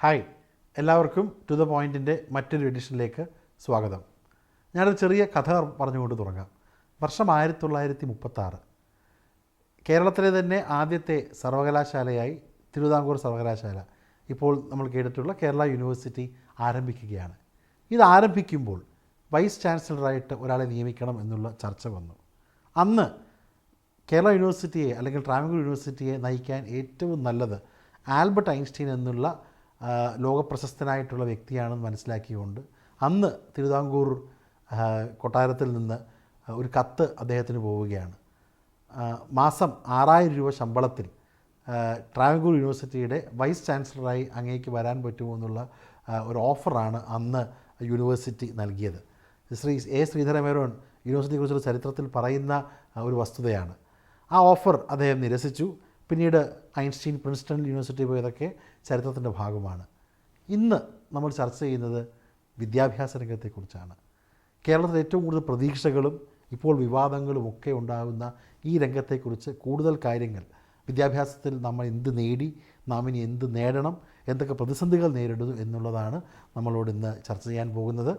Hi, എല്ലാവർക്കും to the പോയിൻറ്റിൻ്റെ മറ്റൊരു എഡിഷനിലേക്ക് സ്വാഗതം. ഞാനൊരു ചെറിയ കഥ പറഞ്ഞുകൊണ്ട് തുടങ്ങാം. വർഷം 1936. കേരളത്തിലെ തന്നെ ആദ്യത്തെ സർവകലാശാലയായി തിരുവിതാംകൂർ സർവകലാശാല, ഇപ്പോൾ നമ്മൾ കേട്ടിട്ടുള്ള കേരള യൂണിവേഴ്സിറ്റി ആരംഭിക്കുകയാണ്. ഇത് ആരംഭിക്കുമ്പോൾ വൈസ് ചാൻസലറായിട്ട് ഒരാളെ നിയമിക്കണം എന്നുള്ള ചർച്ച വന്നു. അന്ന് കേരള യൂണിവേഴ്സിറ്റിയെ അല്ലെങ്കിൽ ട്രാവൻകൂർ യൂണിവേഴ്സിറ്റിയെ നയിക്കാൻ ഏറ്റവും നല്ലത് ആൽബർട്ട് ഐൻസ്റ്റീൻ എന്നുള്ള ലോകപ്രശസ്തനായിട്ടുള്ള വ്യക്തിയാണെന്ന് മനസ്സിലാക്കിയുകൊണ്ട് അന്ന് തിരുവിതാംകൂർ കൊട്ടാരത്തിൽ നിന്ന് ഒരു കത്ത് അദ്ദേഹത്തിന് പോവുകയാണ്. മാസം 6000 രൂപ ശമ്പളത്തിൽ ട്രാവൻകൂർ യൂണിവേഴ്സിറ്റിയുടെ വൈസ് ചാൻസലറായി അങ്ങേക്ക് വരാൻ പറ്റുമോ എന്നുള്ള ഒരു ഓഫറാണ് അന്ന് യൂണിവേഴ്സിറ്റി നൽകിയത്. ശ്രീധരമേനോൻ യൂണിവേഴ്സിറ്റിയെക്കുറിച്ചുള്ള ചരിത്രത്തിൽ പറയുന്ന ഒരു വസ്തുതയാണ്. ആ ഓഫർ അദ്ദേഹം നിരസിച്ചു. പിന്നീട് ഐൻസ്റ്റീൻ പ്രിൻസ്റ്റൺ യൂണിവേഴ്സിറ്റി പോയതൊക്കെ ചരിത്രത്തിൻ്റെ ഭാഗമാണ്. ഇന്ന് നമ്മൾ ചർച്ച ചെയ്യുന്നത് വിദ്യാഭ്യാസ രംഗത്തെക്കുറിച്ചാണ്. കേരളത്തിൽ ഏറ്റവും കൂടുതൽ പ്രതീക്ഷകളും ഇപ്പോൾ വിവാദങ്ങളും ഒക്കെ ഉണ്ടാകുന്ന ഈ രംഗത്തെക്കുറിച്ച് കൂടുതൽ കാര്യങ്ങൾ, വിദ്യാഭ്യാസത്തിൽ നമ്മൾ എന്ത് നേടി, നാം ഇനി എന്ത് നേടണം, എന്തൊക്കെ പ്രതിസന്ധികൾ നേരിടുന്നു എന്നുള്ളതാണ് നമ്മളോട് ഇന്ന് ചർച്ച ചെയ്യാൻ പോകുന്നത്.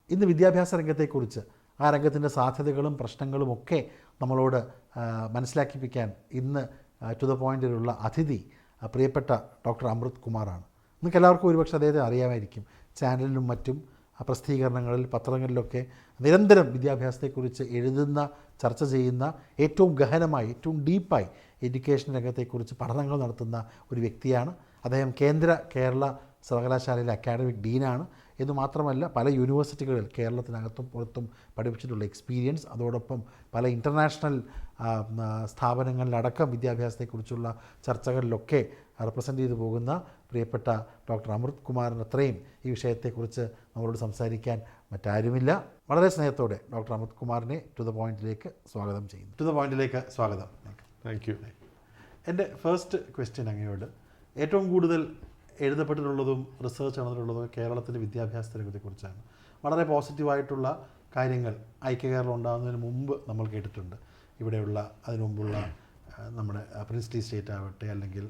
ഇന്ന് വിദ്യാഭ്യാസ രംഗത്തെക്കുറിച്ച്, ആ രംഗത്തിൻ്റെ സാധ്യതകളും പ്രശ്നങ്ങളും ഒക്കെ നമ്മളോട് മനസ്സിലാക്കിപ്പിക്കാൻ ഇന്ന് ടു ദ പോയിൻറ്റിലുള്ള അതിഥി പ്രിയപ്പെട്ട ഡോക്ടർ അമൃത് കുമാറാണ്. നിങ്ങൾക്ക് എല്ലാവർക്കും ഒരുപക്ഷെ അദ്ദേഹത്തെ അറിയാമായിരിക്കും. ചാനലിലും മറ്റും പ്രസിദ്ധീകരണങ്ങളിൽ, പത്രങ്ങളിലൊക്കെ നിരന്തരം വിദ്യാഭ്യാസത്തെക്കുറിച്ച് എഴുതുന്ന, ചർച്ച ചെയ്യുന്ന, ഏറ്റവും ഗഹനമായി, ഏറ്റവും ഡീപ്പായി എഡ്യൂക്കേഷൻ രംഗത്തെക്കുറിച്ച് പഠനങ്ങൾ നടത്തുന്ന ഒരു വ്യക്തിയാണ് അദ്ദേഹം. കേരള സർവകലാശാലയിലെ അക്കാഡമിക് ഡീനാണ്. എന്നുമാത്രമല്ല, പല യൂണിവേഴ്സിറ്റികളിൽ കേരളത്തിനകത്തും പുറത്തും പഠിപ്പിച്ചിട്ടുള്ള എക്സ്പീരിയൻസ്, അതോടൊപ്പം പല ഇൻ്റർനാഷണൽ സ്ഥാപനങ്ങളിലടക്കം വിദ്യാഭ്യാസത്തെക്കുറിച്ചുള്ള ചർച്ചകളിലൊക്കെ റെപ്രസെൻ്റ് ചെയ്തു പോകുന്ന പ്രിയപ്പെട്ട ഡോക്ടർ അമൃത് കുമാറിന് അത്രയും ഈ വിഷയത്തെക്കുറിച്ച് നമ്മളോട് സംസാരിക്കാൻ മറ്റാരുമില്ല. വളരെ സ്നേഹത്തോടെ ഡോക്ടർ അമൃത് കുമാറിനെ ടു ദ പോയിൻറ്റിലേക്ക് സ്വാഗതം ചെയ്യുന്നു. ടു ദ പോയിൻറ്റിലേക്ക് സ്വാഗതം. Thank you. എൻ്റെ ഫസ്റ്റ് ക്വസ്റ്റ്യൻ അങ്ങയോട്, ഏറ്റവും കൂടുതൽ എഴുതപ്പെട്ടിട്ടുള്ളതും റിസർച്ച് നടന്നിട്ടുള്ളതും കേരളത്തിൻ്റെ വിദ്യാഭ്യാസ രംഗത്തെക്കുറിച്ചാണ്. വളരെ പോസിറ്റീവായിട്ടുള്ള കാര്യങ്ങൾ ഐക്യകേരളം ഉണ്ടാകുന്നതിന് മുമ്പ് നമ്മൾ കേട്ടിട്ടുണ്ട്. ഇവിടെയുള്ള അതിനു മുമ്പുള്ള നമ്മുടെ പ്രിൻസ്ലി സ്റ്റേറ്റ് ആവട്ടെ, അല്ലെങ്കിൽ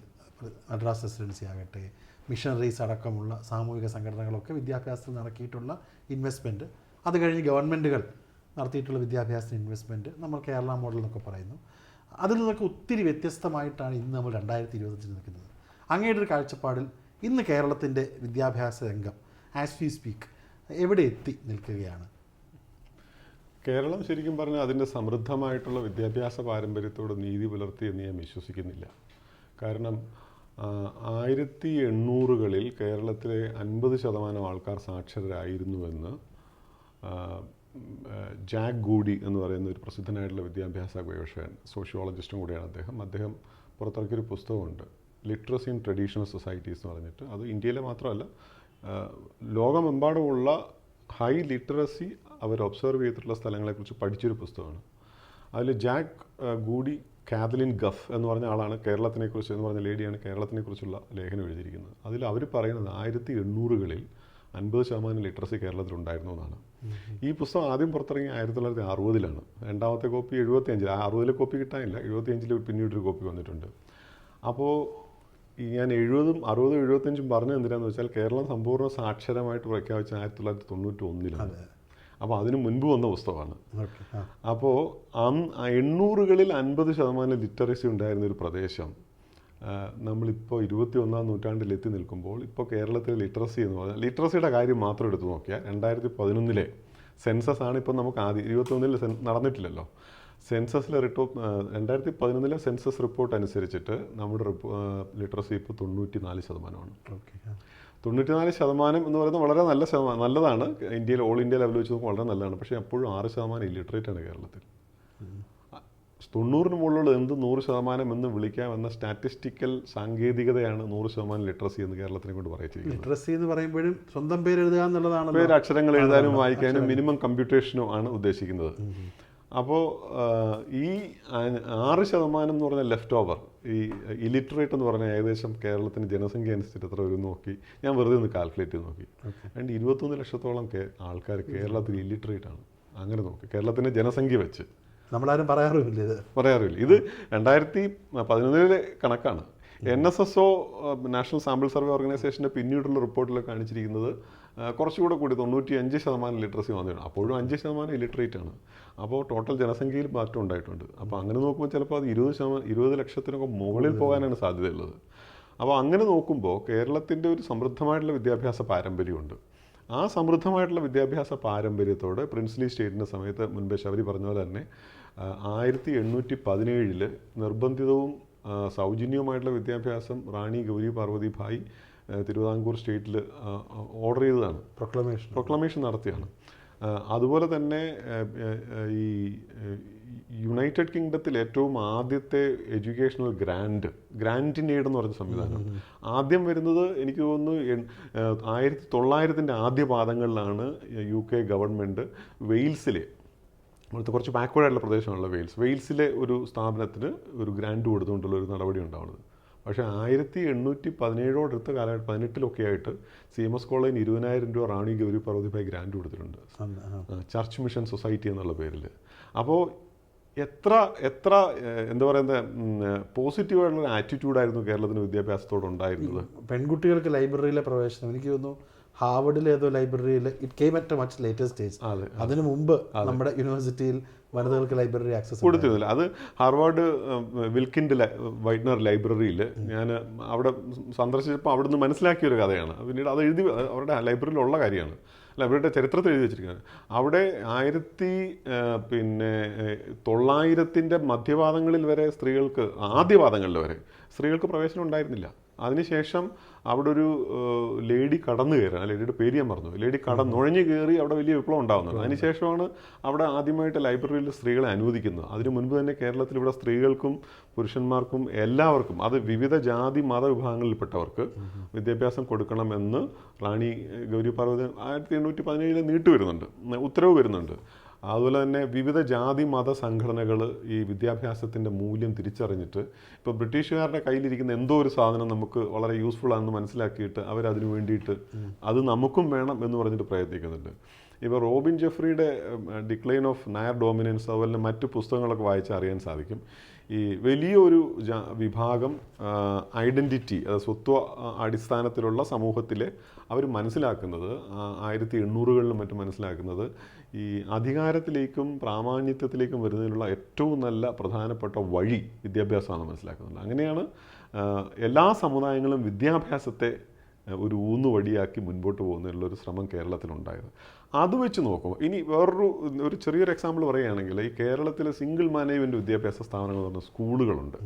മദ്രാസ് റെസിഡൻസി ആകട്ടെ, മിഷണറീസ് അടക്കമുള്ള സാമൂഹിക സംഘടനകളൊക്കെ വിദ്യാഭ്യാസത്തിൽ നടത്തിയിട്ടുള്ള ഇൻവെസ്റ്റ്മെൻറ്റ്, അത് കഴിഞ്ഞ് ഗവൺമെൻറ്റുകൾ നടത്തിയിട്ടുള്ള വിദ്യാഭ്യാസ ഇൻവെസ്റ്റ്മെൻറ്റ് നമ്മൾ കേരള മോഡൽ എന്നൊക്കെ പറയുന്നു. അതിൽ നിന്നൊക്കെ ഒത്തിരി വ്യത്യസ്തമായിട്ടാണ് ഇന്ന് നമ്മൾ 2025 നിൽക്കുന്നത്. അങ്ങയുടെ ഒരു കാഴ്ചപ്പാടിൽ ഇന്ന് കേരളത്തിൻ്റെ വിദ്യാഭ്യാസ രംഗം ആസ് വി സ്പീക്ക് എവിടെ എത്തി നിൽക്കുകയാണ്? കേരളം ശരിക്കും പറഞ്ഞാൽ അതിൻ്റെ സമൃദ്ധമായിട്ടുള്ള വിദ്യാഭ്യാസ പാരമ്പര്യത്തോട് നീതി പുലർത്തി എന്ന് ഞാൻ വിശ്വസിക്കുന്നില്ല. കാരണം 1800കളിൽ കേരളത്തിലെ 50% ആൾക്കാർ സാക്ഷരരായിരുന്നുവെന്ന് ജാക്ക് ഗൂഡി എന്ന് പറയുന്ന ഒരു പ്രസിദ്ധനായിട്ടുള്ള വിദ്യാഭ്യാസ ഗവേഷകൻ, സോഷ്യോളജിസ്റ്റും കൂടിയാണ് അദ്ദേഹം പുറത്തിറക്കിയൊരു പുസ്തകമുണ്ട്, ലിറ്ററസി ഇൻ ട്രഡീഷണൽ സൊസൈറ്റീസ് എന്ന് പറഞ്ഞിട്ട്. അത് ഇന്ത്യയിലെ മാത്രമല്ല, ലോകമെമ്പാടുമുള്ള ഹൈ ലിറ്ററസി അവർ ഒബ്സർവ് ചെയ്തിട്ടുള്ള സ്ഥലങ്ങളെക്കുറിച്ച് പഠിച്ചൊരു പുസ്തകമാണ്. അതിൽ ജാക്ക് ഗൂഡി, കാതലിൻ ഗഫ് എന്ന് പറഞ്ഞ ആളാണ് കേരളത്തിനെക്കുറിച്ച്, എന്ന് പറഞ്ഞ ലേഡിയാണ് കേരളത്തിനെക്കുറിച്ചുള്ള ലേഖനം എഴുതിയിരിക്കുന്നത്. അതിൽ അവർ പറയുന്നത് 1800കളിൽ 50% ലിറ്ററസി കേരളത്തിലുണ്ടായിരുന്നു എന്നാണ്. ഈ പുസ്തകം ആദ്യം പുറത്തിറങ്ങി 1960ലാണ്. രണ്ടാമത്തെ കോപ്പി 75, 60 കോപ്പി കിട്ടാനില്ല, 75 പിന്നീടൊരു കോപ്പി വന്നിട്ടുണ്ട്. അപ്പോൾ ഞാൻ 70, 60, 75 പറഞ്ഞത് എന്തിനാന്ന് വെച്ചാൽ കേരളം സമ്പൂർണ്ണ സാക്ഷരമായിട്ട് പ്രഖ്യാപിച്ച 1991ലാണ്. അപ്പോൾ അതിന് മുൻപ് വന്ന പുസ്തകമാണ്. അപ്പോൾ 800കളിൽ 50% ലിറ്ററസി ഉണ്ടായിരുന്നൊരു പ്രദേശം നമ്മളിപ്പോൾ 21ാം നൂറ്റാണ്ടിൽ എത്തി നിൽക്കുമ്പോൾ ഇപ്പോൾ കേരളത്തിലെ ലിറ്ററസി എന്ന് പറഞ്ഞാൽ, ലിറ്ററസിയുടെ കാര്യം മാത്രം എടുത്തു നോക്കിയാൽ 2011 സെൻസസ് ആണ് ഇപ്പോൾ നമുക്ക് ആദ്യം, 21 നടന്നിട്ടില്ലല്ലോ. സെൻസസിലെ 2011 സെൻസസ് റിപ്പോർട്ട് അനുസരിച്ചിട്ട് നമ്മുടെ ലിറ്ററസി ഇപ്പോൾ 94%. 94% എന്ന് പറയുന്നത് വളരെ നല്ലതാണ്. ഇന്ത്യയിൽ, ഓൾ ഇന്ത്യ ലെവൽ വെച്ച് നോക്കുമ്പോൾ വളരെ നല്ലതാണ്. പക്ഷേ അപ്പോഴും 6% ഇല്ലിറ്ററേറ്റ് ആണ് കേരളത്തിൽ. 90-ന് മുകളിലുള്ള എന്ത് 100% എന്ന് വിളിക്കാമെന്ന സ്റ്റാറ്റിസ്റ്റിക്കൽ സാങ്കേതികതയാണ് 100% ലിറ്ററസി എന്ന് കേരളത്തിനെ കൊണ്ട് പറയിച്ചിരിക്കുന്നത്. ലിറ്ററസി എന്ന് പറയുമ്പോഴും സ്വന്തം പേര് എഴുതുക എന്നുള്ളതാണ്. പേര് അക്ഷരങ്ങൾ എഴുതാനും വായിക്കാനും മിനിമം കമ്പ്യൂട്ടേഷനും ആണ് ഉദ്ദേശിക്കുന്നത്. അപ്പോൾ ഈ 6% എന്ന് പറഞ്ഞാൽ ലെഫ്റ്റ് ഓവർ, ഈ ഇലിറ്ററേറ്റ് എന്ന് പറഞ്ഞാൽ ഏകദേശം കേരളത്തിന് ജനസംഖ്യ അനുസരിച്ച് എത്ര വരും നോക്കി ഞാൻ വെറുതെ ഒന്ന് കാൽക്കുലേറ്റ് ചെയ്ത് നോക്കി. 21 ലക്ഷത്തോളം ആൾക്കാർ കേരളത്തിൽ ഇല്ലിറ്ററേറ്റ് ആണ്. അങ്ങനെ നോക്കി കേരളത്തിൻ്റെ ജനസംഖ്യ വെച്ച് നമ്മളാരും പറയാറുമില്ല ഇത്. ഇത് 2011 കണക്കാണ്. NSSO നാഷണൽ സാമ്പിൾ സർവേ ഓർഗനൈസേഷൻ്റെ പിന്നീടുള്ള റിപ്പോർട്ടിൽ കാണിച്ചിരിക്കുന്നത് കുറച്ചുകൂടെ കൂടി 95% ലിറ്ററസി വന്നിട്ടുണ്ട്. അപ്പോഴും 5% ഇലിറ്ററേറ്റ് ആണ്. അപ്പോൾ ടോട്ടൽ ജനസംഖ്യയിൽ മാറ്റം ഉണ്ടായിട്ടുണ്ട്. അപ്പോൾ അങ്ങനെ നോക്കുമ്പോൾ ചിലപ്പോൾ അത് 20 ലക്ഷത്തിനൊക്കെ മുകളിൽ പോകാനാണ് സാധ്യതയുള്ളത്. അപ്പോൾ അങ്ങനെ നോക്കുമ്പോൾ കേരളത്തിൻ്റെ ഒരു സമൃദ്ധമായിട്ടുള്ള വിദ്യാഭ്യാസ പാരമ്പര്യമുണ്ട്. ആ സമൃദ്ധമായിട്ടുള്ള വിദ്യാഭ്യാസ പാരമ്പര്യത്തോടെ പ്രിൻസ്ലി സ്റ്റേറ്റിൻ്റെ സമയത്ത് മുൻപേ ശബരി പറഞ്ഞ പോലെ തന്നെ 1817 നിർബന്ധിതവും സൗജന്യവുമായിട്ടുള്ള വിദ്യാഭ്യാസം റാണി ഗൗരി പാർവതി ഭായ് തിരുവിതാംകൂർ സ്റ്റേറ്റിൽ ഓർഡർ ചെയ്തതാണ്, പ്രൊക്ലമേഷൻ നടത്തിയാണ്. അതുപോലെ തന്നെ ഈ യുണൈറ്റഡ് കിങ്ഡത്തിൽ ഏറ്റവും ആദ്യത്തെ എഡ്യൂക്കേഷണൽ ഗ്രാൻഡ് ഇൻ എയ്ഡ് എന്ന് പറഞ്ഞ സംവിധാനം ആദ്യം വരുന്നത് എനിക്ക് തോന്നുന്നു 1900 ആദ്യ പാദങ്ങളിലാണ് UK ഗവൺമെൻറ് വെയിൽസിലെ, അവിടുത്തെ കുറച്ച് ബാക്ക്വേർഡ് ആയിട്ടുള്ള പ്രദേശമാണല്ലോ വെയിൽസിലെ ഒരു സ്ഥാപനത്തിന് ഒരു ഗ്രാൻഡ് കൊടുത്തുകൊണ്ടുള്ള ഒരു നടപടി ഉണ്ടാവുന്നത്. പക്ഷേ 1817 കാലഘട്ടം 18 ആയിട്ട് CMS കോളേജിന് 20,000 രൂപ റാണി ഗൗരി പാർവതിഭായ് ഗ്രാൻഡ് കൊടുത്തിട്ടുണ്ട്, ചർച്ച് മിഷൻ സൊസൈറ്റി എന്നുള്ള പേരിൽ. അപ്പോൾ എത്ര എന്താ പറയുന്നത് പോസിറ്റീവായിട്ടുള്ള ആറ്റിറ്റ്യൂഡായിരുന്നു കേരളത്തിന് വിദ്യാഭ്യാസത്തോടുണ്ടായിരുന്നത്. പെൺകുട്ടികൾക്ക് ലൈബ്രറിയിലെ പ്രവേശനം എനിക്ക് തോന്നുന്നു ഹാർവർഡിൽ ഏതോ ലൈബ്രറിയിൽ it came at A much later stage. അതിനു മുമ്പ് നമ്മുടെ യൂണിവേഴ്സിറ്റിയിൽ വനിതകൾക്ക് ലൈബ്രറി ആക്സസ് കൊടുത്തിരുന്നില്ല. അത് ഹാർവാർഡ് വിൽക്കിൻഡ് വൈറ്റ്നർ ലൈബ്രറിയിൽ ഞാൻ അവിടെ സന്ദർശിച്ചപ്പോൾ അവിടുന്ന് മനസ്സിലാക്കിയൊരു കഥയാണ്. പിന്നീട് അത് എഴുതി അവരുടെ ലൈബ്രറിയിലുള്ള കാര്യമാണ്, ലൈബ്രറിയുടെ ചരിത്രത്തിൽ എഴുതി വെച്ചിരിക്കുകയാണ്. അവിടെ 1900 മധ്യപാദങ്ങളിൽ വരെ സ്ത്രീകൾക്ക്, ആദ്യപാദങ്ങളിൽ വരെ സ്ത്രീകൾക്ക് പ്രവേശനം ഉണ്ടായിരുന്നില്ല. അതിനുശേഷം അവിടെ ഒരു ലേഡി കടന്നു കയറുക, ലേഡിയുടെ പേര് ഞാൻ പറഞ്ഞു, ലേഡി നുഴഞ്ഞു കയറി അവിടെ വലിയ വിപ്ലവം ഉണ്ടാകുന്നത്. അതിനുശേഷമാണ് അവിടെ ആദ്യമായിട്ട് ലൈബ്രറിയിൽ സ്ത്രീകളെ അനുവദിക്കുന്നത്. അതിനു മുൻപ് തന്നെ കേരളത്തിൽ ഇവിടെ സ്ത്രീകൾക്കും പുരുഷന്മാർക്കും എല്ലാവർക്കും, അത് വിവിധ ജാതി മത വിഭാഗങ്ങളിൽപ്പെട്ടവർക്ക് വിദ്യാഭ്യാസം കൊടുക്കണമെന്ന് റാണി ഗൗരി പാർവതി 1817 നീട്ടുവരുന്നുണ്ട്, ഉത്തരവ് വരുന്നുണ്ട്. അതുപോലെ തന്നെ വിവിധ ജാതി മത സംഘടനകൾ ഈ വിദ്യാഭ്യാസത്തിൻ്റെ മൂല്യം തിരിച്ചറിഞ്ഞിട്ട് ഇപ്പോൾ ബ്രിട്ടീഷുകാരുടെ കയ്യിലിരിക്കുന്ന എന്തോ ഒരു സാധനം നമുക്ക് വളരെ യൂസ്ഫുൾ ആണെന്ന് മനസ്സിലാക്കിയിട്ട് അവരതിനു വേണ്ടിയിട്ട് അത് നമുക്കും വേണം എന്ന് പറഞ്ഞിട്ട് പ്രയത്നിക്കുന്നുണ്ട്. ഇപ്പോൾ റോബിൻ ജെഫ്രിയുടെ ഡിക്ലൈൻ ഓഫ് നായർ ഡോമിനൻസ് അതുപോലെ തന്നെ മറ്റ് പുസ്തകങ്ങളൊക്കെ വായിച്ചാൽ അറിയാൻ സാധിക്കും. ഈ വലിയൊരു വിഭാഗം ഐഡൻറ്റിറ്റി, സ്വത്വ അടിസ്ഥാനത്തിലുള്ള സമൂഹത്തിലെ അവർ മനസ്സിലാക്കുന്നത് 1800-കളിലും മറ്റും മനസ്സിലാക്കുന്നത് ഈ അധികാരത്തിലേക്കും പ്രാമാണിത്വത്തിലേക്കും വരുന്നതിനുള്ള ഏറ്റവും നല്ല പ്രധാനപ്പെട്ട വഴി വിദ്യാഭ്യാസമാണെന്ന് മനസ്സിലാക്കുന്നുണ്ട്. അങ്ങനെയാണ് എല്ലാ സമുദായങ്ങളും വിദ്യാഭ്യാസത്തെ ഒരു ഊന്നുവടിയാക്കി മുൻപോട്ട് പോകുന്നതിനുള്ളൊരു ശ്രമം കേരളത്തിലുണ്ടായത്. അത് വെച്ച് നോക്കുമ്പോൾ ഇനി വേറൊരു ചെറിയൊരു എക്സാമ്പിൾ പറയുകയാണെങ്കിൽ ഈ കേരളത്തിലെ സിംഗിൾ മാനേജ്മെൻറ്റ് വിദ്യാഭ്യാസ സ്ഥാപനങ്ങൾ എന്ന് പറഞ്ഞ സ്കൂളുകളുണ്ട്,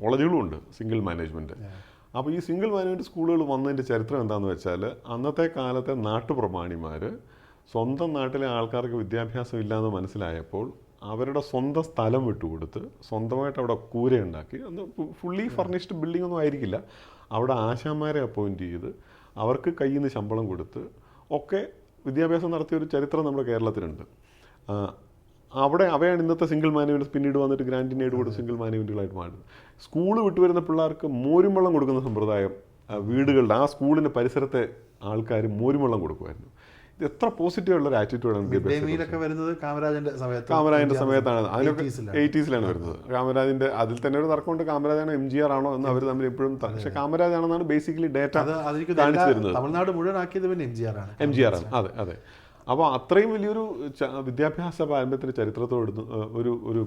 കോളേജുകളുമുണ്ട് സിംഗിൾ മാനേജ്മെൻറ്റ്. അപ്പോൾ ഈ സിംഗിൾ മാനേജ്മെൻറ്റ് സ്കൂളുകൾ വന്നതിൻ്റെ ചരിത്രം എന്താണെന്ന് വെച്ചാൽ അന്നത്തെ കാലത്തെ നാട്ടുപ്രമാണിമാർ സ്വന്തം നാട്ടിലെ ആൾക്കാർക്ക് വിദ്യാഭ്യാസം ഇല്ലയെന്ന് മനസ്സിലായപ്പോൾ അവരുടെ സ്വന്തം സ്ഥലം വിട്ടുകൊടുത്ത് സ്വന്തമായിട്ട് അവിടെ കൂരയുണ്ടാക്കി, അന്ന് ഫുള്ളി ഫർണിഷ്ഡ് ബിൽഡിംഗ് ഒന്നും ആയിരിക്കില്ല, അവിടെ ആശാന്മാരെ അപ്പോയിൻറ്റ് ചെയ്ത് അവർക്ക് കയ്യിൽ നിന്ന് ശമ്പളം കൊടുത്ത് ഒക്കെ വിദ്യാഭ്യാസം നടത്തിയൊരു ചരിത്രം നമ്മുടെ കേരളത്തിലുണ്ട്. അവയാണ് ഇന്നത്തെ സിംഗിൾ മാനേജ്മെൻറ്റ് പിന്നീട് വന്നിട്ട് ഗ്രാൻഡ് ഇൻ എയ്ഡ് കൊടുത്ത് സിംഗിൾ മാനേജ്മെൻറ്റുകളായിട്ട് മാറുന്നത്. സ്കൂൾ വിട്ടുവരുന്ന പിള്ളേർക്ക് മോരും വെള്ളം കൊടുക്കുന്ന സമ്പ്രദായം വീടുകളുടെ ആ സ്കൂളിൻ്റെ പരിസരത്തെ ആൾക്കാർ മോരും വെള്ളം കൊടുക്കുമായിരുന്നു. ഇത് എത്ര പോസിറ്റീവുള്ളൊരു ആറ്റിറ്റ്യൂഡാണ് കാമരാജൻ്റെ സമയത്താണ്. അതിനൊക്കെ 80s വരുന്നത്. കാമരാജിൻ്റെ അതിൽ തന്നെ ഒരു തർക്കമുണ്ട്, കാമരാജാണോ MGR ആണോ എന്ന് അവർ തമ്മിൽ എപ്പോഴും, പക്ഷേ കാമരാജാണെന്നാണ് ബേസിക്കലി ഡേറ്റ കാണിച്ചു വരുന്നത്. തമിഴ്നാട് മുഴുവൻ ആക്കിയത് MGR ആണ്. അതെ. അപ്പോൾ അത്രയും വലിയൊരു വിദ്യാഭ്യാസ പാരമ്പര്യത്തിൻ്റെ ചരിത്രത്തോട് ഒരു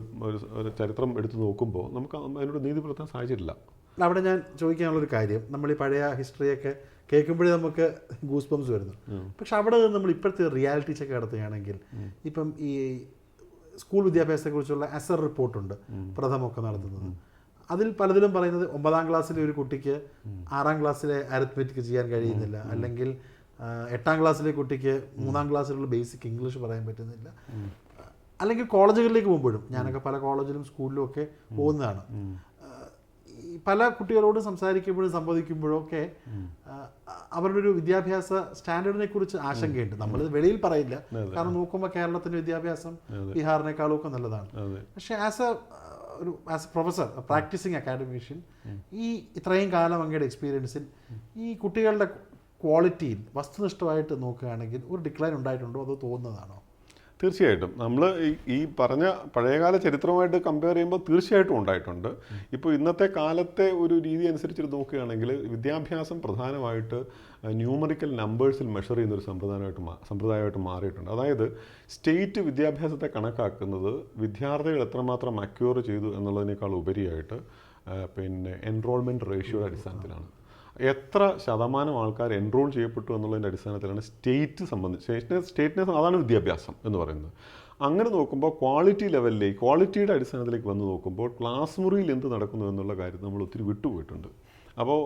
ചരിത്രം എടുത്തു നോക്കുമ്പോൾ നമുക്ക് അതിനോട് നീതി പുലർത്താൻ സാധിച്ചിട്ടില്ല. അവിടെ ഞാൻ ചോദിക്കാനുള്ളൊരു കാര്യം, നമ്മൾ ഈ പഴയ ഹിസ്റ്ററിയൊക്കെ കേൾക്കുമ്പോഴേ നമുക്ക് ഗൂസ് ബംസ് വരുന്നു. പക്ഷെ അവിടെ നമ്മൾ ഇപ്പോഴത്തെ റിയാലിറ്റി ചെക്ക് നടത്തുകയാണെങ്കിൽ ഇപ്പം ഈ സ്കൂൾ വിദ്യാഭ്യാസത്തെക്കുറിച്ചുള്ള അസർ റിപ്പോർട്ടുണ്ട് പ്രഥമൊക്കെ നടത്തുന്നത്. അതിൽ പലതിലും പറയുന്നത് 9ാം ക്ലാസ്സിലെ ഒരു കുട്ടിക്ക് 6ാം ക്ലാസ്സിലെ അരിത്മെറ്റിക് ചെയ്യാൻ കഴിയുന്നില്ല, അല്ലെങ്കിൽ 8ാം ക്ലാസ്സിലെ കുട്ടിക്ക് 3ാം ക്ലാസ്സിലുള്ള ബേസിക് ഇംഗ്ലീഷ് പറയാൻ പറ്റുന്നില്ല. അല്ലെങ്കിൽ കോളേജുകളിലേക്ക് പോകുമ്പോഴും, ഞാനൊക്കെ പല കോളേജിലും സ്കൂളിലും ഒക്കെ പോകുന്നതാണ്, പല കുട്ടികളോട് സംസാരിക്കുമ്പോഴും സംവദിക്കുമ്പോഴും ഒക്കെ അവരുടെ ഒരു വിദ്യാഭ്യാസ സ്റ്റാൻഡേർഡിനെ കുറിച്ച് ആശങ്കയുണ്ട്. നമ്മൾ വെളിയിൽ പറയില്ല, കാരണം നോക്കുമ്പോൾ കേരളത്തിൻ്റെ വിദ്യാഭ്യാസം ബീഹാറിനേക്കാളും ഒക്കെ നല്ലതാണ്. പക്ഷേ as a professor, practising academician, ഈ ഇത്രയും കാലം അങ്ങയുടെ എക്സ്പീരിയൻസിൽ ഈ കുട്ടികളുടെ ക്വാളിറ്റിയിൽ വസ്തുനിഷ്ഠമായിട്ട് നോക്കുകയാണെങ്കിൽ ഒരു ഡിക്ലൈൻ ഉണ്ടായിട്ടുണ്ടോ, അതോ തോന്നുന്നതാണോ? തീർച്ചയായിട്ടും നമ്മൾ ഈ പറഞ്ഞ പഴയകാല ചരിത്രമായിട്ട് കമ്പയർ ചെയ്യുമ്പോൾ തീർച്ചയായിട്ടും ഉണ്ടായിട്ടുണ്ട്. ഇപ്പോൾ ഇന്നത്തെ കാലത്തെ ഒരു രീതി അനുസരിച്ച് നോക്കുകയാണെങ്കിൽ വിദ്യാഭ്യാസം പ്രധാനമായിട്ട് ന്യൂമറിക്കൽ നമ്പേഴ്സിൽ മെഷർ ചെയ്യുന്ന ഒരു സമ്പ്രദായമായിട്ട് മാറിയിട്ടുണ്ട്. അതായത് സ്റ്റേറ്റ് വിദ്യാഭ്യാസത്തെ കണക്കാക്കുന്നത് വിദ്യാർത്ഥികൾ എത്രമാത്രം അക്യൂർ ചെയ്തു എന്നുള്ളതിനേക്കാൾ ഉപരിയായിട്ട് പിന്നെ എൻറോൾമെൻറ്റ് റേഷ്യോയുടെ അടിസ്ഥാനത്തിലാണ്. എത്ര ശതമാനം ആൾക്കാർ എൻറോൾ ചെയ്യപ്പെട്ടു എന്നുള്ളതിൻ്റെ അടിസ്ഥാനത്തിലാണ് സ്റ്റേറ്റിനെ അതാണ് വിദ്യാഭ്യാസം എന്ന് പറയുന്നത്. അങ്ങനെ നോക്കുമ്പോൾ ക്വാളിറ്റിയുടെ അടിസ്ഥാനത്തിലേക്ക് വന്ന് നോക്കുമ്പോൾ ക്ലാസ് മുറിയിൽ എന്ത് നടക്കുന്നു എന്നുള്ള കാര്യം നമ്മൾ ഒത്തിരി വിട്ടുപോയിട്ടുണ്ട്. അപ്പോൾ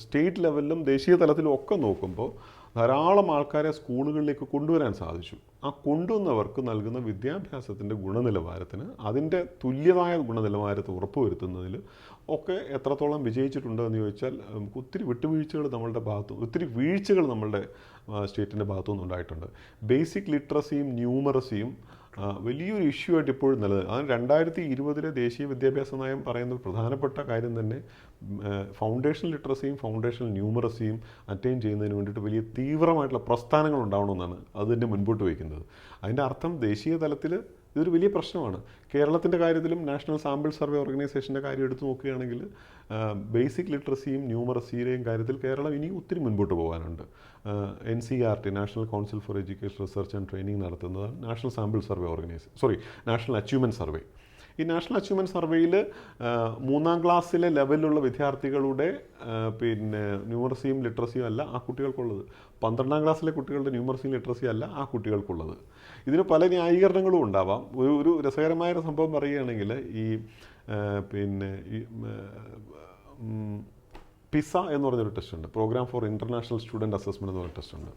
സ്റ്റേറ്റ് ലെവലിലും ദേശീയ തലത്തിലും ഒക്കെ നോക്കുമ്പോൾ ധാരാളം ആൾക്കാരെ സ്കൂളുകളിലേക്ക് കൊണ്ടുവരാൻ സാധിച്ചു. ആ കൊണ്ടുവന്നവർക്ക് നൽകുന്ന വിദ്യാഭ്യാസത്തിൻ്റെ ഗുണനിലവാരത്തിന് അതിൻ്റെ തുല്യമായ ഗുണനിലവാരത്തെ ഉറപ്പുവരുത്തുന്നതിൽ ഒക്കെ എത്രത്തോളം വിജയിച്ചിട്ടുണ്ട് എന്ന് ചോദിച്ചാൽ ഒത്തിരി വീഴ്ചകൾ നമ്മളുടെ സ്റ്റേറ്റിൻ്റെ ഭാഗത്തുനിന്ന് ഉണ്ടായിട്ടുണ്ട്. ബേസിക് ലിറ്ററസിയും ന്യൂമറസിയും വലിയൊരു ഇഷ്യൂ ആയിട്ട് ഇപ്പോഴും നിലനിൽക്കും. അത് 2020 ദേശീയ വിദ്യാഭ്യാസ നയം പറയുന്ന പ്രധാനപ്പെട്ട കാര്യം തന്നെ ഫൗണ്ടേഷണൽ ലിറ്ററസിയും ഫൗണ്ടേഷണൽ ന്യൂമറസിയും അറ്റൈൻ ചെയ്യുന്നതിന് വേണ്ടിയിട്ട് വലിയ തീവ്രമായിട്ടുള്ള പ്രസ്ഥാനങ്ങൾ ഉണ്ടാവണമെന്നാണ് അതിൻ്റെ മുൻപോട്ട് വയ്ക്കുന്നത്. അതിൻ്റെ അർത്ഥം ദേശീയ തലത്തിൽ ഇതൊരു വലിയ പ്രശ്നമാണ്. കേരളത്തിൻ്റെ കാര്യത്തിലും നാഷണൽ സാമ്പിൾ സർവേ ഓർഗനൈസേഷൻ്റെ കാര്യം എടുത്തു നോക്കുകയാണെങ്കിൽ ബേസിക് ലിറ്ററസിയും ന്യൂമറസിയുടെയും കാര്യത്തിൽ കേരളം ഇനി ഒത്തിരി മുൻപോട്ട് പോകാനുണ്ട്. NCERT national council for education research and training നടത്തുന്നത് national sample survey national achievement survey. ഈ നാഷണൽ അച്ചീവ്മെൻറ്റ് സർവേയിൽ 3ാം ക്ലാസ്സിലെ ലെവലിലുള്ള വിദ്യാർത്ഥികളുടെ പിന്നെ ന്യൂമറസിയും ലിറ്ററസിയും അല്ല ആ കുട്ടികൾക്കുള്ളത്. 12ാം ക്ലാസ്സിലെ കുട്ടികളുടെ ന്യൂമറസിയും ലിറ്ററസിയും അല്ല ആ കുട്ടികൾക്കുള്ളത്. ഇതിന് പല ന്യായീകരണങ്ങളും ഉണ്ടാവാം. ഒരു രസകരമായ സംഭവം പറയുകയാണെങ്കിൽ പിന്നെ പിസ എന്ന് പറഞ്ഞൊരു ടെസ്റ്റ് ഉണ്ട്, programme for international student assessment എന്ന് പറഞ്ഞ ടെസ്റ്റ് ഉണ്ട്.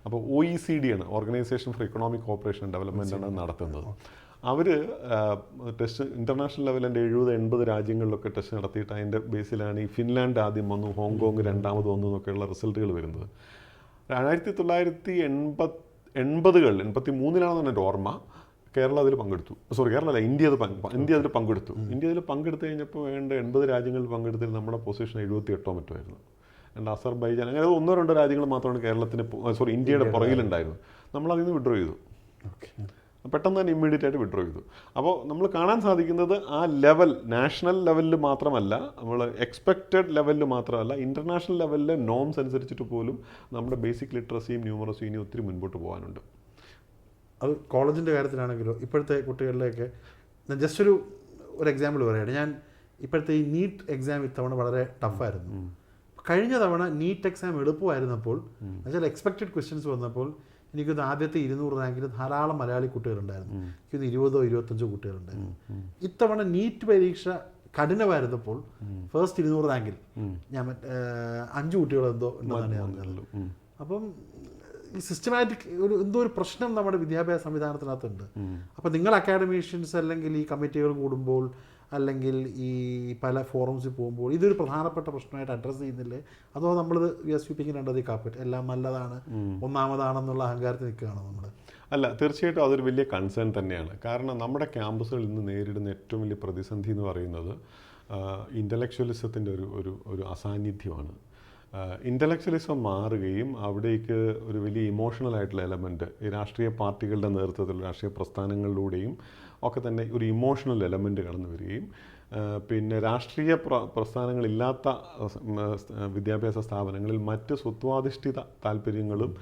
അപ്പോൾ OECD ആണ്, organisation for economic cooperation and development ആണ് നടത്തുന്നത്. അവർ ടെസ്റ്റ് ഇൻ്റർനാഷണൽ ലെവലിൻ്റെ 70-80 രാജ്യങ്ങളിലൊക്കെ ടെസ്റ്റ് നടത്തിയിട്ട് അതിൻ്റെ ബേസിലാണ് ഈ ഫിൻലാൻഡ് ആദ്യം വന്നു, ഹോങ്കോങ് രണ്ടാമത് വന്നു എന്നൊക്കെയുള്ള റിസൾട്ടുകൾ വരുന്നത്. 1980-കളിൽ 83-ലാണെന്ന് എൻ്റെ ഓർമ്മ, കേരളം അതിൽ പങ്കെടുത്തു. ഇന്ത്യ അതിൽ പങ്കെടുത്തു. ഇന്ത്യ അതിൽ പങ്കെടുത്തു കഴിഞ്ഞപ്പോൾ 80 രാജ്യങ്ങളിൽ പങ്കെടുത്തതിൽ നമ്മുടെ പൊസിഷൻ 78 മറ്റോ ആയിരുന്നു. അസർബൈജാൻ അങ്ങനെ 1-2 രാജ്യങ്ങൾ മാത്രമാണ് ഇന്ത്യയുടെ പുറകിലുണ്ടായിരുന്നു. നമ്മളതിൽ നിന്ന് വിഡ്രോ ചെയ്തു, പെട്ടെന്ന് തന്നെ ഇമ്മീഡിയറ്റ് ആയിട്ട് വിഡ്രോ ചെയ്തു. അപ്പോൾ നമ്മൾ കാണാൻ സാധിക്കുന്നത് ആ ലെവൽ നാഷണൽ ലെവലിൽ മാത്രമല്ല, നമ്മൾ എക്സ്പെക്റ്റഡ് ലെവലിൽ മാത്രമല്ല, ഇൻ്റർനാഷണൽ ലെവലിലെ നോംസ് അനുസരിച്ചിട്ട് പോലും നമ്മുടെ ബേസിക് ലിറ്ററസിയും ന്യൂമറസിയും ഇനി ഒത്തിരി മുൻപോട്ട് പോകാനുണ്ട്. അത് കോളേജിൻ്റെ കാര്യത്തിലാണെങ്കിലോ ഇപ്പോഴത്തെ കുട്ടികളിലേക്ക് ഞാൻ ജസ്റ്റ് ഒരു എക്സാമ്പിൾ പറയുകയാണ്. ഞാൻ ഇപ്പോഴത്തെ ഈ നീറ്റ് എക്സാം ഇത്തവണ വളരെ ടഫായിരുന്നു. കഴിഞ്ഞ തവണ നീറ്റ് എക്സാം എളുപ്പമായിരുന്നപ്പോൾ എന്നുവെച്ചാൽ എക്സ്പെക്റ്റഡ് ക്വസ്റ്റ്യൻസ് വന്നപ്പോൾ എനിക്കൊന്ന് ആദ്യത്തെ 200 റാങ്കിൽ ധാരാളം മലയാളി കുട്ടികളുണ്ടായിരുന്നു. എനിക്കൊന്ന് 20-25 കുട്ടികളുണ്ടായിരുന്നു. ഇത്തവണ നീറ്റ് പരീക്ഷ കഠിനമായിരുന്നപ്പോൾ ഫസ്റ്റ് 200 റാങ്കിൽ ഞാൻ 5 കുട്ടികളെന്തോ ഉണ്ടെന്നാണ് ഞാൻ പറഞ്ഞത്. അപ്പം ഈ സിസ്റ്റമാറ്റിക് എന്തോ ഒരു പ്രശ്നം നമ്മുടെ വിദ്യാഭ്യാസ സംവിധാനത്തിനകത്തുണ്ട്. അപ്പോൾ നിങ്ങൾ അക്കാഡമീഷ്യൻസ് അല്ലെങ്കിൽ ഈ കമ്മിറ്റികൾ കൂടുമ്പോൾ അല്ലെങ്കിൽ ഈ പല ഫോറംസിൽ പോകുമ്പോൾ ഇതൊരു പ്രധാനപ്പെട്ട പ്രശ്നമായിട്ട് അഡ്രസ്സ് ചെയ്യുന്നില്ലേ? അതോ നമ്മളിത് സ്വീപ്പിംഗ് അണ്ടർ ദി കാർപ്പറ്റ് എല്ലാം നല്ലതാണ് ഒന്നാമതാണെന്നുള്ള അഹങ്കാരത്തിൽ നിൽക്കുകയാണോ നമ്മൾ? അല്ല, തീർച്ചയായിട്ടും അതൊരു വലിയ കൺസേൺ തന്നെയാണ്. കാരണം നമ്മുടെ ക്യാമ്പസുകളിൽ ഇന്ന് നേരിടുന്ന ഏറ്റവും വലിയ പ്രതിസന്ധി എന്ന് പറയുന്നത് ഇൻ്റലക്ച്വലിസത്തിൻ്റെ ഒരു അസാന്നിധ്യമാണ്. ഇൻ്റലക്ച്വലിസം മാറുകയും അവിടേക്ക് ഒരു വലിയ ഇമോഷണൽ ആയിട്ടുള്ള എലമെൻറ്റ് ഈ രാഷ്ട്രീയ പാർട്ടികളുടെ നേതൃത്വത്തിൽ രാഷ്ട്രീയ പ്രസ്ഥാനങ്ങളിലൂടെയും ഒക്കെ തന്നെ ഒരു ഇമോഷണൽ എലമെൻറ്റ് കടന്നു വരികയും പിന്നെ രാഷ്ട്രീയ പ്രസ്ഥാനങ്ങളില്ലാത്ത വിദ്യാഭ്യാസ സ്ഥാപനങ്ങളിൽ മറ്റ് സ്വത്വാധിഷ്ഠിത താല്പര്യങ്ങളും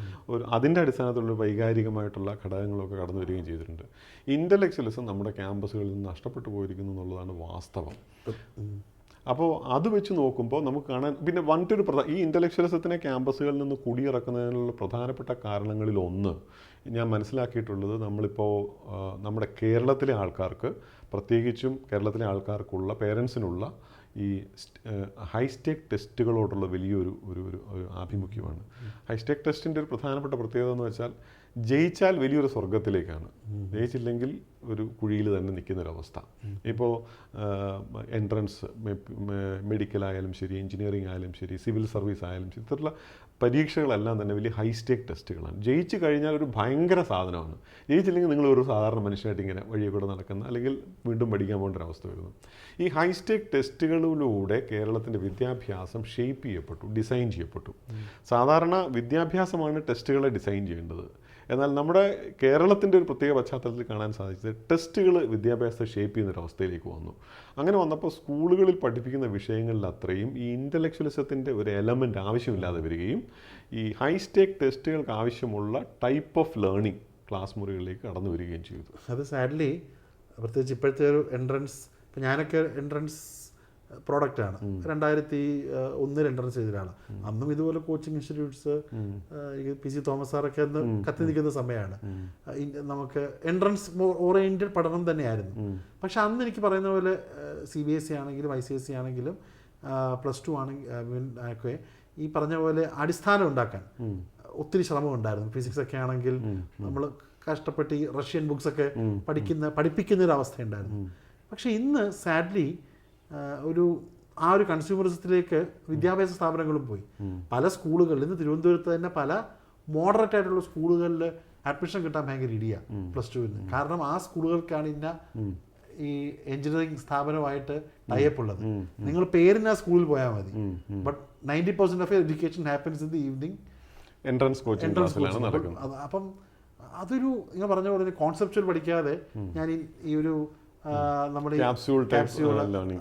അതിൻ്റെ അടിസ്ഥാനത്തിലുള്ള വൈകാരികമായിട്ടുള്ള ഘടകങ്ങളൊക്കെ കടന്നു വരികയും ചെയ്തിട്ടുണ്ട്. ഇൻ്റലക്ച്വലിസം നമ്മുടെ ക്യാമ്പസുകളിൽ നിന്ന് നഷ്ടപ്പെട്ടു പോയിരിക്കുന്നു എന്നുള്ളതാണ് വാസ്തവം. അപ്പോൾ അത് വെച്ച് നോക്കുമ്പോൾ നമുക്ക് കാണാൻ പിന്നെ ഈ ഇൻ്റലക്ച്വലിസത്തിനെ ക്യാമ്പസുകളിൽ നിന്ന് കുടിയിറക്കുന്നതിനുള്ള പ്രധാനപ്പെട്ട കാരണങ്ങളിൽ ഒന്ന് ഞാൻ മനസ്സിലാക്കിയിട്ടുള്ളത്, നമ്മളിപ്പോൾ നമ്മുടെ കേരളത്തിലെ ആൾക്കാർക്ക്, പ്രത്യേകിച്ചും കേരളത്തിലെ ആൾക്കാർക്കുള്ള പേരൻസിനുള്ള ഈ ഹൈസ്റ്റെക് ടെസ്റ്റുകളോടുള്ള വലിയൊരു ഒരു ആഭിമുഖ്യമാണ്. ഹൈസ്റ്റെക് ടെസ്റ്റിൻ്റെ ഒരു പ്രധാനപ്പെട്ട പ്രത്യേകത എന്ന് വെച്ചാൽ ജയിച്ചാൽ വലിയൊരു സ്വർഗത്തിലേക്കാണ്, ജയിച്ചില്ലെങ്കിൽ ഒരു കുഴിയിൽ തന്നെ നിൽക്കുന്നൊരവസ്ഥ. ഇപ്പോൾ എൻട്രൻസ് മെഡിക്കലായാലും ശരി, എഞ്ചിനീയറിംഗ് ആയാലും ശരി, സിവിൽ സർവീസ് ആയാലും ശരി, ഇത്തരത്തിലുള്ള പരീക്ഷകളെല്ലാം തന്നെ വലിയ ഹൈസ്റ്റെക് ടെസ്റ്റുകളാണ്. ജയിച്ചു കഴിഞ്ഞാൽ ഒരു ഭയങ്കര സാധനമാണ്, ജയിച്ചില്ലെങ്കിൽ നിങ്ങൾ ഒരു സാധാരണ മനുഷ്യനായിട്ട് ഇങ്ങനെ വഴിയെ കൂടെ നടക്കുന്ന അല്ലെങ്കിൽ വീണ്ടും പഠിക്കാൻ പോകേണ്ട ഒരു അവസ്ഥ വരുന്നു. ഈ ഹൈസ്റ്റെക് ടെസ്റ്റുകളിലൂടെ കേരളത്തിൻ്റെ വിദ്യാഭ്യാസം ഡിസൈൻ ചെയ്യപ്പെട്ടു. സാധാരണ വിദ്യാഭ്യാസമാണ് ടെസ്റ്റുകളെ ഡിസൈൻ ചെയ്യേണ്ടത്. എന്നാൽ നമ്മുടെ കേരളത്തിൻ്റെ ഒരു പ്രത്യേക പശ്ചാത്തലത്തിൽ കാണാൻ സാധിച്ചത് ടെസ്റ്റുകൾ വിദ്യാഭ്യാസത്തെ ഷേപ്പ് ചെയ്യുന്നൊരവസ്ഥയിലേക്ക് വന്നു. അങ്ങനെ വന്നപ്പോൾ സ്കൂളുകളിൽ പഠിപ്പിക്കുന്ന വിഷയങ്ങളിൽ അത്രയും ഈ ഇൻ്റലക്ച്വലിസത്തിൻ്റെ ഒരു എലമെൻ്റ് ആവശ്യമില്ലാതെ വരികയും ഈ ഹൈസ്റ്റേക്ക് ടെസ്റ്റുകൾക്ക് ആവശ്യമുള്ള ടൈപ്പ് ഓഫ് ലേണിംഗ് ക്ലാസ് മുറികളിലേക്ക് കടന്നു വരികയും ചെയ്തു. അത് സാഡ്ലി പ്രത്യേകിച്ച് ഇപ്പോഴത്തെ ഒരു എൻട്രൻസ്, ഇപ്പം ഞാനൊക്കെ എൻട്രൻസ് പ്രോഡക്റ്റാണ്, 2001 എൻട്രൻസ് ചെയ്ത ഒരാളാണ്. അന്നും ഇതുപോലെ കോച്ചിങ് ഇൻസ്റ്റിറ്റ്യൂട്ട്സ്, PC തോമസ് സാറൊക്കെ അന്ന് കത്തി നിൽക്കുന്ന സമയമാണ്. നമുക്ക് എൻട്രൻസ് ഓറിയൻറ്റഡ് പഠനം തന്നെയായിരുന്നു. പക്ഷെ അന്ന് എനിക്ക് പറയുന്ന പോലെ CBSE ആണെങ്കിലും ICSE ആണെങ്കിലും +2 ആണെങ്കിൽ ഒക്കെ ഈ പറഞ്ഞ പോലെ അടിസ്ഥാനം ഉണ്ടാക്കാൻ ഒത്തിരി ശ്രമം ഉണ്ടായിരുന്നു. ഫിസിക്സ് ഒക്കെ ആണെങ്കിൽ നമ്മൾ കഷ്ടപ്പെട്ട് ഈ റഷ്യൻ ബുക്സൊക്കെ പഠിപ്പിക്കുന്ന ഒരു അവസ്ഥ ഉണ്ടായിരുന്നു. പക്ഷെ ഇന്ന് സാഡ്ലി ആ ഒരു കൺസ്യൂമറിസത്തിലേക്ക് വിദ്യാഭ്യാസ സ്ഥാപനങ്ങളും പോയി. പല സ്കൂളുകളിൽ ഇന്ന് തിരുവനന്തപുരത്ത് തന്നെ പല മോഡറേറ്റ് ആയിട്ടുള്ള സ്കൂളുകളിൽ അഡ്മിഷൻ കിട്ടാൻ ഭയങ്കര ഇടിയാണ് +2-ന്. കാരണം ആ സ്കൂളുകൾക്കാണ് ഇന്ന ഈ എഞ്ചിനീയറിംഗ് സ്ഥാപനമായിട്ട് ടൈപ്പ് ഉള്ളത്. നിങ്ങൾ പേരിന് ആ സ്കൂളിൽ പോയാൽ മതി, but 90% of education happens in the evening entrance coaching ക്ലാസ്സിലാണ് നടക്കുന്നത്. അപ്പം അതൊരു നിങ്ങൾ പറഞ്ഞ പോലെ കോൺസെപ്ച്വൽ പഠിക്കാതെ ഞാൻ ഈ ഒരു നമ്മുടെ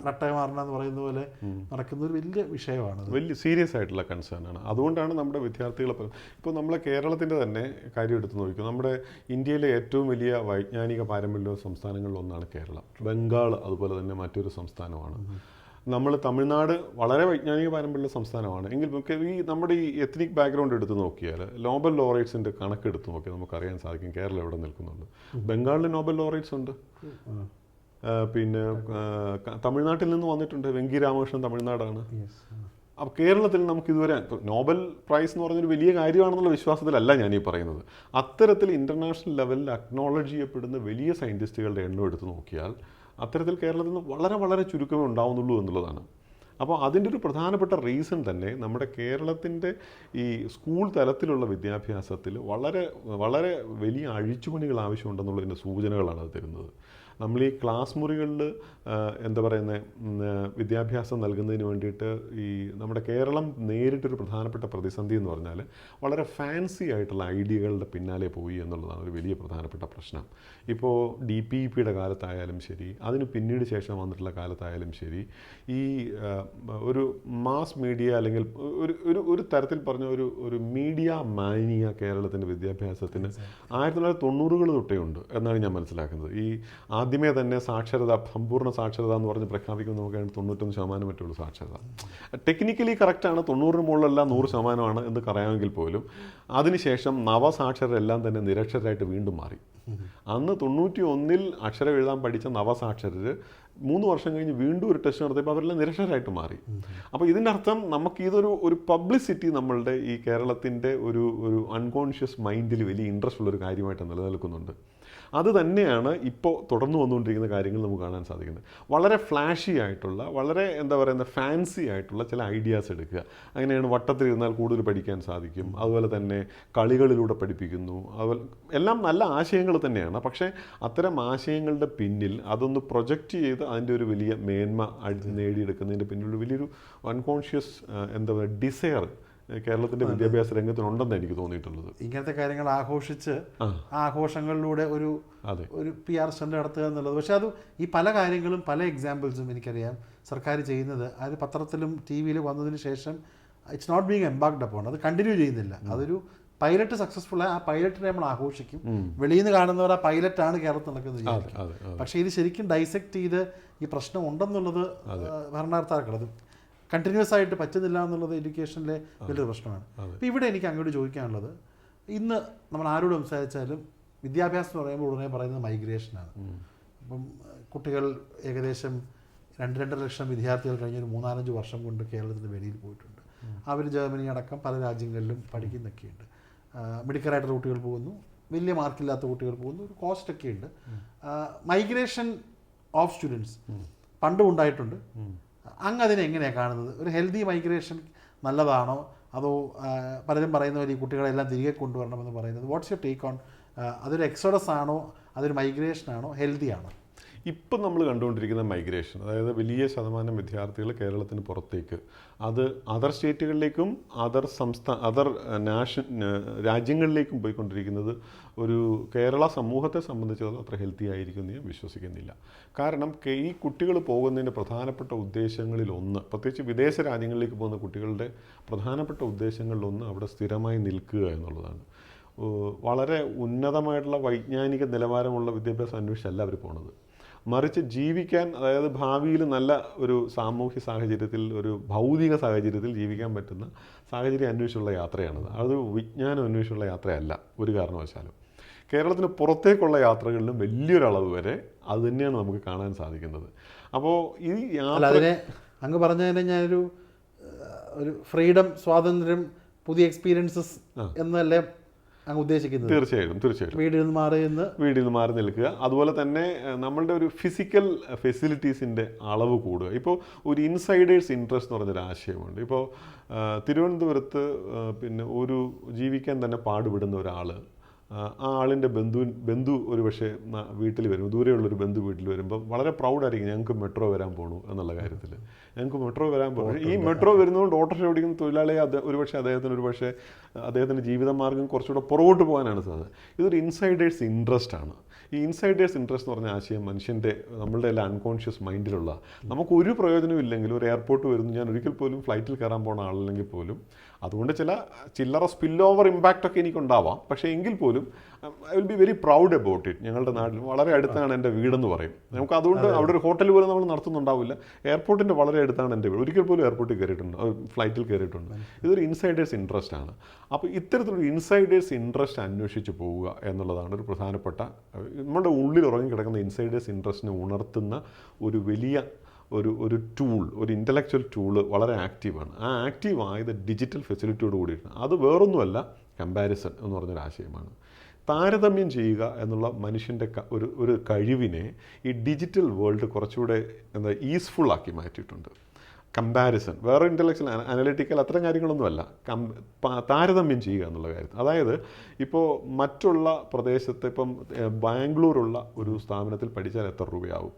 റട്ടയമാറണം എന്ന് പറയുന്ന പോലെ നടക്കുന്ന ഒരു വലിയ വിഷയമാണ്, വലിയ സീരിയസ് ആയിട്ടുള്ള കൺസേൺ ആണ്. അതുകൊണ്ടാണ് നമ്മുടെ വിദ്യാർത്ഥികളെ ഇപ്പോൾ നമ്മളെ കേരളത്തിൻ്റെ തന്നെ കാര്യം എടുത്തു നോക്കും. നമ്മുടെ ഇന്ത്യയിലെ ഏറ്റവും വലിയ വൈജ്ഞാനിക പാരമ്പര്യ സംസ്ഥാനങ്ങളിലൊന്നാണ് കേരളം. ബംഗാൾ അതുപോലെ തന്നെ മറ്റൊരു സംസ്ഥാനമാണ്. നമ്മൾ തമിഴ്നാട് വളരെ വൈജ്ഞാനിക പാരമ്പര്യ സംസ്ഥാനമാണ്. എങ്കിൽ ഈ നമ്മുടെ ഈ എത്നിക് ബാക്ക്ഗ്രൗണ്ട് എടുത്ത് നോക്കിയാൽ നോബൽ ലോറേറ്റ്സിൻ്റെ കണക്കെടുത്ത് നോക്കിയാൽ നമുക്കറിയാൻ സാധിക്കും കേരളം എവിടെ നിൽക്കുന്നുണ്ട്. ബംഗാളിൽ നോബൽ ലോറേറ്റ്സ് ഉണ്ട്. പിന്നെ തമിഴ്നാട്ടിൽ നിന്ന് വന്നിട്ടുണ്ട്. വെങ്കി രാമകൃഷ്ണൻ തമിഴ്നാടാണ്. അപ്പോൾ കേരളത്തിൽ നമുക്ക് ഇതുവരെ നോബൽ പ്രൈസ് എന്ന് പറഞ്ഞൊരു വലിയ കാര്യമാണെന്നുള്ള വിശ്വാസത്തിലല്ല ഞാനീ പറയുന്നത്. അത്തരത്തിൽ ഇൻ്റർനാഷണൽ ലെവലിൽ അക്നോളജ് ചെയ്യപ്പെടുന്ന വലിയ സയൻറ്റിസ്റ്റുകളുടെ എണ്ണം എടുത്ത് നോക്കിയാൽ അത്തരത്തിൽ കേരളത്തിൽ നിന്ന് വളരെ വളരെ ചുരുക്കമേ ഉണ്ടാവുന്നുള്ളൂ എന്നുള്ളതാണ്. അപ്പോൾ അതിൻ്റെ ഒരു പ്രധാനപ്പെട്ട റീസൺ തന്നെ നമ്മുടെ കേരളത്തിൻ്റെ ഈ സ്കൂൾ തലത്തിലുള്ള വിദ്യാഭ്യാസത്തിൽ വളരെ വളരെ വലിയ അഴിച്ചുപണികൾ ആവശ്യമുണ്ടെന്നുള്ളതിൻ്റെ സൂചനകളാണ് അത് തരുന്നത്. നമ്മൾ ഈ ക്ലാസ് മുറികളിൽ എന്താ പറയുന്നത് വിദ്യാഭ്യാസം നൽകുന്നതിന് വേണ്ടിയിട്ട് ഈ നമ്മുടെ കേരളം നേരിട്ടൊരു പ്രധാനപ്പെട്ട പ്രതിസന്ധി എന്ന് പറഞ്ഞാൽ വളരെ ഫാൻസി ആയിട്ടുള്ള ഐഡിയകളുടെ പിന്നാലെ പോയി എന്നുള്ളതാണ് ഒരു വലിയ പ്രധാനപ്പെട്ട പ്രശ്നം. ഇപ്പോൾ DPEPയുടെ കാലത്തായാലും ശരി, അതിന് പിന്നീട് ശേഷം വന്നിട്ടുള്ള കാലത്തായാലും ശരി, ഈ ഒരു മാസ് മീഡിയ അല്ലെങ്കിൽ ഒരു തരത്തിൽ പറഞ്ഞ ഒരു മീഡിയ മാനിയ കേരളത്തിൻ്റെ വിദ്യാഭ്യാസത്തിന് 1990-കൾ തൊട്ടേ ഉണ്ട് എന്നാണ് ഞാൻ മനസ്സിലാക്കുന്നത്. ഈ ആദ്യമേ തന്നെ സാക്ഷരത, സമ്പൂർണ്ണ സാക്ഷരത എന്ന് പറഞ്ഞ് പ്രഖ്യാപിക്കുമ്പോൾ നമുക്ക് 91% മറ്റുള്ളൂ സാക്ഷരത. ടെക്നിക്കലി കറക്റ്റാണ്, 90-ന് മുകളിലല്ല 100% എന്ന് പറയാമെങ്കിൽ പോലും അതിനുശേഷം നവസാക്ഷരരെല്ലാം തന്നെ നിരക്ഷരരായിട്ട് വീണ്ടും മാറി. അന്ന് 91-ൽ അക്ഷരം എഴുതാൻ പഠിച്ച നവസാക്ഷരർ 3 വർഷം കഴിഞ്ഞ് വീണ്ടും ഒരു ടെസ്റ്റ് നടത്തിയപ്പോൾ അവരെല്ലാം നിരക്ഷരരായിട്ട് മാറി. അപ്പോൾ ഇതിൻ്റെ അർത്ഥം നമുക്ക് ഇതൊരു പബ്ലിസിറ്റി നമ്മളുടെ ഈ കേരളത്തിൻ്റെ ഒരു അൺകോൺഷ്യസ് മൈൻഡിൽ വലിയ ഇൻട്രസ്റ്റ് ഉള്ളൊരു കാര്യമായിട്ട് നിലനിൽക്കുന്നുണ്ട്. അത് തന്നെയാണ് ഇപ്പോൾ തുടർന്ന് വന്നുകൊണ്ടിരിക്കുന്ന കാര്യങ്ങൾ നമുക്ക് കാണാൻ സാധിക്കുന്നത്. വളരെ ഫ്ലാഷി ആയിട്ടുള്ള, വളരെ എന്താ പറയുന്നത് ഫാൻസി ആയിട്ടുള്ള ചില ഐഡിയാസ് എടുക്കുക. അങ്ങനെയാണ് വട്ടത്തിലിരുന്നാൽ കൂടുതൽ പഠിക്കാൻ സാധിക്കും. അതുപോലെ തന്നെ കളികളിലൂടെ പഠിപ്പിക്കുന്നു. അതുപോലെ എല്ലാം നല്ല ആശയങ്ങൾ തന്നെയാണ്. പക്ഷേ അത്തരം ആശയങ്ങളുടെ പിന്നിൽ അതൊന്ന് പ്രൊജക്റ്റ് ചെയ്ത് അതിൻ്റെ ഒരു വലിയ മേന്മ നേടിയെടുക്കുന്നതിൻ്റെ പിന്നിലൊരു വലിയൊരു അൺകോൺഷ്യസ് എന്താ പറയുക ഡിസയർ കേരളത്തിൻ്റെ വിദ്യാഭ്യാസ രംഗത്തിനുണ്ടെന്ന് എനിക്ക് തോന്നിയിട്ടുള്ളത്. ഇങ്ങനത്തെ കാര്യങ്ങൾ ആഘോഷിച്ച് ആഘോഷങ്ങളിലൂടെ ഒരു PR സ്റ്റണ്ട് നടത്തുക എന്നുള്ളത്. പക്ഷെ അത് ഈ പല കാര്യങ്ങളും പല എക്സാമ്പിൾസും എനിക്കറിയാം സർക്കാർ ചെയ്യുന്നത്. അത് പത്രത്തിലും TV-യിൽ വന്നതിന് ശേഷം ഇറ്റ്സ് നോട്ട് ബീങ് എംബാക്ഡ് അപ്പോൺ. അത് കണ്ടിന്യൂ ചെയ്യുന്നില്ല. അതൊരു പൈലറ്റ് സക്സസ്ഫുൾ ആ പൈലറ്റിനെ നമ്മൾ ആഘോഷിക്കും. വെളിയിൽ നിന്ന് കാണുന്നവർ ആ പൈലറ്റാണ് കേരളത്തിൽ നടക്കുന്നത്. പക്ഷേ ഇത് ശരിക്കും ഡൈസെക്ട് ചെയ്ത് ഈ പ്രശ്നം ഉണ്ടെന്നുള്ളത് ഭരണകർത്താക്കളത് കണ്ടിന്യൂസ് ആയിട്ട് പറ്റുന്നില്ല എന്നുള്ളത് എഡ്യൂക്കേഷനിലെ വലിയൊരു പ്രശ്നമാണ്. അപ്പോൾ ഇവിടെ എനിക്ക് അങ്ങോട്ട് ചോദിക്കാനുള്ളത്, ഇന്ന് നമ്മൾ ആരോട് സംസാരിച്ചാലും വിദ്യാഭ്യാസം എന്ന് പറയുമ്പോൾ ഉടനെ പറയുന്നത് മൈഗ്രേഷനാണ്. അപ്പം കുട്ടികൾ ഏകദേശം 2-2.5 ലക്ഷം വിദ്യാർത്ഥികൾ കഴിഞ്ഞൊരു 3-4 വർഷം കൊണ്ട് കേരളത്തിന് വെളിയിൽ പോയിട്ടുണ്ട്. അവർ ജർമ്മനി അടക്കം പല രാജ്യങ്ങളിലും പഠിക്കുന്നൊക്കെയുണ്ട്. മെഡിക്കലായിട്ടുള്ള കുട്ടികൾ പോകുന്നു, വലിയ മാർക്കില്ലാത്ത കുട്ടികൾ പോകുന്നു, ഒരു കോസ്റ്റൊക്കെ ഉണ്ട്. മൈഗ്രേഷൻ ഓഫ് സ്റ്റുഡൻസ് പണ്ടും ഉണ്ടായിട്ടുണ്ട്. അങ്ങ് അതിനെ എങ്ങനെയാണ് കാണുന്നത്? ഒരു ഹെൽത്തി മൈഗ്രേഷൻ നല്ലതാണോ, അതോ പലരും പറയുന്ന പോലെ ഈ കുട്ടികളെല്ലാം തിരികെ കൊണ്ടുവരണമെന്ന് പറയുന്നത്? What's your take on? അതൊരു എക്സോഡസ് ആണോ, അതൊരു മൈഗ്രേഷൻ ആണോ, ഹെൽത്തി ആണോ? ഇപ്പം നമ്മൾ കണ്ടുകൊണ്ടിരിക്കുന്ന മൈഗ്രേഷൻ, അതായത് വലിയ ശതമാനം വിദ്യാർത്ഥികൾ കേരളത്തിന് പുറത്തേക്ക്, അത് അതർ സ്റ്റേറ്റുകളിലേക്കും അതർ രാജ്യങ്ങളിലേക്കും പോയിക്കൊണ്ടിരിക്കുന്നത് ഒരു കേരള സമൂഹത്തെ സംബന്ധിച്ചിടത്തോളം അത്ര ഹെൽത്തി ആയിരിക്കും എന്ന് ഞാൻ വിശ്വസിക്കുന്നില്ല. കാരണം ഈ കുട്ടികൾ പോകുന്നതിൻ്റെ പ്രധാനപ്പെട്ട ഉദ്ദേശങ്ങളിലൊന്ന്, പ്രത്യേകിച്ച് വിദേശ രാജ്യങ്ങളിലേക്ക് പോകുന്ന കുട്ടികളുടെ പ്രധാനപ്പെട്ട ഉദ്ദേശങ്ങളിലൊന്ന് അവിടെ സ്ഥിരമായി നിൽക്കുക എന്നുള്ളതാണ്. വളരെ ഉന്നതമായിട്ടുള്ള വൈജ്ഞാനിക നിലവാരമുള്ള വിദ്യാഭ്യാസം അന്വേഷിച്ചല്ല അവർ പോണത്. മറിച്ച് ജീവിക്കാൻ, അതായത് ഭാവിയിൽ നല്ല ഒരു സാമൂഹ്യ സാഹചര്യത്തിൽ, ഒരു ഭൗതിക സാഹചര്യത്തിൽ ജീവിക്കാൻ പറ്റുന്ന സാഹചര്യം അന്വേഷിച്ചുള്ള യാത്രയാണത്. അത് വിജ്ഞാനം അന്വേഷിച്ചുള്ള യാത്രയല്ല ഒരു കാരണവശാലും. കേരളത്തിന് പുറത്തേക്കുള്ള യാത്രകളിലും വലിയൊരളവ് വരെ അത് തന്നെയാണ് നമുക്ക് കാണാൻ സാധിക്കുന്നത്. അപ്പോൾ ഈ അതിനെ അങ്ങ് പറഞ്ഞതിനെ ഞാനൊരു ഫ്രീഡം, സ്വാതന്ത്ര്യം, പുതിയ എക്സ്പീരിയൻസസ് എന്നല്ലേ അങ്ങ് ഉദ്ദേശിക്കുന്നത്? തീർച്ചയായിട്ടും വീട്ടിൽ നിന്ന് മാറി നിൽക്കുക. അതുപോലെ തന്നെ നമ്മളുടെ ഒരു ഫിസിക്കൽ ഫെസിലിറ്റീസിൻ്റെ അളവ് കൂടുക. ഇപ്പോൾ ഒരു ഇൻസൈഡേഴ്സ് ഇൻട്രസ്റ്റ് എന്ന് പറഞ്ഞൊരു ആശയമുണ്ട്. ഇപ്പോൾ തിരുവനന്തപുരത്ത് പിന്നെ ഒരു ജീവിക്കാൻ തന്നെ പാടുപെടുന്ന ഒരാൾ, ആ ആളിൻ്റെ ബന്ധു ഒരു പക്ഷേ വീട്ടിൽ വരും, ദൂരെയുള്ളൊരു ബന്ധു വീട്ടിൽ വരുമ്പോൾ വളരെ പ്രൗഡായിരിക്കും, ഞങ്ങൾക്ക് മെട്രോ വരാൻ പോകണു എന്നുള്ള കാര്യത്തിൽ. ഞങ്ങൾക്ക് മെട്രോ വരാൻ പോകും. ഈ മെട്രോ വരുന്നതുകൊണ്ട് ഓട്ടോറിക്ഷ ഓടിക്കുന്ന തൊഴിലാളിയെ അദ്ദേഹത്തിൻ്റെ ജീവിതമാർഗ്ഗം കുറച്ചുകൂടെ പുറകോട്ട് പോകാനാണ് സാധ്യത. ഇതൊരു ഇൻസൈഡേഴ്സ് ഇൻട്രസ്റ്റ് ആണ്. ഈ ഇൻസൈഡേഴ്സ് ഇൻട്രസ്റ്റ് എന്ന് പറഞ്ഞ ആശയം നമ്മളുടെ എല്ലാം അൺകോൺഷ്യസ് മൈൻഡിലുള്ള, നമുക്കൊരു പ്രയോജനവും ഇല്ലെങ്കിൽ ഒരു എയർപോർട്ട് വരുന്നു, ഞാൻ ഒരിക്കൽ പോലും ഫ്ലൈറ്റിൽ കയറാൻ പോകുന്ന ആളല്ലെങ്കിൽ പോലും, അതുകൊണ്ട് ചില്ലറ സ്പിൽ ഓവർ ഇമ്പാക്റ്റ് ഒക്കെ എനിക്കുണ്ടാവാം, പക്ഷേ എങ്കിൽ പോലും I will be very proud about it. ഞങ്ങളുടെ നാട്ടിൽ വളരെ അടുത്താണ് എൻ്റെ വീടെന്ന് പറയും. നമുക്ക് അതുകൊണ്ട് അവിടെ ഒരു ഹോട്ടൽ പോലും നമ്മൾ നടത്തുന്നുണ്ടാവില്ല. എയർപോർട്ടിൻ്റെ വളരെ അടുത്താണ് എൻ്റെ വീട്. ഒരിക്കൽ പോലും എയർപോർട്ടിൽ കയറിയിട്ടുണ്ട്, ഫ്ലൈറ്റിൽ കയറിയിട്ടുണ്ട്. ഇതൊരു ഇൻസൈഡേഴ്സ് ഇൻട്രസ്റ്റ് ആണ്. അപ്പോൾ ഇത്തരത്തിലൊരു ഇൻസൈഡേഴ്സ് ഇൻട്രസ്റ്റ് അന്വേഷിച്ച് പോവുക എന്നുള്ളതാണ് ഒരു പ്രധാനപ്പെട്ട, നമ്മുടെ ഉള്ളിൽ ഉറങ്ങിക്കിടക്കുന്ന ഇൻസൈഡേഴ്സ് ഇൻട്രസ്റ്റിനെ ഉണർത്തുന്ന ഒരു വലിയ ഒരു ടൂൾ, ഒരു ഇൻ്റലക്ച്വൽ ടൂള് വളരെ ആക്റ്റീവാണ്. ആ ആക്റ്റീവായത് ഡിജിറ്റൽ ഫെസിലിറ്റിയോട് കൂടിയിട്ടാണ്. അത് വേറൊന്നുമല്ല, കമ്പാരിസൺ എന്ന് പറഞ്ഞൊരു ആശയമാണ്. താരതമ്യം ചെയ്യുക എന്നുള്ള മനുഷ്യൻ്റെ ഒരു കഴിവിനെ ഈ ഡിജിറ്റൽ വേൾഡ് കുറച്ചുകൂടെ ഈസ്ഫുൾ ആക്കി മാറ്റിയിട്ടുണ്ട്. കമ്പാരിസൺ, വേറെ ഇൻ്റലക്ച്വൽ അനലിറ്റിക്കൽ അത്തരം കാര്യങ്ങളൊന്നുമല്ല, താരതമ്യം ചെയ്യുക എന്നുള്ള കാര്യത്തിൽ. അതായത് ഇപ്പോൾ മറ്റുള്ള പ്രദേശത്ത്, ഇപ്പം ബാംഗ്ലൂരുള്ള ഒരു സ്ഥാപനത്തിൽ പഠിച്ചാൽ എത്ര രൂപയാവും,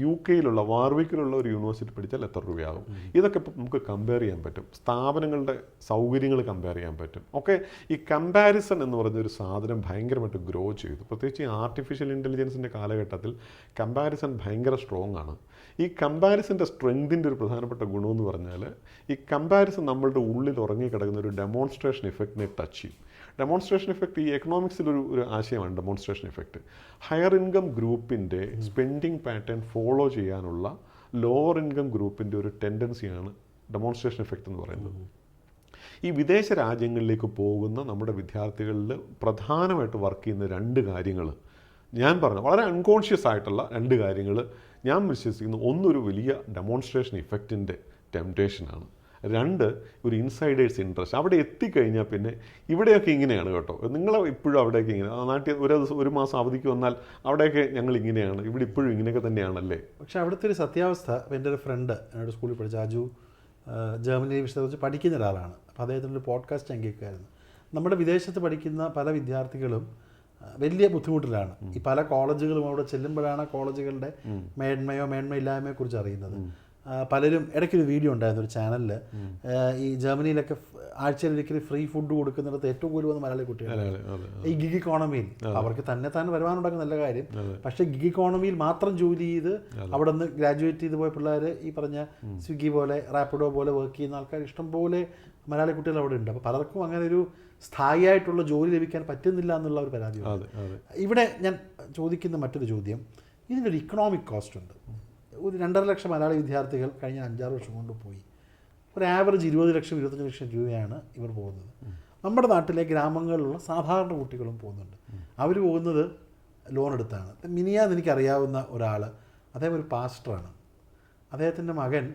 UK വാർവിക്കിലുള്ള ഒരു യൂണിവേഴ്സിറ്റി പഠിച്ചാൽ എത്ര രൂപയാകും, ഇതൊക്കെ ഇപ്പം നമുക്ക് കമ്പയർ ചെയ്യാൻ പറ്റും. സ്ഥാപനങ്ങളുടെ സൗകര്യങ്ങൾ കമ്പയർ ചെയ്യാൻ പറ്റും. ഒക്കെ ഈ കമ്പാരിസൺ എന്ന് പറയുന്നൊരു സാധനം ഭയങ്കരമായിട്ട് ഗ്രോ ചെയ്തു. പ്രത്യേകിച്ച് ഈ ആർട്ടിഫിഷ്യൽ ഇൻ്റലിജൻസിൻ്റെ കാലഘട്ടത്തിൽ കമ്പാരിസൺ ഭയങ്കര സ്ട്രോങ് ആണ്. ഈ കമ്പാരിസൻ്റെ സ്ട്രെങ്തിൻ്റെ ഒരു പ്രധാനപ്പെട്ട ഗുണമെന്ന് പറഞ്ഞാൽ, ഈ കമ്പാരിസൺ നമ്മളുടെ ഉള്ളിൽ ഉറങ്ങിക്കിടക്കുന്ന ഒരു ഡെമോൺസ്ട്രേഷൻ ഇഫക്റ്റിനെ ടച്ച് ചെയ്യും. ഡെമോൺസ്ട്രേഷൻ ഇഫക്റ്റ് ഈ എക്കണോമിക്സിലൊരു ആശയമാണ് ഡെമോൺസ്ട്രേഷൻ ഇഫക്റ്റ്. ഹയർ ഇൻകം ഗ്രൂപ്പിൻ്റെ സ്പെൻഡിങ് പാറ്റേൺ ഫോളോ ചെയ്യാനുള്ള ലോവർ ഇൻകം ഗ്രൂപ്പിൻ്റെ ഒരു ടെൻഡൻസിയാണ് ഡെമോൺസ്ട്രേഷൻ ഇഫക്റ്റ് എന്ന് പറയുന്നത്. ഈ വിദേശ രാജ്യങ്ങളിലേക്ക് പോകുന്ന നമ്മുടെ വിദ്യാർത്ഥികളിൽ പ്രധാനമായിട്ട് വർക്ക് ചെയ്യുന്ന രണ്ട് കാര്യങ്ങൾ ഞാൻ പറഞ്ഞു, വളരെ അൺകോൺഷ്യസ് ആയിട്ടുള്ള രണ്ട് കാര്യങ്ങൾ ഞാൻ വിശ്വസിക്കുന്നു. ഒന്നൊരു വലിയ ഡെമോൺസ്ട്രേഷൻ ഇഫക്റ്റിൻ്റെ ടെംപ്റ്റേഷനാണ്. രണ്ട്, ഒരു ഇൻസൈഡേഴ്സ് ഇൻട്രസ്റ്റ്. അവിടെ എത്തിക്കഴിഞ്ഞാൽ പിന്നെ ഇവിടെയൊക്കെ ഇങ്ങനെയാണ് കേട്ടോ, നിങ്ങൾ ഇപ്പോഴും അവിടെയൊക്കെ ഇങ്ങനെ, നാട്ടിൽ ഒരു മാസം അവധിക്ക് വന്നാൽ അവിടെയൊക്കെ ഞങ്ങൾ ഇങ്ങനെയാണ്, ഇവിടെ ഇപ്പോഴും ഇങ്ങനെയൊക്കെ തന്നെയാണല്ലേ. പക്ഷേ അവിടുത്തെ ഒരു സത്യാവസ്ഥ, എൻ്റെ ഒരു ഫ്രണ്ട് എന്നോട് സ്കൂളിൽ പഠിച്ച അജു, ജർമ്മനി വിഷയത്തെക്കുറിച്ച് പഠിക്കുന്ന ഒരാളാണ്. അപ്പോൾ അദ്ദേഹത്തിൻ്റെ ഒരു പോഡ്കാസ്റ്റ് ഞാൻ കേൾക്കുമായിരുന്നു. നമ്മുടെ വിദേശത്ത് പഠിക്കുന്ന പല വിദ്യാർത്ഥികളും വലിയ ബുദ്ധിമുട്ടിലാണ്. ഈ പല കോളേജുകളും അവിടെ ചെല്ലുമ്പോഴാണ് കോളേജുകളുടെ മേന്മയില്ലായ്മയെ കുറിച്ച് അറിയുന്നത്. പലരും ഇടയ്ക്കൊരു വീഡിയോ ഉണ്ടായിരുന്നു ഒരു ചാനലിൽ, ഈ ജർമ്മനിയിലൊക്കെ ആഴ്ചയിലൊരിക്കൽ ഫ്രീ ഫുഡ് കൊടുക്കുന്നിടത്ത് ഏറ്റവും കൂടുതൽ വന്ന മലയാളി കുട്ടികളാണ്. ഈ ഗിഗ് ഇക്കോണമിയിൽ അവർക്ക് തന്നെ വരുമാനമുണ്ടാക്കുന്ന നല്ല കാര്യം, പക്ഷേ ഗിഗ് ഇക്കോണമിയിൽ മാത്രം ജോലി ചെയ്ത് അവിടെ നിന്ന് ഗ്രാജുവേറ്റ് ചെയ്ത് പോയ പിള്ളേർ, ഈ പറഞ്ഞ സ്വിഗ്ഗി പോലെ റാപ്പിഡോ പോലെ വർക്ക് ചെയ്യുന്ന ആൾക്കാർ ഇഷ്ടംപോലെ മലയാളി കുട്ടികൾ അവിടെ ഉണ്ട്. അപ്പോൾ പലർക്കും അങ്ങനെ ഒരു സ്ഥായിയായിട്ടുള്ള ജോലി ലഭിക്കാൻ പറ്റുന്നില്ല എന്നുള്ള ഒരു പരാതിയുണ്ട്. ഇവിടെ ഞാൻ ചോദിക്കുന്ന മറ്റൊരു ചോദ്യം, ഇതിനൊരു ഇക്കണോമിക് കോസ്റ്റ് ഉണ്ട്. ഒരു 2.5 ലക്ഷം മലയാളി വിദ്യാർത്ഥികൾ കഴിഞ്ഞ 5-6 വർഷം കൊണ്ട് പോയി. ഒരു ആവറേജ് 20 ലക്ഷം 25 ലക്ഷം രൂപയാണ് ഇവർ പോകുന്നത്. നമ്മുടെ നാട്ടിലെ ഗ്രാമങ്ങളിലുള്ള സാധാരണ കുട്ടികളും പോകുന്നുണ്ട്. അവർ പോകുന്നത് ലോൺ എടുത്താണ്. മിനിയാന്ന് എനിക്കറിയാവുന്ന ഒരാൾ, അദ്ദേഹം ഒരു പാസ്റ്ററാണ്. അദ്ദേഹത്തിൻ്റെ മകൻ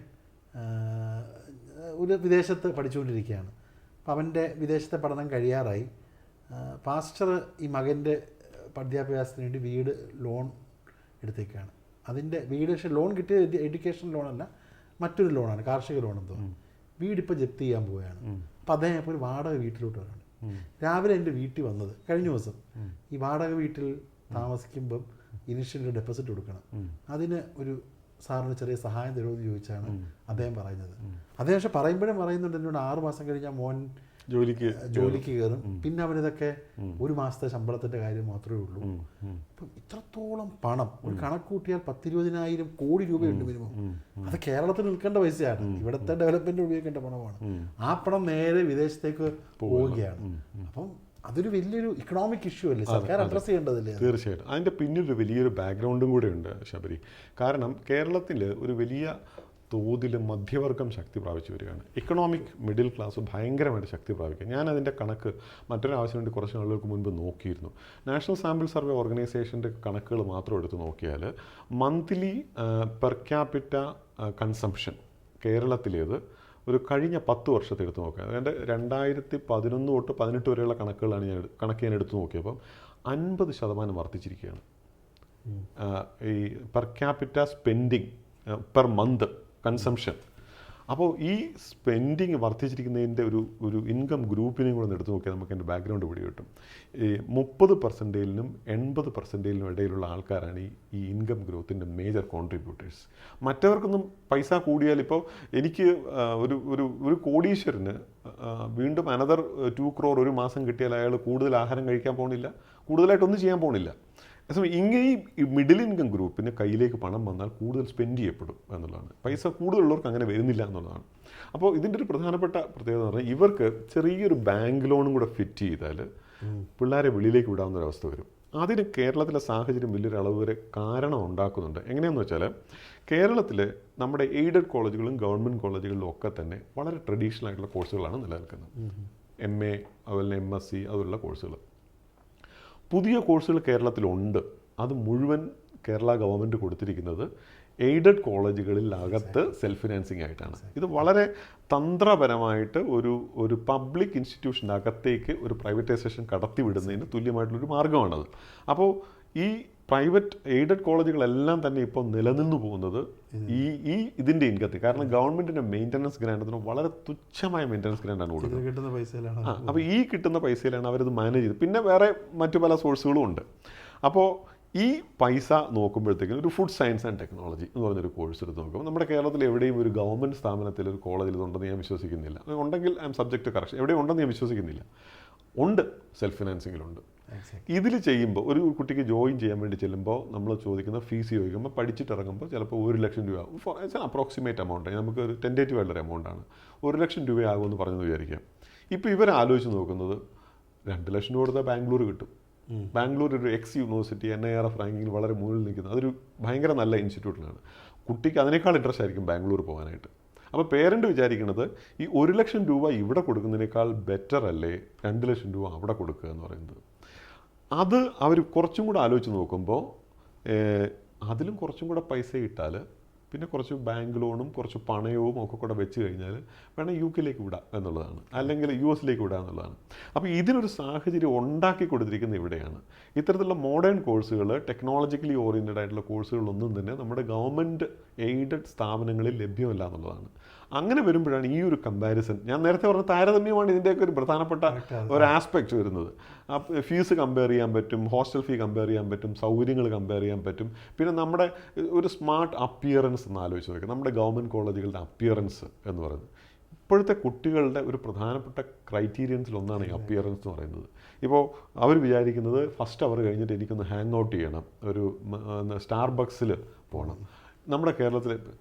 ഒരു വിദേശത്ത് പഠിച്ചുകൊണ്ടിരിക്കുകയാണ്. അപ്പം അവൻ്റെ വിദേശത്തെ പഠനം കഴിയാറായി. പാസ്റ്റർ ഈ മകൻ്റെ വിദ്യാഭ്യാസത്തിന് വേണ്ടി വീട് ലോൺ എടുത്തേക്കാണ്. അതിൻ്റെ വീട് പക്ഷേ ലോൺ കിട്ടിയത് എഡ്യൂക്കേഷൻ ലോണല്ല, മറ്റൊരു ലോണാണ്, കാർഷിക ലോൺ എന്തോ. വീടിപ്പോൾ ജപ്തി ചെയ്യാൻ പോവുകയാണ്. അപ്പോൾ അദ്ദേഹം ഇപ്പോൾ ഒരു വാടക വീട്ടിലോട്ട് വരാണ്. രാവിലെ എൻ്റെ വീട്ടിൽ വന്നത് കഴിഞ്ഞ ദിവസം. ഈ വാടക വീട്ടിൽ താമസിക്കുമ്പം ഇനിഷ്യൽ ഡെപ്പോസിറ്റ് കൊടുക്കണം. അതിന് ഒരു സാറിന് ചെറിയ സഹായം തരുമെന്ന് ചോദിച്ചാണ് അദ്ദേഹം പറയുന്നത്. അദ്ദേഹം പക്ഷെ പറയുമ്പോഴും പറയുന്നുണ്ട് എന്നോട് 6 മാസം കഴിഞ്ഞാൽ മോൻ ജോലിക്ക് കയറും, പിന്നെ അവനിതൊക്കെ 1 മാസത്തെ ശമ്പളത്തിൻ്റെ കാര്യം മാത്രമേ ഉള്ളൂ. അപ്പം ഇത്രത്തോളം പണം ഒരു കണക്ക് കൂട്ടിയാൽ 10-20,000 കോടി രൂപയുണ്ട് മിനിമം. അത് കേരളത്തിൽ നിൽക്കേണ്ട പൈസയാണ്, ഇവിടുത്തെ ഡെവലപ്മെൻറ്റ് ഉപയോഗിക്കേണ്ട പണമാണ്. ആ പണം നേരെ വിദേശത്തേക്ക് പോവുകയാണ്. അപ്പം അതൊരു വലിയൊരു ഇക്കണോമിക് ഇഷ്യൂ അല്ലേ, സർക്കാർ അഡ്രസ് ചെയ്യേണ്ടതില്ലേ? തീർച്ചയായിട്ടും. അതിൻ്റെ പിന്നിലൊരു വലിയൊരു ബാക്ക്ഗ്രൗണ്ടും കൂടെ ഉണ്ട് ശബരി. കാരണം കേരളത്തിൽ ഒരു വലിയ തോതിൽ മധ്യവർഗം ശക്തി പ്രാപിച്ചു വരികയാണ്. ഇക്കണോമിക് മിഡിൽ ക്ലാസ് ഭയങ്കരമായിട്ട് ശക്തി പ്രാപിക്കുക. ഞാൻ അതിൻ്റെ കണക്ക് മറ്റൊരു ആവശ്യം വേണ്ടി കുറച്ച് നാളുകൾക്ക് മുൻപ് നോക്കിയിരുന്നു. നാഷണൽ സാമ്പിൾ സർവേ ഓർഗനൈസേഷൻ്റെ കണക്കുകൾ മാത്രം എടുത്ത് നോക്കിയാൽ മന്ത്ലി പെർ ക്യാപിറ്റ കൺസംഷൻ കേരളത്തിലേത് ഒരു കഴിഞ്ഞ 10 വർഷത്തെ എടുത്ത് നോക്കുക. അതായത് 2011 തൊട്ട് 18 വരെയുള്ള കണക്കുകളാണ് ഞാൻ എടുത്തു നോക്കിയപ്പം 50% വർദ്ധിച്ചിരിക്കുകയാണ് ഈ per capita spending per month consumption. അപ്പോൾ ഈ സ്പെൻഡിങ് വർദ്ധിച്ചിരിക്കുന്നതിൻ്റെ ഒരു ഇൻകം ഗ്രൂപ്പിനെയും കൂടെ എടുത്ത് നോക്കിയാൽ നമുക്ക് അതിൻ്റെ ബാക്ക്ഗ്രൗണ്ട് പിടി കിട്ടും. ഈ 30%-നും 80%-നും ഇടയിലുള്ള ആൾക്കാരാണ് ഈ ഇൻകം ഗ്രോത്തിൻ്റെ മേജർ കോൺട്രിബ്യൂട്ടേഴ്സ്. മറ്റവർക്കൊന്നും പൈസ കൂടിയാൽ ഇപ്പോൾ എനിക്ക് ഒരു കോടീശ്വരന് വീണ്ടും അനദർ 2 crore ഒരു മാസം കിട്ടിയാൽ അയാൾ കൂടുതൽ ആഹാരം കഴിക്കാൻ പോകണില്ല, കൂടുതലായിട്ടൊന്നും ചെയ്യാൻ പോകണില്ല. ഇങ്ങനെ ഈ മിഡിൽ ഇൻകം ഗ്രൂപ്പിന് കയ്യിലേക്ക് പണം വന്നാൽ കൂടുതൽ സ്പെൻഡ് ചെയ്യപ്പെടും എന്നുള്ളതാണ്. പൈസ കൂടുതലുള്ളവർക്ക് അങ്ങനെ വരുന്നില്ല എന്നുള്ളതാണ്. അപ്പോൾ ഇതിൻ്റെ ഒരു പ്രധാനപ്പെട്ട പ്രത്യേകത എന്ന് പറഞ്ഞാൽ ഇവർക്ക് ചെറിയൊരു ബാങ്ക് ലോണും കൂടെ ഫിറ്റ് ചെയ്താൽ പിള്ളേരെ വെളിയിലേക്ക് വിടാവുന്നൊരവസ്ഥ വരും. അതിന് കേരളത്തിലെ സാഹചര്യം വലിയൊരു അളവ് വരെ കാരണം ഉണ്ടാക്കുന്നുണ്ട്. എങ്ങനെയാണെന്ന് വെച്ചാൽ കേരളത്തിൽ നമ്മുടെ എയ്ഡഡ് കോളേജുകളും ഗവൺമെൻറ് കോളേജുകളിലും ഒക്കെ തന്നെ വളരെ ട്രഡീഷണൽ ആയിട്ടുള്ള കോഴ്സുകളാണ് നിലനിൽക്കുന്നത്. MA, അതുപോലെ MSc അതുപോലുള്ള കോഴ്സുകൾ. പുതിയ കോഴ്സുകൾ കേരളത്തിലുണ്ട്. അത് മുഴുവൻ കേരള ഗവൺമെൻറ് കൊടുത്തിരിക്കുന്നത് എയ്ഡഡ് കോളേജുകളിലകത്ത് സെൽഫ് ഫിനാൻസിങ് ആയിട്ടാണ്. ഇത് വളരെ തന്ത്രപരമായിട്ട് ഒരു പബ്ലിക് ഇൻസ്റ്റിറ്റ്യൂഷൻ്റെ അകത്തേക്ക് ഒരു പ്രൈവറ്റൈസേഷൻ കടത്തിവിടുന്നതിന് തുല്യമായിട്ടുള്ളൊരു മാർഗ്ഗമാണത്. അപ്പോൾ ഈ പ്രൈവറ്റ് എയ്ഡഡ് കോളേജുകളെല്ലാം തന്നെ ഇപ്പോൾ നിലനിന്നു പോകുന്നത് ഇതിൻ്റെ ഇൻകത്തിൽ. കാരണം ഗവൺമെൻറ്റിൻ്റെ മെയിൻ്റനൻസ് ഗ്രാൻഡിന് വളരെ തുച്ഛമായ മെയിൻ്റനൻസ് ഗ്രാൻഡാണ് കൊടുക്കുന്നത്. അപ്പോൾ ഈ കിട്ടുന്ന പൈസയിലാണ് അവരത് മാനേജ് ചെയ്ത്. പിന്നെ വേറെ മറ്റു പല സോഴ്സുകളും ഉണ്ട്. അപ്പോൾ ഈ പൈസ നോക്കുമ്പോഴത്തേക്കും ഒരു ഫുഡ് സയൻസ് ആൻഡ് ടെക്നോളജി എന്ന് പറഞ്ഞൊരു കോഴ്സ് എടുത്ത് നോക്കുമ്പോൾ നമ്മുടെ കേരളത്തിൽ എവിടെയും ഒരു ഗവൺമെൻറ് സ്ഥാപനത്തിൽ ഒരു കോളേജിൽ ഇതുണ്ടെന്ന് ഞാൻ വിശ്വസിക്കുന്നില്ല. ഉണ്ടെങ്കിൽ I'm subject to correction. എവിടെയും ഉണ്ടെന്ന് ഞാൻ വിശ്വസിക്കുന്നില്ല. ഉണ്ട്, സെൽഫ് ഫിനാൻസിങ്ങിലുണ്ട്. ഇതിൽ ചെയ്യുമ്പോൾ ഒരു കുട്ടിക്ക് ജോയിൻ ചെയ്യാൻ വേണ്ടി ചെല്ലുമ്പോൾ നമ്മൾ ചോദിക്കുന്ന ഫീസ് ചോദിക്കുമ്പോൾ പഠിച്ചിട്ട് ഇറങ്ങുമ്പോൾ ചിലപ്പോൾ 1 ലക്ഷം രൂപ, ഫോർ അപ്രോക്സിമേറ്റ് എമൗണ്ട്, നമുക്ക് ഒരു ടെൻറ്റേറ്റീവ് ആയിട്ടുള്ളൊരു എമൗണ്ടാണ്. 1 ലക്ഷം രൂപയാകുമെന്ന് പറഞ്ഞെന്ന് വിചാരിക്കാം. ഇപ്പോൾ ഇവർ ആലോചിച്ച് നോക്കുന്നത് 2 ലക്ഷം രൂപ കൊടുത്താൽ ബാംഗ്ലൂർ കിട്ടും. ബാംഗ്ലൂർ ഒരു യൂണിവേഴ്സിറ്റി NIRF റാങ്കിങ്ങിൽ വളരെ മുകളിൽ നിൽക്കുന്നത്. അതൊരു ഭയങ്കര നല്ല ഇൻസ്റ്റിറ്റ്യൂട്ടിലാണ്. കുട്ടിക്ക് അതിനേക്കാൾ ഇൻട്രസ്റ്റ് ആയിരിക്കും ബാംഗ്ലൂർ പോകാനായിട്ട്. അപ്പോൾ പേരൻ്റ് വിചാരിക്കുന്നത് ഈ 1 ലക്ഷം രൂപ ഇവിടെ കൊടുക്കുന്നതിനേക്കാൾ ബെറ്റർ അല്ലേ 2 ലക്ഷം രൂപ അവിടെ കൊടുക്കുക എന്ന് പറയുന്നത്. അത് അവർ കുറച്ചും കൂടെ ആലോചിച്ച് നോക്കുമ്പോൾ അതിലും കുറച്ചും കൂടെ പൈസ ഇട്ടാൽ പിന്നെ കുറച്ച് ബാങ്ക് ലോണും കുറച്ച് പണയവും ഒക്കെ കൂടെ വെച്ച് കഴിഞ്ഞാൽ വേണം UK വിടാം എന്നുള്ളതാണ്, അല്ലെങ്കിൽ US വിടാം എന്നുള്ളതാണ്. അപ്പോൾ ഇതിനൊരു സാഹചര്യം ഉണ്ടാക്കി കൊടുത്തിരിക്കുന്നത് ഇവിടെയാണ്. ഇത്തരത്തിലുള്ള മോഡേൺ കോഴ്സുകൾ, ടെക്നോളജിക്കലി ഓറിയൻറ്റഡ് ആയിട്ടുള്ള കോഴ്സുകളൊന്നും തന്നെ നമ്മുടെ ഗവൺമെൻറ് എയ്ഡഡ് സ്ഥാപനങ്ങളിൽ ലഭ്യമല്ല എന്നുള്ളതാണ്. അങ്ങനെ വരുമ്പോഴാണ് ഈ ഒരു കമ്പാരിസൺ, ഞാൻ നേരത്തെ പറഞ്ഞ താരതമ്യമാണ് ഇതിൻ്റെയൊക്കെ ഒരു പ്രധാനപ്പെട്ട ഒരു ആസ്പെക്റ്റ് വരുന്നത്. ഫീസ് കമ്പയർ ചെയ്യാൻ പറ്റും, ഹോസ്റ്റൽ ഫീ കമ്പയർ ചെയ്യാൻ പറ്റും, സൗകര്യങ്ങൾ കമ്പയർ ചെയ്യാൻ പറ്റും. പിന്നെ നമ്മുടെ ഒരു സ്മാർട്ട് അപ്പിയറൻസ് എന്ന് ആലോചിച്ച് നോക്കുക. നമ്മുടെ ഗവൺമെൻറ് കോളേജുകളുടെ അപ്പിയറൻസ് എന്ന് പറയുന്നത് ഇപ്പോഴത്തെ കുട്ടികളുടെ ഒരു പ്രധാനപ്പെട്ട ക്രൈറ്റീരിയൻസിലൊന്നാണ് ഈ അപ്പിയറൻസ് എന്ന് പറയുന്നത്. ഇപ്പോൾ അവർ വിചാരിക്കുന്നത് ഫസ്റ്റ് അവർ കഴിഞ്ഞിട്ട് എനിക്കൊന്ന് ഹാങ് ഔട്ട് ചെയ്യണം, ഒരു സ്റ്റാർബക്സിൽ പോകണം. നമ്മുടെ കേരളത്തിൽ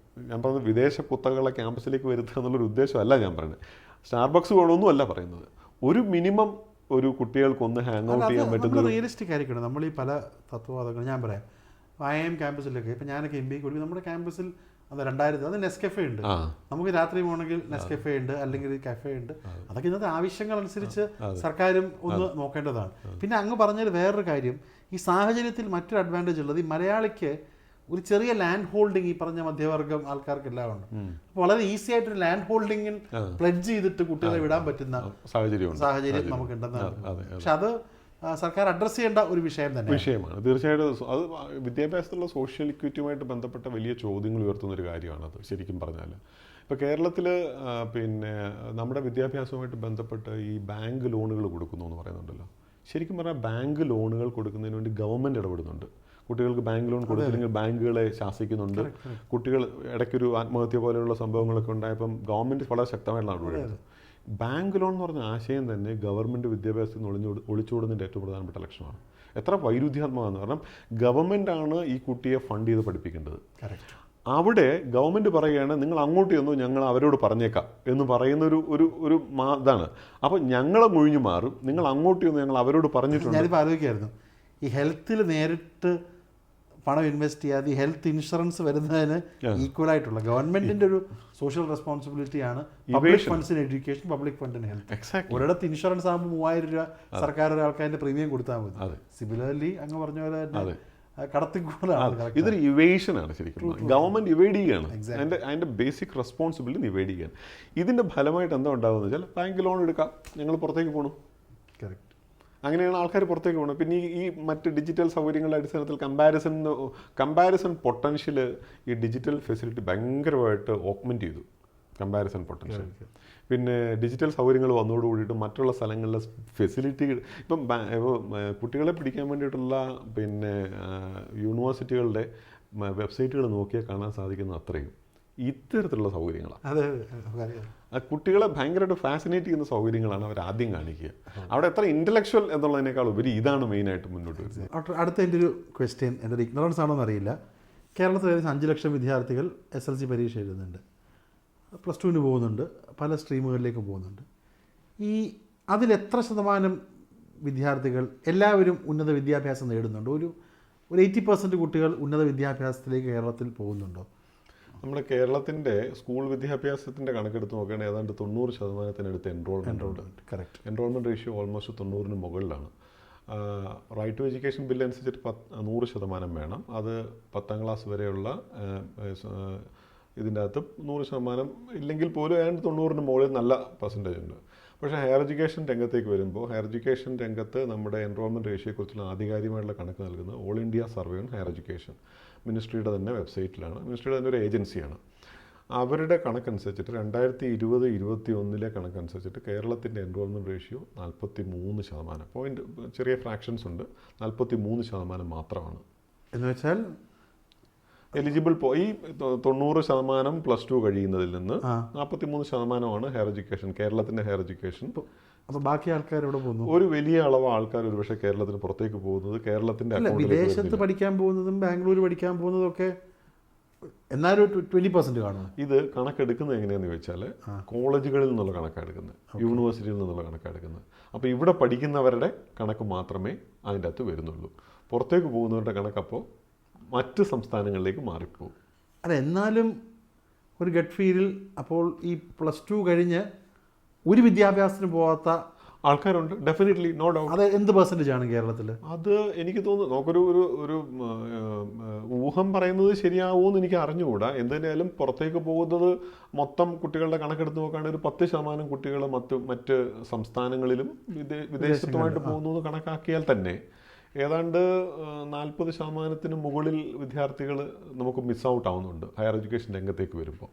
ഞാൻ പറഞ്ഞത് വിദേശ കുത്തകളെ ക്യാമ്പസിലേക്ക് വരുത്തുക എന്നുള്ളൊരു ഉദ്ദേശമല്ല ഞാൻ പറയുന്നത്. സ്റ്റാർബക്സ് വേണമെന്നും അല്ല പറയുന്നത്. ഒരു മിനിമം ഒരു കുട്ടികൾക്കൊന്ന് ഹാങ് ഔട്ട് ചെയ്യാൻ പറ്റുന്ന റിയലിസ്റ്റിക് ആയിരിക്കണം. നമ്മൾ ഈ പല തത്വവാദങ്ങൾ ഞാൻ പറയാം. IIM ക്യാമ്പസിലൊക്കെ ഇപ്പം ഞാനൊക്കെ MBA കൊടുക്കും. നമ്മുടെ ക്യാമ്പസിൽ അത് 2000 അത് നെസ്കഫേ ഉണ്ട്. നമുക്ക് രാത്രി പോകണമെങ്കിൽ നെസ്കഫേ ഉണ്ട്, അല്ലെങ്കിൽ കഫേ ഉണ്ട്. അതൊക്കെ ഇന്നത്തെ ആവശ്യങ്ങൾ അനുസരിച്ച് സർക്കാരും ഒന്ന് നോക്കേണ്ടതാണ്. പിന്നെ അങ്ങ് പറഞ്ഞാൽ വേറൊരു കാര്യം, ഈ സാഹചര്യത്തിൽ മറ്റൊരു അഡ്വാൻറ്റേജ് ഉള്ളത് ഈ മലയാളിക്ക് ഒരു ചെറിയ ലാൻഡ് ഹോൾഡിംഗ് ഈ പറഞ്ഞ മധ്യവർഗം ആൾക്കാർക്കെല്ലാം ഉണ്ട്. അപ്പോൾ വളരെ ഈസി ആയിട്ടൊരു ലാൻഡ് ഹോൾഡിങ്ങിൽ പ്ലെഡ്ജ് ചെയ്തിട്ട് കുട്ടികളെ വിടാൻ പറ്റുന്ന സാഹചര്യം നമുക്കുണ്ടെന്നാണ്. പക്ഷെ അത് സർക്കാർ അഡ്രസ്സ് ചെയ്യേണ്ട ഒരു വിഷയമാണ്. തീർച്ചയായിട്ടും അത് വിദ്യാഭ്യാസത്തിലുള്ള സോഷ്യൽ ഇക്വിറ്റിയുമായിട്ട് ബന്ധപ്പെട്ട വലിയ ചോദ്യങ്ങൾ ഉയർത്തുന്നൊരു കാര്യമാണത് ശരിക്കും പറഞ്ഞാൽ. ഇപ്പോൾ കേരളത്തിൽ പിന്നെ നമ്മുടെ വിദ്യാഭ്യാസവുമായിട്ട് ബന്ധപ്പെട്ട് ഈ ബാങ്ക് ലോണുകൾ കൊടുക്കുന്നു എന്ന് പറയുന്നുണ്ടല്ലോ. ശരിക്കും പറഞ്ഞാൽ ബാങ്ക് ലോണുകൾ കൊടുക്കുന്നതിന് വേണ്ടി ഗവൺമെൻറ് ഇടപെടുന്നുണ്ട്. കുട്ടികൾക്ക് ബാങ്ക് ലോൺ കൊടുത്തില്ലെങ്കിൽ ബാങ്കുകളെ ശാസിക്കുന്നുണ്ട്. കുട്ടികൾ ഇടയ്ക്കൊരു ആത്മഹത്യ പോലെയുള്ള സംഭവങ്ങളൊക്കെ ഉണ്ടായപ്പം ഗവൺമെൻറ് വളരെ ശക്തമായിട്ടുള്ള നടപടിയെടുത്തു. ബാങ്ക് ലോൺ എന്ന് പറഞ്ഞ ആശയം തന്നെ ഗവൺമെൻറ് വിദ്യാഭ്യാസത്തിൽ നിന്ന് ഒളിച്ചോടുന്നതിൻ്റെ ഏറ്റവും പ്രധാനപ്പെട്ട ലക്ഷണമാണ്. എത്ര വൈരുദ്ധ്യാത്മകമാണ്. കാരണം ഗവൺമെൻറ്റാണ് ഈ കുട്ടിയെ ഫണ്ട് ചെയ്ത് പഠിപ്പിക്കേണ്ടത്. അവിടെ ഗവൺമെൻറ് പറയുകയാണ് നിങ്ങൾ അങ്ങോട്ട് ചെന്നു ഞങ്ങൾ അവരോട് പറഞ്ഞേക്കാം എന്ന് പറയുന്ന ഒരു ഇതാണ്. അപ്പോൾ ഞങ്ങളെ മുഴിഞ്ഞു മാറും, നിങ്ങൾ അങ്ങോട്ട് ചെന്നു ഞങ്ങൾ അവരോട് പറഞ്ഞിട്ടുണ്ട്. ഞാനിപ്പോൾ ആലോചിക്കായിരുന്നു, ഈ ഹെൽത്തിൽ നേരിട്ട് പണം ഇൻവെസ്റ്റ് ചെയ്യാതെ ഈ ഹെൽത്ത് ഇൻഷുറൻസ് വരുന്നതിന് ഈക്വൽ ആയിട്ടുള്ള ഗവൺമെന്റിന്റെ ഒരു സോഷ്യൽ റെസ്പോൺസിബിലിറ്റിയാണ് public funds in education, public fund in health. ഒരിടത്ത് ഇൻഷുറൻസ് ആകുമ്പോൾ 3000 രൂപ സർക്കാർ ഒരാൾക്കാരുടെ പ്രീമിയം കൊടുത്താൽ മതി. സിമിലർലി അങ്ങ് പറഞ്ഞ പോലെ തന്നെ കടത്തിക്കൂടലാണ്. ഇതൊരു ഇവേഷനാണ് ശരിക്കും. ഗവൺമെന്റ് ഇവേഡ് ചെയ്യുകയാണ്, അതിന്റെ ബേസിക് റെസ്പോൺസിബിലിറ്റി ഇവേഡ് ചെയ്യുകയാണ്. ഇതിന്റെ ഫലമായിട്ട് എന്താ ഉണ്ടാകുന്നത് വെച്ചാൽ ബാങ്ക് ലോൺ എടുക്കാം, ഞങ്ങൾ പുറത്തേക്ക് പോകണം. കറക്റ്റ്. അങ്ങനെയാണ് ആൾക്കാർ പുറത്തേക്ക് പോകണം. പിന്നെ ഈ മറ്റ് ഡിജിറ്റൽ സൗകര്യങ്ങളുടെ അടിസ്ഥാനത്തിൽ കമ്പാരിസൺ പൊട്ടൻഷ്യൽ ഈ ഡിജിറ്റൽ ഫെസിലിറ്റി ഭയങ്കരമായിട്ട് ഓഗ്മെൻറ്റ് ചെയ്തു. Comparison potential. പിന്നെ ഡിജിറ്റൽ സൗകര്യങ്ങൾ വന്നതോടുകൂടിയിട്ട് മറ്റുള്ള സ്ഥലങ്ങളിലെ ഫെസിലിറ്റി ഇപ്പം കുട്ടികളെ പിടിക്കാൻ വേണ്ടിയിട്ടുള്ള പിന്നെ യൂണിവേഴ്സിറ്റികളുടെ വെബ്സൈറ്റുകൾ നോക്കിയാൽ കാണാൻ സാധിക്കുന്ന അത്രയും ഇത്തരത്തിലുള്ള സൗകര്യങ്ങളാണ്. കുട്ടികളെ ഭയങ്കരമായിട്ട് ഫാസിനേറ്റ് ചെയ്യുന്ന സൗകര്യങ്ങളാണ് അവർ ആദ്യം കാണിക്കുക. അവിടെ എത്ര ഇൻ്റലക്ച്വൽ എന്നുള്ളതിനേക്കാൾ ഉപരി ഇതാണ് മെയിനായിട്ട് മുന്നോട്ട് വരുന്നത്. അടുത്ത എൻ്റെ ഒരു ക്വസ്റ്റ്യൻ, എൻ്റെ ഒരു ഇഗ്നോറൻസ് ആണോ എന്നറിയില്ല. കേരളത്തിൽ ഏകദേശം 5 ലക്ഷം വിദ്യാർത്ഥികൾ SLC പരീക്ഷ എഴുതുന്നുണ്ട്, +2 പോകുന്നുണ്ട്, പല സ്ട്രീമുകളിലേക്ക് പോകുന്നുണ്ട്. അതിലെത്ര ശതമാനം വിദ്യാർത്ഥികൾ എല്ലാവരും ഉന്നത വിദ്യാഭ്യാസം നേടുന്നുണ്ടോ? ഒരു 80% കുട്ടികൾ ഉന്നത വിദ്യാഭ്യാസത്തിലേക്ക് കേരളത്തിൽ പോകുന്നുണ്ടോ? നമ്മുടെ കേരളത്തിൻ്റെ സ്കൂൾ വിദ്യാഭ്യാസത്തിൻ്റെ കണക്കെടുത്ത് നോക്കുകയാണെങ്കിൽ ഏതാണ്ട് 90% എൻറോൾമെൻറ്റ് ഉണ്ട്. കറക്റ്റ്. എൻറോൾമെൻറ്റ് റേഷ്യോ ഓൾമോസ്റ്റ് 90-ന് മുകളിലാണ്. റൈറ്റ് ടു എഡ്യൂക്കേഷൻ ബില്ല് അനുസരിച്ചിട്ട് 100% വേണം. അത് 10ാം ക്ലാസ് വരെയുള്ള ഇതിൻ്റെ അകത്ത് 100% ഇല്ലെങ്കിൽ പോലും ഏതാണ്ട് 90-ന് മുകളിൽ നല്ല പെർസെൻറ്റേജ് ഉണ്ട്. പക്ഷേ ഹയർ എഡ്യൂക്കേഷൻ രംഗത്തേക്ക് വരുമ്പോൾ ഹയർ എഡ്യൂക്കേഷൻ രംഗത്ത് നമ്മുടെ എൻറോൾമെൻറ്റ് റേഷ്യോയെക്കുറിച്ചുള്ള ആധികാരികമായിട്ടുള്ള കണക്ക് നൽകുന്നത് all India survey on higher education, മിനിസ്ട്രിയുടെ തന്നെ വെബ്സൈറ്റിലാണ്. മിനിസ്ട്രിയുടെ തന്നെ ഒരു ഏജൻസിയാണ്. അവരുടെ കണക്കനുസരിച്ചിട്ട് 2020-21 കണക്കനുസരിച്ചിട്ട് കേരളത്തിൻ്റെ എൻറോൾമെൻറ്റ് റേഷ്യോ 43%. പോയിന്റ് ചെറിയ ഫ്രാക്ഷൻസ് ഉണ്ട്, 43% മാത്രമാണ്. എന്ന് വെച്ചാൽ എലിജിബിൾ ഈ 90% +2 കഴിയുന്നതിൽ നിന്ന് 43% ഹയർ എഡ്യൂക്കേഷൻ, കേരളത്തിൻ്റെ ഹയർ എഡ്യൂക്കേഷൻ. അപ്പോൾ ബാക്കി ആൾക്കാർ എവിടെ പോകുന്നു? ഒരു വലിയ അളവ് ആൾക്കാർ ഒരു പക്ഷേ കേരളത്തിന് പുറത്തേക്ക് പോകുന്നത് കേരളത്തിൻ്റെ വിദേശത്ത് പഠിക്കാൻ പോകുന്നതും ബാംഗ്ലൂർ പഠിക്കാൻ പോകുന്നതും ഒക്കെ എന്നാലും 20% കാണും. ഇത് കണക്കെടുക്കുന്നത് എങ്ങനെയാണെന്ന് ചോദിച്ചാൽ കോളേജുകളിൽ നിന്നുള്ള കണക്കാണ് എടുക്കുന്നത്, യൂണിവേഴ്സിറ്റിയിൽ നിന്നുള്ള കണക്കാണ് എടുക്കുന്നത്. അപ്പോൾ ഇവിടെ പഠിക്കുന്നവരുടെ കണക്ക് മാത്രമേ അതിൻ്റെ അകത്ത് വരുന്നുള്ളൂ. പുറത്തേക്ക് പോകുന്നവരുടെ കണക്കപ്പോൾ മറ്റ് സംസ്ഥാനങ്ങളിലേക്ക് മാറിപ്പോകും. അല്ല, എന്നാലും ഒരു ഗട്ട് ഫീലിൽ അപ്പോൾ ഈ +2 കഴിഞ്ഞ് ഒരു വിദ്യാഭ്യാസത്തിന് പോകാത്ത ആൾക്കാരുണ്ട്, ഡെഫിനറ്റ്ലി, നോ ഡൗട്ട്. അത് എന്ത് പെർസെൻറ്റേജ് ആണ് കേരളത്തിൽ? അത് എനിക്ക് തോന്നുന്നു, നമുക്കൊരു ഒരു ഊഹം പറയുന്നത് ശരിയാവുമെന്ന് എനിക്ക് അറിഞ്ഞുകൂടാ. എന്തായാലും പുറത്തേക്ക് പോകുന്നത് മൊത്തം കുട്ടികളുടെ കണക്കെടുത്ത് നോക്കുകയാണെങ്കിൽ ഒരു 10% കുട്ടികൾ മറ്റ് സംസ്ഥാനങ്ങളിലും വിദേശത്തുമായിട്ട് പോകുന്നു എന്ന് കണക്കാക്കിയാൽ തന്നെ ഏതാണ്ട് 40%-ന് മുകളിൽ വിദ്യാർത്ഥികൾ നമുക്ക് മിസ് ഔട്ട് ആവുന്നുണ്ട് ഹയർ എഡ്യൂക്കേഷൻ രംഗത്തേക്ക് വരുമ്പോൾ.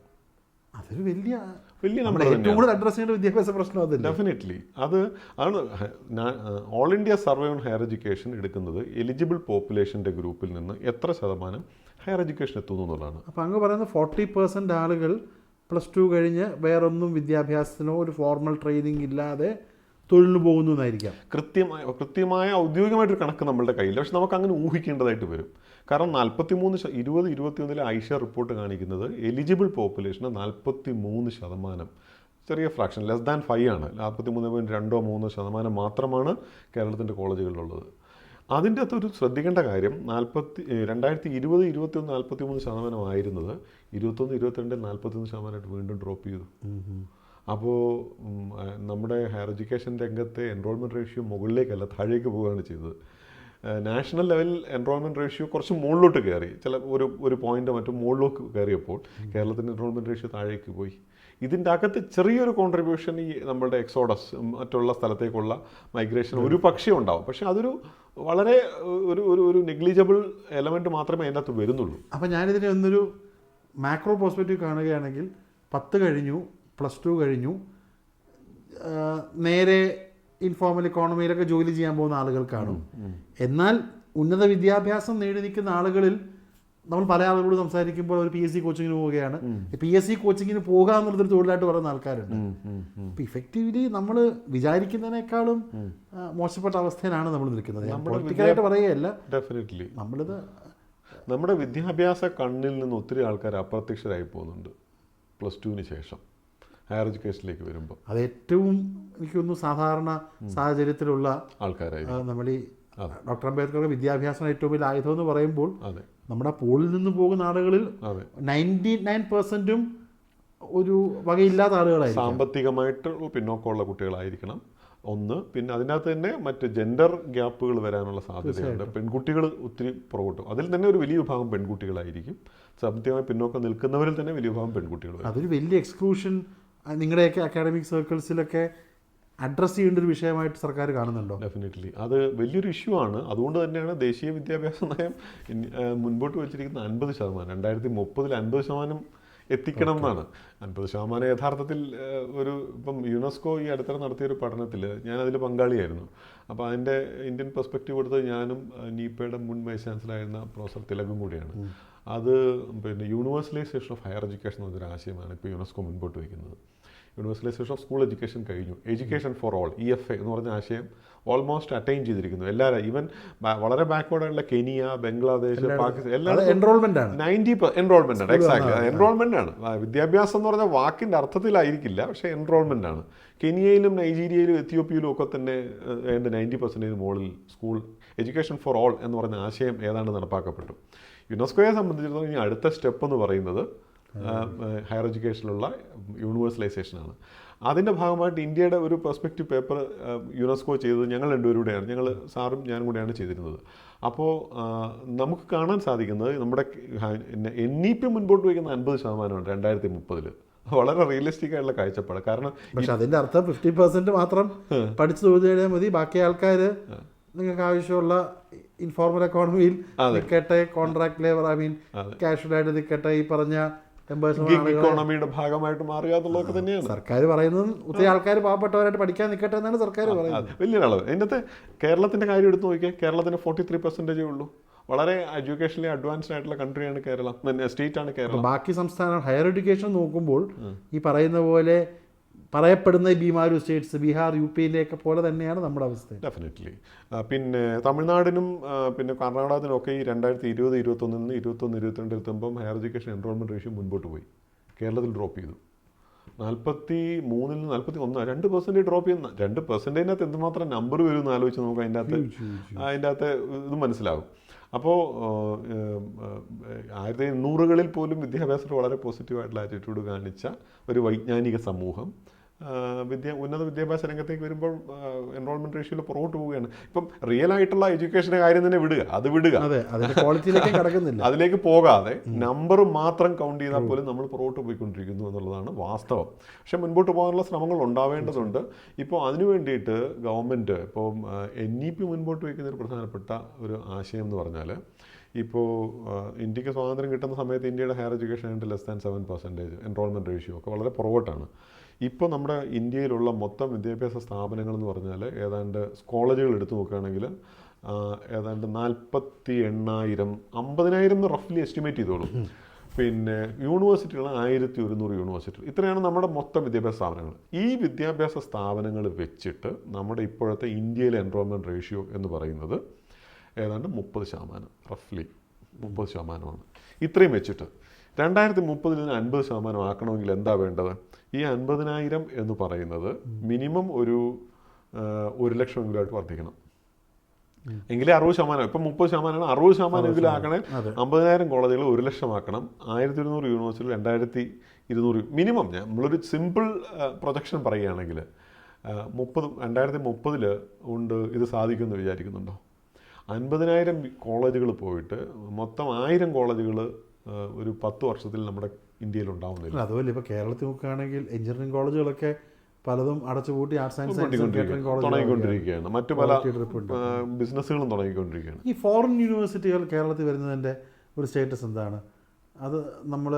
അതൊരു വലിയ നമ്പർ ഏറ്റവും കൂടുതൽ അഡ്രസ് ചെയ്യേണ്ട വിദ്യാഭ്യാസ പ്രശ്നം അതല്ല. ഡെഫിനറ്റ്ലി ആണ് all India survey on higher education എടുക്കുന്നത് എലിജിബിൾ പോപ്പുലേഷൻ്റെ ഗ്രൂപ്പിൽ നിന്ന് എത്ര ശതമാനം ഹയർ എഡ്യൂക്കേഷൻ എത്തുന്നു എന്നുള്ളതാണ്. അപ്പോൾ അങ്ങ് പറയുന്നത് 40% ആളുകൾ +2 കഴിഞ്ഞ് വേറൊന്നും വിദ്യാഭ്യാസത്തിനോ ഒരു ഫോർമൽ ട്രെയിനിങ് ഇല്ലാതെ തൊഴിലിന് പോകുന്നു എന്നായിരിക്കാം. കൃത്യമായ ഔദ്യോഗികമായിട്ടൊരു കണക്ക് നമ്മളുടെ കയ്യിൽ, പക്ഷെ നമുക്ക് അങ്ങനെ ഊഹിക്കേണ്ടതായിട്ട് വരും. കാരണം 2021 ഐഷ റിപ്പോർട്ട് കാണിക്കുന്നത് എലിജിബിൾ പോപ്പുലേഷന് 43%, ചെറിയ ഫ്രാക്ഷൻ, <5 ആണ്. 43.2-3% മാത്രമാണ് കേരളത്തിൻ്റെ കോളേജുകളിലുള്ളത്. അതിൻ്റെ അകത്തൊരു ശ്രദ്ധിക്കേണ്ട കാര്യം 2020-21 43% ആയിരുന്നത് 21-22 41% വീണ്ടും ഡ്രോപ്പ് ചെയ്തു. അപ്പോൾ നമ്മുടെ ഹയർ എഡ്യൂക്കേഷൻ രംഗത്തെ എൻറോൾമെൻറ്റ് റേഷ്യോ മുകളിലേക്കല്ല താഴേക്ക് പോവുകയാണ് ചെയ്തത്. നാഷണൽ ലെവൽ എൻറോൾമെൻറ്റ് റേഷ്യോ കുറച്ച് മുകളിലോട്ട് കയറി, ഒരു പോയിൻ്റ് മറ്റും മുകളിലേക്ക് കയറിയപ്പോൾ കേരളത്തിൻ്റെ എൻറോൾമെൻറ്റ് റേഷ്യോ താഴേക്ക് പോയി. ഇതിൻ്റെ അകത്ത് ചെറിയൊരു കോൺട്രിബ്യൂഷൻ ഈ നമ്മുടെ എക്സോഡസ് മറ്റുള്ള സ്ഥലത്തേക്കുള്ള മൈഗ്രേഷൻ ഒരു പക്ഷേ ഉണ്ടാവും, പക്ഷേ അതൊരു വളരെ ഒരു നെഗ്ലിജിബിൾ എലമെൻറ്റ് മാത്രമേ അതിൻ്റെ അകത്ത് വരുന്നുള്ളൂ. അപ്പോൾ ഞാനിതിനെ ഒന്നൊരു മാക്രോ പെർസ്പെക്റ്റീവ് കാണുകയാണെങ്കിൽ 10 കഴിഞ്ഞു, +2 കഴിഞ്ഞു, നേരെ ഇൻഫോർമൽ ഇക്കോണമിയിലൊക്കെ ജോലി ചെയ്യാൻ പോകുന്ന ആളുകൾ കാണും. എന്നാൽ ഉന്നത വിദ്യാഭ്യാസം നേടി നിൽക്കുന്ന ആളുകളിൽ നമ്മൾ പല ആളുകളോട് സംസാരിക്കുമ്പോൾ ഒരു PSC കോച്ചിങ്ങിന് പോവുകയാണ്. PSC കോച്ചിങ്ങിന് പോകുക എന്നുള്ളതൊരു തൊഴിലായിട്ട് പറയുന്ന ആൾക്കാരുണ്ട്. അപ്പോൾ ഇഫക്റ്റീവ്ലി നമ്മൾ വിചാരിക്കുന്നതിനേക്കാളും മോശപ്പെട്ട അവസ്ഥയിലാണ് നമ്മൾ നിൽക്കുന്നത്. പൊളിറ്റിക്കലായിട്ട് പറയുകയല്ല, ഡെഫിനറ്റ്ലി നമ്മളിത് നമ്മുടെ വിദ്യാഭ്യാസ കണ്ണിൽ നിന്ന് ഒത്തിരി ആൾക്കാർ അപ്രത്യക്ഷരായി പോകുന്നുണ്ട് +2 ശേഷം ഹയർ എഡ്യൂക്കേഷനിലേക്ക് വരുമ്പോൾ. അത് ഏറ്റവും എനിക്ക് തോന്നുന്നു സാധാരണ സാഹചര്യത്തിലുള്ള ആൾക്കാരായി നമ്മൾ ഈ ഡോക്ടർ അംബേദ്കറുടെ വിദ്യാഭ്യാസം ഏറ്റവും വലിയ ആയുധം എന്ന് പറയുമ്പോൾ അതെ നമ്മുടെ പൂളിൽ നിന്ന് പോകുന്ന ആളുകളിൽ 99% ഒരു വകയില്ലാത്ത ആളുകളായിരിക്കും. സാമ്പത്തികമായിട്ട് പിന്നോക്കമുള്ള കുട്ടികളായിരിക്കണം ഒന്ന്. പിന്നെ അതിനകത്ത് തന്നെ മറ്റ് ജെൻഡർ ഗ്യാപ്പുകൾ വരാനുള്ള സാധ്യതയുണ്ട്. പെൺകുട്ടികൾ ഒത്തിരി പുറകോട്ടും. അതിൽ തന്നെ ഒരു വലിയ വിഭാഗം പെൺകുട്ടികളായിരിക്കും. സാമ്പത്തികമായി പിന്നോക്കം നിൽക്കുന്നവരിൽ തന്നെ വലിയ വിഭാഗം പെൺകുട്ടികൾ. അതൊരു വലിയ എക്സ്ക്ലൂഷൻ നിങ്ങളുടെയൊക്കെ അക്കാഡമിക് സർക്കിൾസിലൊക്കെ അഡ്രസ്സ് ചെയ്യേണ്ട ഒരു വിഷയമായിട്ട് സർക്കാർ കാണുന്നുണ്ടോ? ഡെഫിനറ്റ്ലി അത് വലിയൊരു ഇഷ്യൂ ആണ്. അതുകൊണ്ട് തന്നെയാണ് ദേശീയ വിദ്യാഭ്യാസ നയം മുൻപോട്ട് വെച്ചിരിക്കുന്ന 50%. 2030 50% എത്തിക്കണം എന്നാണ്. 50% യഥാർത്ഥത്തിൽ ഇപ്പം യുനെസ്കോ ഈ അടുത്തിടെ നടത്തിയൊരു പഠനത്തിൽ ഞാനതിൽ പങ്കാളിയായിരുന്നു. അപ്പോൾ അതിൻ്റെ ഇന്ത്യൻ പെർസ്പെക്റ്റീവ് കൊടുത്തത് ഞാനും നീപ്പയുടെ മുൻ വൈസ് ചാൻസലറായിരുന്ന പ്രൊഫസർ തിലകും കൂടിയാണ്. അത് പിന്നെ യൂണിവേഴ്സലൈസേഷൻ ഓഫ് ഹയർ എഡ്യൂക്കേഷൻ എന്നൊരു ആശയമാണ് ഇപ്പോൾ യുനെസ്കോ മുൻപോട്ട് വയ്ക്കുന്നത്. യൂണിവേഴ്സലൈസേഷൻ ഓഫ് സ്കൂൾ എഡ്യൂക്കേഷൻ കഴിഞ്ഞു. എഡ്യൂക്കേഷൻ ഫോർ ഓൾ EFA എന്ന് പറഞ്ഞ ആശയം ഓൾമോസ്റ്റ് അറ്റൈൻ ചെയ്തിരിക്കുന്നു. എല്ലാവരും ഈവൻ വളരെ ബാക്ക്വേർഡായിട്ടുള്ള കെനിയ, ബംഗ്ലാദേശ്, പാകിസ്ഥാൻ എല്ലാം എൻറോൾമെന്റ് ആണ്. 90% എൻറോൾമെന്റ് ആണ്. എക്സാക്ട്ലി എൻറോൾമെന്റ് ആണ്. വിദ്യാഭ്യാസം എന്ന് പറഞ്ഞാൽ വാക്കിൻ്റെ അർത്ഥത്തിലായിരിക്കില്ല, പക്ഷേ എൻറോൾമെന്റ് ആണ്. കെനിയയിലും നൈജീരിയയിലും എത്യോപ്യയിലും ഒക്കെ തന്നെ 90% മുകളിൽ സ്കൂൾ എഡ്യൂക്കേഷൻ ഫോർ ഓൾ എന്ന് പറഞ്ഞ ആശയം ഏതാണ്ട് നടപ്പാക്കപ്പെട്ടു. യുനെസ്കോയെ സംബന്ധിച്ചിടത്തോളം ഇനി അടുത്ത സ്റ്റെപ്പ് എന്ന് പറയുന്നത് ഹയർ എഡ്യൂക്കേഷനിലുള്ള യൂണിവേഴ്സലൈസേഷനാണ്. അതിൻ്റെ ഭാഗമായിട്ട് ഇന്ത്യയുടെ ഒരു പെർസ്പെക്റ്റീവ് പേപ്പർ യുനെസ്കോ ചെയ്തത് ഞങ്ങൾ രണ്ടുപേരുടെയാണ്. ഞങ്ങൾ സാറും ഞാനും കൂടെയാണ് ചെയ്തിരുന്നത്. അപ്പോൾ നമുക്ക് കാണാൻ സാധിക്കുന്നത് നമ്മുടെ NEP മുൻപോട്ട് വയ്ക്കുന്ന 50%ആണ് 2030. വളരെ റിയലിസ്റ്റിക് ആയിട്ടുള്ള കാഴ്ചപ്പാട്. കാരണം പക്ഷെ അതിൻ്റെ അർത്ഥം 50% മാത്രം പഠിച്ചു തോന്നിയാൽ മതി, ബാക്കി ആൾക്കാർ നിങ്ങൾക്ക് ആവശ്യമുള്ള ഇൻഫോർമൽ എക്കോണമിയിൽ നിൽക്കട്ടെ, കോൺട്രാക്ട് ലേബർ കാഷ്വലായിട്ട് നിൽക്കട്ടെ, ഈ പറഞ്ഞ ഇക്കോണമിയുടെ ഭാഗമായിട്ട് മാറുക എന്നുള്ളതൊക്കെ തന്നെയാണ് സർക്കാർ പറയുന്നത്. ഒത്തിരി ആൾക്കാർ പാവപ്പെട്ടവരായിട്ട് പഠിക്കാൻ നിൽക്കട്ടെ എന്നാണ് സർക്കാർ പറയുന്നത്. വലിയൊരളവ്. അതിനകത്ത് കേരളത്തിൻ്റെ കാര്യം എടുത്ത് നോക്കിയാൽ കേരളത്തിന് 43% ഉള്ളൂ. വളരെ എഡ്യൂക്കേഷനിൽ അഡ്വാൻസ്ഡ് ആയിട്ടുള്ള കൺട്രിയാണ് കേരളം, സ്റ്റേറ്റാണ് കേരളം. ബാക്കി സംസ്ഥാനം ഹയർ എഡ്യൂക്കേഷൻ നോക്കുമ്പോൾ ഈ പറയുന്ന പോലെ പറയപ്പെടുന്ന ബീമാരു സ്റ്റേറ്റ്സ്, ബീഹാർ, UP-യിലെയൊക്കെ പോലെ തന്നെയാണ് നമ്മുടെ അവസ്ഥ. ഡെഫിനറ്റ്ലി. പിന്നെ തമിഴ്നാടിനും പിന്നെ കർണാടകത്തിനും ഒക്കെ ഈ 2020, 2021, 22 എത്തുമ്പം ഹയർ എഡ്യൂക്കേഷൻ എൻറോൾമെൻറ്റ് റേഷ്യോ മുൻപോട്ട് പോയി. കേരളത്തിൽ ഡ്രോപ്പ് ചെയ്തു. 43-ൽ നിന്ന് 41, 2% ഡ്രോപ്പ് ചെയ്യുന്ന 2%-നകത്ത് എന്തുമാത്രം നമ്പർ വരും എന്ന് ആലോചിച്ച് നമുക്ക് അതിൻ്റെ അകത്ത് ഇത് മനസ്സിലാകും. അപ്പോൾ 1800-കളിൽ പോലും വിദ്യാഭ്യാസത്തിൽ വളരെ പോസിറ്റീവായിട്ടുള്ള ആറ്റിറ്റ്യൂഡ് കാണിച്ച ഒരു വൈജ്ഞാനിക സമൂഹം ഉന്നത വിദ്യാഭ്യാസ രംഗത്തേക്ക് വരുമ്പോൾ എൻറോൾമെന്റ് റേഷ്യോയിൽ പുറകോട്ട് പോവുകയാണ്. ഇപ്പം റിയൽ ആയിട്ടുള്ള എഡ്യൂക്കേഷൻ്റെ കാര്യം തന്നെ വിടുക, അതിലേക്ക് പോകാതെ നമ്പർ മാത്രം കൗണ്ട് ചെയ്താൽ പോലും നമ്മൾ പുറകോട്ട് പോയിക്കൊണ്ടിരിക്കുന്നു എന്നുള്ളതാണ് വാസ്തവം. പക്ഷെ മുൻപോട്ട് പോകാനുള്ള ശ്രമങ്ങൾ ഉണ്ടാവേണ്ടതുണ്ട്. ഇപ്പോൾ അതിനു വേണ്ടിയിട്ട് ഗവൺമെൻറ് ഇപ്പോൾ NEP മുൻപോട്ട് വയ്ക്കുന്ന ഒരു പ്രധാനപ്പെട്ട ഒരു ആശയം എന്ന് പറഞ്ഞാൽ, ഇപ്പോൾ ഇന്ത്യക്ക് സ്വാതന്ത്ര്യം കിട്ടുന്ന സമയത്ത് ഇന്ത്യയുടെ ഹയർ എഡ്യൂക്കേഷൻ ആയിട്ട് <7% എൻറോൾമെൻറ്റ് റേഷ്യോ ഒക്കെ വളരെ പുറകോട്ടാണ്. ഇപ്പോൾ നമ്മുടെ ഇന്ത്യയിലുള്ള മൊത്തം വിദ്യാഭ്യാസ സ്ഥാപനങ്ങൾ എന്ന് പറഞ്ഞാൽ ഏതാണ്ട് കോളേജുകൾ എടുത്തു നോക്കുകയാണെങ്കിൽ ഏതാണ്ട് 48,000, 50,000 റഫ്ലി എസ്റ്റിമേറ്റ് ചെയ്തോളൂ. പിന്നെ യൂണിവേഴ്സിറ്റികൾ 1100 യൂണിവേഴ്സിറ്റികൾ. ഇത്രയാണ് നമ്മുടെ മൊത്തം വിദ്യാഭ്യാസ സ്ഥാപനങ്ങൾ. ഈ വിദ്യാഭ്യാസ സ്ഥാപനങ്ങൾ വെച്ചിട്ട് നമ്മുടെ ഇപ്പോഴത്തെ ഇന്ത്യയിലെ എൻറോൾമെൻറ്റ് റേഷ്യോ എന്ന് പറയുന്നത് ഏതാണ്ട് 30%, റഫ്ലി 30%. ഇത്രയും വെച്ചിട്ട് 2030 നിന്ന് 50% ആക്കണമെങ്കിൽ എന്താ വേണ്ടത്? ഈ 50,000 എന്ന് പറയുന്നത് മിനിമം ഒരു 1 ലക്ഷമെങ്കിലുമായിട്ട് വർദ്ധിക്കണം. എങ്കിലേ 60%. ഇപ്പം 30%, 60% എങ്കിലും ആക്കണേ. 50,000 കോളേജുകൾ 1 ലക്ഷമാക്കണം. 1200 യൂണിവേഴ്സിറ്റികൾ 2200 മിനിമം. നമ്മളൊരു സിമ്പിൾ പ്രൊജക്ഷൻ പറയുകയാണെങ്കിൽ 2030 കൊണ്ട് ഇത് സാധിക്കുമെന്ന് വിചാരിക്കുന്നുണ്ടോ? 50,000 കോളേജുകൾ പോയിട്ട് മൊത്തം 1000 കോളേജുകൾ ഒരു 10 വർഷത്തിൽ നമ്മുടെ ഇന്ത്യയിൽ ഉണ്ടാവുന്നില്ല. അതുപോലെ ഇപ്പോൾ കേരളത്തിൽ നോക്കുകയാണെങ്കിൽ എഞ്ചിനീയറിംഗ് കോളേജുകളൊക്കെ പലതും അടച്ചുപൂട്ടി ആർട്സ് ആൻഡ് സയൻസ് തുടങ്ങിക്കൊണ്ടിരിക്കുകയാണ്. മറ്റു പല ബിസിനസ്സുകളും തുടങ്ങിക്കൊണ്ടിരിക്കുകയാണ്. ഈ ഫോറിൻ യൂണിവേഴ്സിറ്റികൾ കേരളത്തിൽ വരുന്നതിൻ്റെ ഒരു സ്റ്റേറ്റസ് എന്താണ്? അത് നമ്മൾ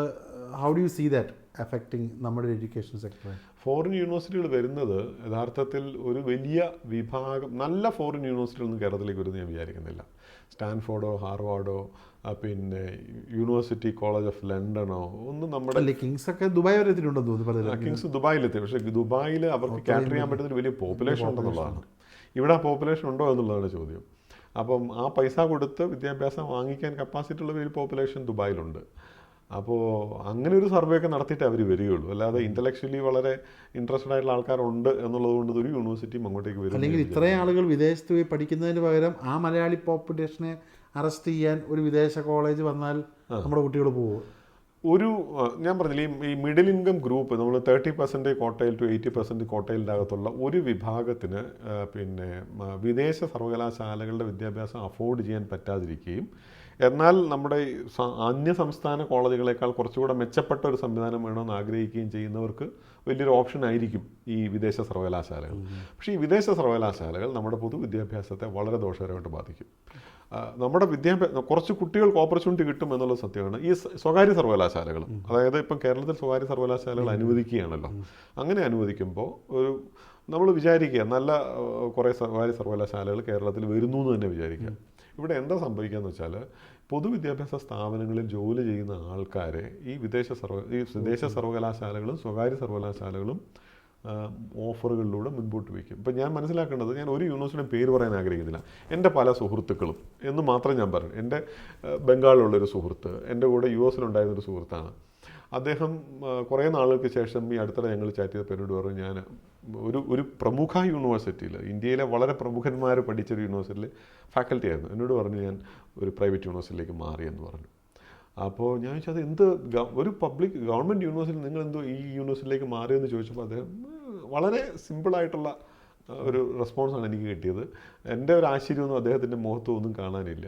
how do you see that? Affecting നമ്മുടെ എഡ്യൂക്കേഷൻ സെക്ടർ? ഫോറിൻ യൂണിവേഴ്സിറ്റികൾ വരുന്നത് യഥാർത്ഥത്തിൽ ഒരു വലിയ വിഭാഗം നല്ല ഫോറിൻ യൂണിവേഴ്സിറ്റികളൊന്നും കേരളത്തിലേക്ക് വരുന്നത് ഞാൻ വിചാരിക്കുന്നില്ല. സ്റ്റാൻഫോർഡോ ഹാർവാർഡോ പിന്നെ യൂണിവേഴ്സിറ്റി കോളേജ് ഓഫ് ലണ്ടനോ ഒന്നും നമ്മുടെ കിങ്സ് ഒക്കെ ദുബായ് വരെ എത്തിയിട്ടുണ്ടെന്ന് തോന്നുന്നു. കിങ്സ് ദുബായിലെത്തി. പക്ഷേ ദുബായിൽ അവർക്ക് ക്യാറ്റർ ചെയ്യാൻ പറ്റുന്ന വലിയ പോപ്പുലേഷൻ ഉണ്ടെന്നുള്ളതാണ്. ഇവിടെ ആ പോപ്പുലേഷൻ ഉണ്ടോ എന്നുള്ളതാണ് ചോദ്യം. അപ്പം ആ പൈസ കൊടുത്ത് വിദ്യാഭ്യാസം വാങ്ങിക്കാൻ കപ്പാസിറ്റി ഉള്ള വലിയ പോപ്പുലേഷൻ ദുബായിലുണ്ട്. അപ്പോൾ അങ്ങനെ ഒരു സർവേ ഒക്കെ നടത്തിയിട്ട് അവർ വരികയുള്ളൂ. അല്ലാതെ ഇൻ്റലക്ച്വലി വളരെ ഇൻട്രസ്റ്റഡ് ആയിട്ടുള്ള ആൾക്കാരുണ്ട് എന്നുള്ളത് കൊണ്ട് ഒരു യൂണിവേഴ്സിറ്റിയും അങ്ങോട്ടേക്ക് വരും. അല്ലെങ്കിൽ ഇത്രയും ആളുകൾ വിദേശത്ത് പോയി പഠിക്കുന്നതിന് പകരം ആ മലയാളി പോപ്പുലേഷനെ അറസ്റ്റ് ചെയ്യാൻ ഒരു വിദേശ കോളേജ് വന്നാൽ നമ്മുടെ കുട്ടികൾ പോകും. ഞാൻ പറഞ്ഞില്ലേ, ഈ മിഡിൽ ഇൻകം ഗ്രൂപ്പ്, നമ്മൾ 30% ക്വാർട്ടൈൽ ടു 80% ക്വാർട്ടൈലിൻ്റെ അകത്തുള്ള ഒരു വിഭാഗത്തിന് പിന്നെ വിദേശ സർവകലാശാലകളുടെ വിദ്യാഭ്യാസം അഫോർഡ് ചെയ്യാൻ പറ്റാതിരിക്കുകയും എന്നാൽ നമ്മുടെ അന്യ സംസ്ഥാന കോളേജുകളെക്കാൾ കുറച്ചുകൂടെ മെച്ചപ്പെട്ട ഒരു സംവിധാനം വേണമെന്ന് ആഗ്രഹിക്കുകയും ചെയ്യുന്നവർക്ക് വലിയൊരു ഓപ്ഷൻ ആയിരിക്കും ഈ വിദേശ സർവകലാശാലകൾ. പക്ഷേ ഈ വിദേശ സർവകലാശാലകൾ നമ്മുടെ പൊതുവിദ്യാഭ്യാസത്തെ വളരെ ദോഷകരമായിട്ട് ബാധിക്കും. നമ്മുടെ കുറച്ച് കുട്ടികൾക്ക് ഓപ്പർച്യൂണിറ്റി കിട്ടും എന്നുള്ളത് സത്യമാണ്. ഈ സ്വകാര്യ സർവകലാശാലകളും, അതായത് ഇപ്പം കേരളത്തിൽ സ്വകാര്യ സർവകലാശാലകൾ അനുവദിക്കുകയാണല്ലോ. അങ്ങനെ അനുവദിക്കുമ്പോൾ നമ്മൾ വിചാരിക്കുക നല്ല കുറേ സ്വകാര്യ സർവകലാശാലകൾ കേരളത്തിൽ വരുന്നു എന്ന് തന്നെ വിചാരിക്കുക. ഇവിടെ എന്താ സംഭവിക്കുകയെന്ന് വെച്ചാൽ, പൊതുവിദ്യാഭ്യാസ സ്ഥാപനങ്ങളിൽ ജോലി ചെയ്യുന്ന ആൾക്കാരെ ഈ വിദേശ സർവകലാശാലകളും സ്വകാര്യ സർവകലാശാലകളും ഓഫറുകളിലൂടെ മുൻപോട്ട് വയ്ക്കും. ഇപ്പം ഞാൻ മനസ്സിലാക്കേണ്ടത്, ഞാൻ ഒരു യൂണിവേഴ്സിറ്റിയുടെ പേര് പറയാൻ ആഗ്രഹിക്കുന്നില്ല. എൻ്റെ പല സുഹൃത്തുക്കളും എന്ന് മാത്രം ഞാൻ പറയും. എൻ്റെ ബംഗാളിലുള്ളൊരു സുഹൃത്ത്, എൻ്റെ കൂടെ US-ലുണ്ടായിരുന്നൊരു സുഹൃത്താണ്. അദ്ദേഹം കുറേ നാളുകൾക്ക് ശേഷം ഈ അടുത്തിടെ ഞങ്ങൾ ചാറ്റ് ചെയ്ത പേരോട് പറഞ്ഞു, ഞാൻ ഒരു പ്രമുഖ യൂണിവേഴ്സിറ്റിയിൽ, ഇന്ത്യയിലെ വളരെ പ്രമുഖന്മാർ പഠിച്ചൊരു യൂണിവേഴ്സിറ്റിയിൽ ഫാക്കൽറ്റി ആയിരുന്നു. എന്നോട് പറഞ്ഞു ഞാൻ ഒരു പ്രൈവറ്റ് യൂണിവേഴ്സിറ്റിയിലേക്ക് മാറിയെന്ന് പറഞ്ഞു. അപ്പോൾ ഞാൻ ചോദിച്ചത് എന്ത് ഒരു ഗവൺമെൻറ് യൂണിവേഴ്സിറ്റി നിങ്ങൾ എന്തോ ഈ യൂണിവേഴ്സിറ്റിയിലേക്ക് മാറിയെന്ന് ചോദിച്ചപ്പോൾ അദ്ദേഹം വളരെ സിമ്പിളായിട്ടുള്ള ഒരു റെസ്പോൺസാണ് എനിക്ക് കിട്ടിയത്. എൻ്റെ ഒരു ആശ്ചര്യമൊന്നും അദ്ദേഹത്തിൻ്റെ മുഖത്തൊന്നും കാണാനില്ല.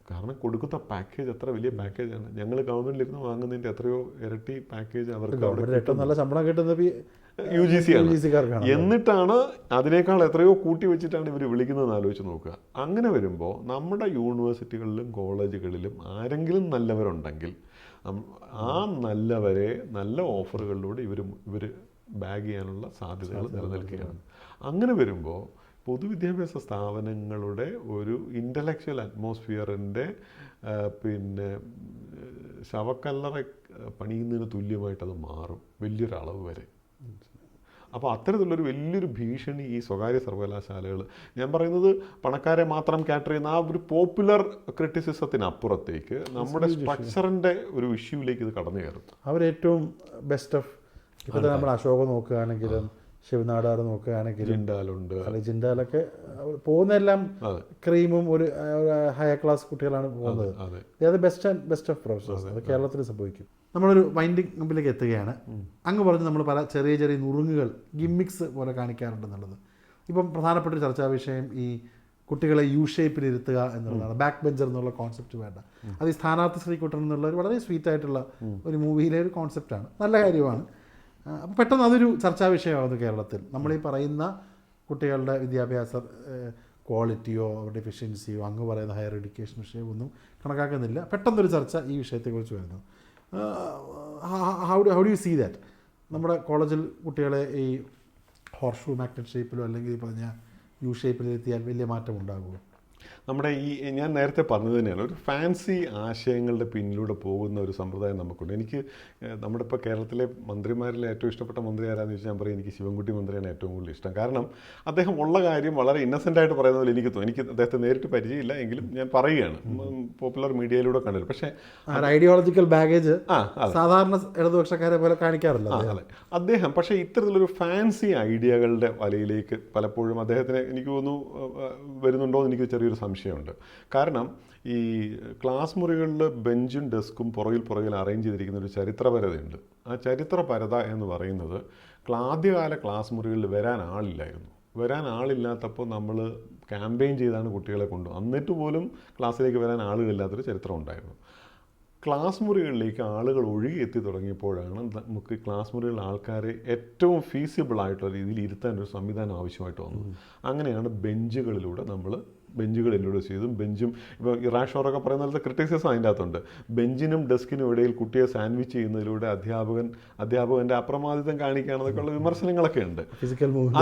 കാരണം കൊടുക്കുന്ന പാക്കേജ് അത്ര വലിയ പാക്കേജാണ്. ഞങ്ങൾ ഗവൺമെൻറ്റിലിരുന്ന് വാങ്ങുന്നതിൻ്റെ എത്രയോ ഇരട്ടി പാക്കേജ് അവർക്ക് അവിടെ ഏറ്റവും നല്ല ശമ്പളം കിട്ടുന്നത് UGC ആണ്. എന്നിട്ടാണ് അതിനേക്കാൾ എത്രയോ കൂട്ടി വെച്ചിട്ടാണ് ഇവർ വിളിക്കുന്നതെന്ന് ആലോചിച്ച് നോക്കുക. അങ്ങനെ വരുമ്പോൾ നമ്മുടെ യൂണിവേഴ്സിറ്റികളിലും കോളേജുകളിലും ആരെങ്കിലും നല്ലവരുണ്ടെങ്കിൽ ആ നല്ലവരെ നല്ല ഓഫറുകളിലൂടെ ഇവർ ബാഗ് ചെയ്യാനുള്ള സാധ്യതകൾ നിലനിൽക്കുകയാണ്. അങ്ങനെ വരുമ്പോൾ പൊതുവിദ്യാഭ്യാസ സ്ഥാപനങ്ങളുടെ ഒരു ഇൻ്റലക്ച്വൽ അറ്റ്മോസ്ഫിയറിൻ്റെ പിന്നെ ശവക്കല്ലറ പണിയുന്നതിന് തുല്യമായിട്ടത് മാറും വലിയൊരളവ് വരെ. അപ്പോൾ അത്തരത്തിലുള്ളൊരു വലിയൊരു ഭീഷണി ഈ സ്വകാര്യ സർവകലാശാലകൾ, ഞാൻ പറയുന്നത് പണക്കാരെ മാത്രം ക്യാറ്റർ ചെയ്യുന്ന ആ ഒരു പോപ്പുലർ ക്രിറ്റിസിസത്തിനപ്പുറത്തേക്ക് നമ്മുടെ സ്ട്രക്ചറിൻ്റെ ഒരു ഇഷ്യൂവിലേക്ക് ഇത് കടന്നു കയറും. അവരേറ്റവും ബെസ്റ്റ് ഓഫ് ഇപ്പോൾ നമ്മുടെ അശോക നോക്കുകയാണെങ്കിലും ശിവനാടാർ നോക്കുകയാണെങ്കിലും ജിൻഡാലുണ്ട്. ജിൻഡാലൊക്കെ പോകുന്നതെല്ലാം ക്രീമും ഒരു ഹയർ ക്ലാസ് കുട്ടികളാണ് പോകുന്നത്. അത് ബെസ്റ്റ് ഓഫ് പ്രൊഫഷൻസ്. അത് കേരളത്തിൽ സംഭവിക്കും. നമ്മളൊരു വൈൻഡിങ് മുമ്പിലേക്ക് എത്തുകയാണ്. അങ്ങ് പറഞ്ഞ് നമ്മൾ പല ചെറിയ ചെറിയ നുറുങ്ങുകൾ ഗിമ്മിക്സ് പോലെ കാണിക്കാറുണ്ടെന്നുള്ളത്. ഇപ്പം പ്രധാനപ്പെട്ട ഒരു ചർച്ചാ വിഷയം ഈ കുട്ടികളെ ഷേപ്പിൽ ഇരുത്തുക എന്നുള്ളതാണ്. ബാക്ക് ബെഞ്ചർ എന്നുള്ള കോൺസെപ്റ്റ് വേണ്ട. അത് ഈ സ്ഥാനാർത്ഥി ശ്രീകുട്ടൻ എന്നുള്ള ഒരു വളരെ സ്വീറ്റായിട്ടുള്ള ഒരു മൂവിയിലെ ഒരു കോൺസെപ്റ്റാണ്. നല്ല കാര്യമാണ്. അപ്പോൾ പെട്ടെന്ന് അതൊരു ചർച്ചാ വിഷയമാകുന്നു കേരളത്തിൽ. നമ്മളീ പറയുന്ന കുട്ടികളുടെ വിദ്യാഭ്യാസ ക്വാളിറ്റിയോ അവരുടെ എഫിഷ്യൻസിയോ അങ്ങ് പറയുന്ന ഹയർ എഡ്യൂക്കേഷൻ വിഷയമോ ഒന്നും കണക്കാക്കുന്നില്ല. പെട്ടെന്നൊരു ചർച്ച ഈ വിഷയത്തെക്കുറിച്ച് വരുന്നു. How do you see that? നമ്മുടെ കോളേജിൽ കുട്ടികളെ ഈ ഹോർഷൂ മാഗ്നറ്റ് ഷേപ്പിലോ അല്ലെങ്കിൽ ഈ പറഞ്ഞ ഷേപ്പിലെത്തിയാൽ വലിയ മാറ്റം ഉണ്ടാകുമോ? നമ്മുടെ ഞാൻ നേരത്തെ പറഞ്ഞത് തന്നെയാണ്, ഒരു ഫാൻസി ആശയങ്ങളുടെ പിന്നിലൂടെ പോകുന്ന ഒരു സമ്പ്രദായം നമുക്കുണ്ട്. എനിക്ക് നമ്മുടെ ഇപ്പോൾ കേരളത്തിലെ മന്ത്രിമാരിലെ ഏറ്റവും ഇഷ്ടപ്പെട്ട മന്ത്രി ആരാന്ന് ചോദിച്ചാൽ ഞാൻ പറയും എനിക്ക് ശിവൻകുട്ടി മന്ത്രിയാണ് ഏറ്റവും കൂടുതൽ ഇഷ്ടം. കാരണം അദ്ദേഹം ഉള്ള കാര്യം വളരെ ഇന്നസെൻ്റായിട്ട് പറയുന്ന പോലെ എനിക്ക് തോന്നുന്നു. എനിക്ക് അദ്ദേഹത്തെ നേരിട്ട് പരിചയമില്ല എങ്കിലും ഞാൻ പറയുകയാണ്, പോപ്പുലർ മീഡിയയിലൂടെ കണ്ടിട്ട്. പക്ഷേ ഐഡിയോളജിക്കൽ ബാഗേജ് സാധാരണ ഇടതുപക്ഷക്കാരെ പോലെ കാണിക്കാറില്ല. അതെ, അദ്ദേഹം പക്ഷേ ഇത്തരത്തിലൊരു ഫാൻസി ഐഡിയകളുടെ വലയിലേക്ക് പലപ്പോഴും അദ്ദേഹത്തിന് എനിക്ക് തോന്നുന്നു വരുന്നുണ്ടോ എന്ന് എനിക്ക് ചെറിയൊരു സംശയമുണ്ട്. കാരണം ഈ ക്ലാസ് മുറികളിൽ ബെഞ്ചും ഡെസ്കും പുറകിൽ അറേഞ്ച് ചെയ്തിരിക്കുന്ന ഒരു ചരിത്രപരതയുണ്ട്. ആ ചരിത്രപരത എന്ന് പറയുന്നത് ആദ്യകാല ക്ലാസ് മുറികളിൽ വരാൻ ആളില്ലാത്തപ്പോൾ നമ്മൾ ക്യാമ്പയിൻ ചെയ്താണ് കുട്ടികളെ എന്നിട്ട് പോലും ക്ലാസ്സിലേക്ക് വരാൻ ആളുകളില്ലാത്തൊരു ചരിത്രം ഉണ്ടായിരുന്നു. ക്ലാസ് മുറികളിലേക്ക് ആളുകൾ ഒഴുകി എത്തി തുടങ്ങിയപ്പോഴാണ് നമുക്ക് ക്ലാസ് മുറികളിലെ ആൾക്കാരെ ഏറ്റവും ഫീസിബിളായിട്ടുള്ള രീതിയിൽ ഇരുത്താൻ ഒരു സംവിധാനം ആവശ്യമായിട്ട് വന്നത്. അങ്ങനെയാണ് ബെഞ്ചുകളിലൂടെ നമ്മൾ ബെഞ്ചുകൾ ഇൻട്രൊഡ്യൂസ് ചെയ്തു. ബെഞ്ചും ഇപ്പോൾ ഇറാഷ് ഷോറൊക്കെ പറയുന്ന പോലത്തെ ക്രിറ്റിസിസം അതിൻ്റെ അകത്തുണ്ട്. ബെഞ്ചിനും ഡെസ്കിനും ഇടയിൽ കുട്ടിയെ സാൻഡ്വിച്ച് ചെയ്യുന്നതിലൂടെ അധ്യാപകൻ്റെ അപ്രമാദിത്വം കാണിക്കുകയാണെന്നൊക്കെയുള്ള വിമർശനങ്ങളൊക്കെ ഉണ്ട്.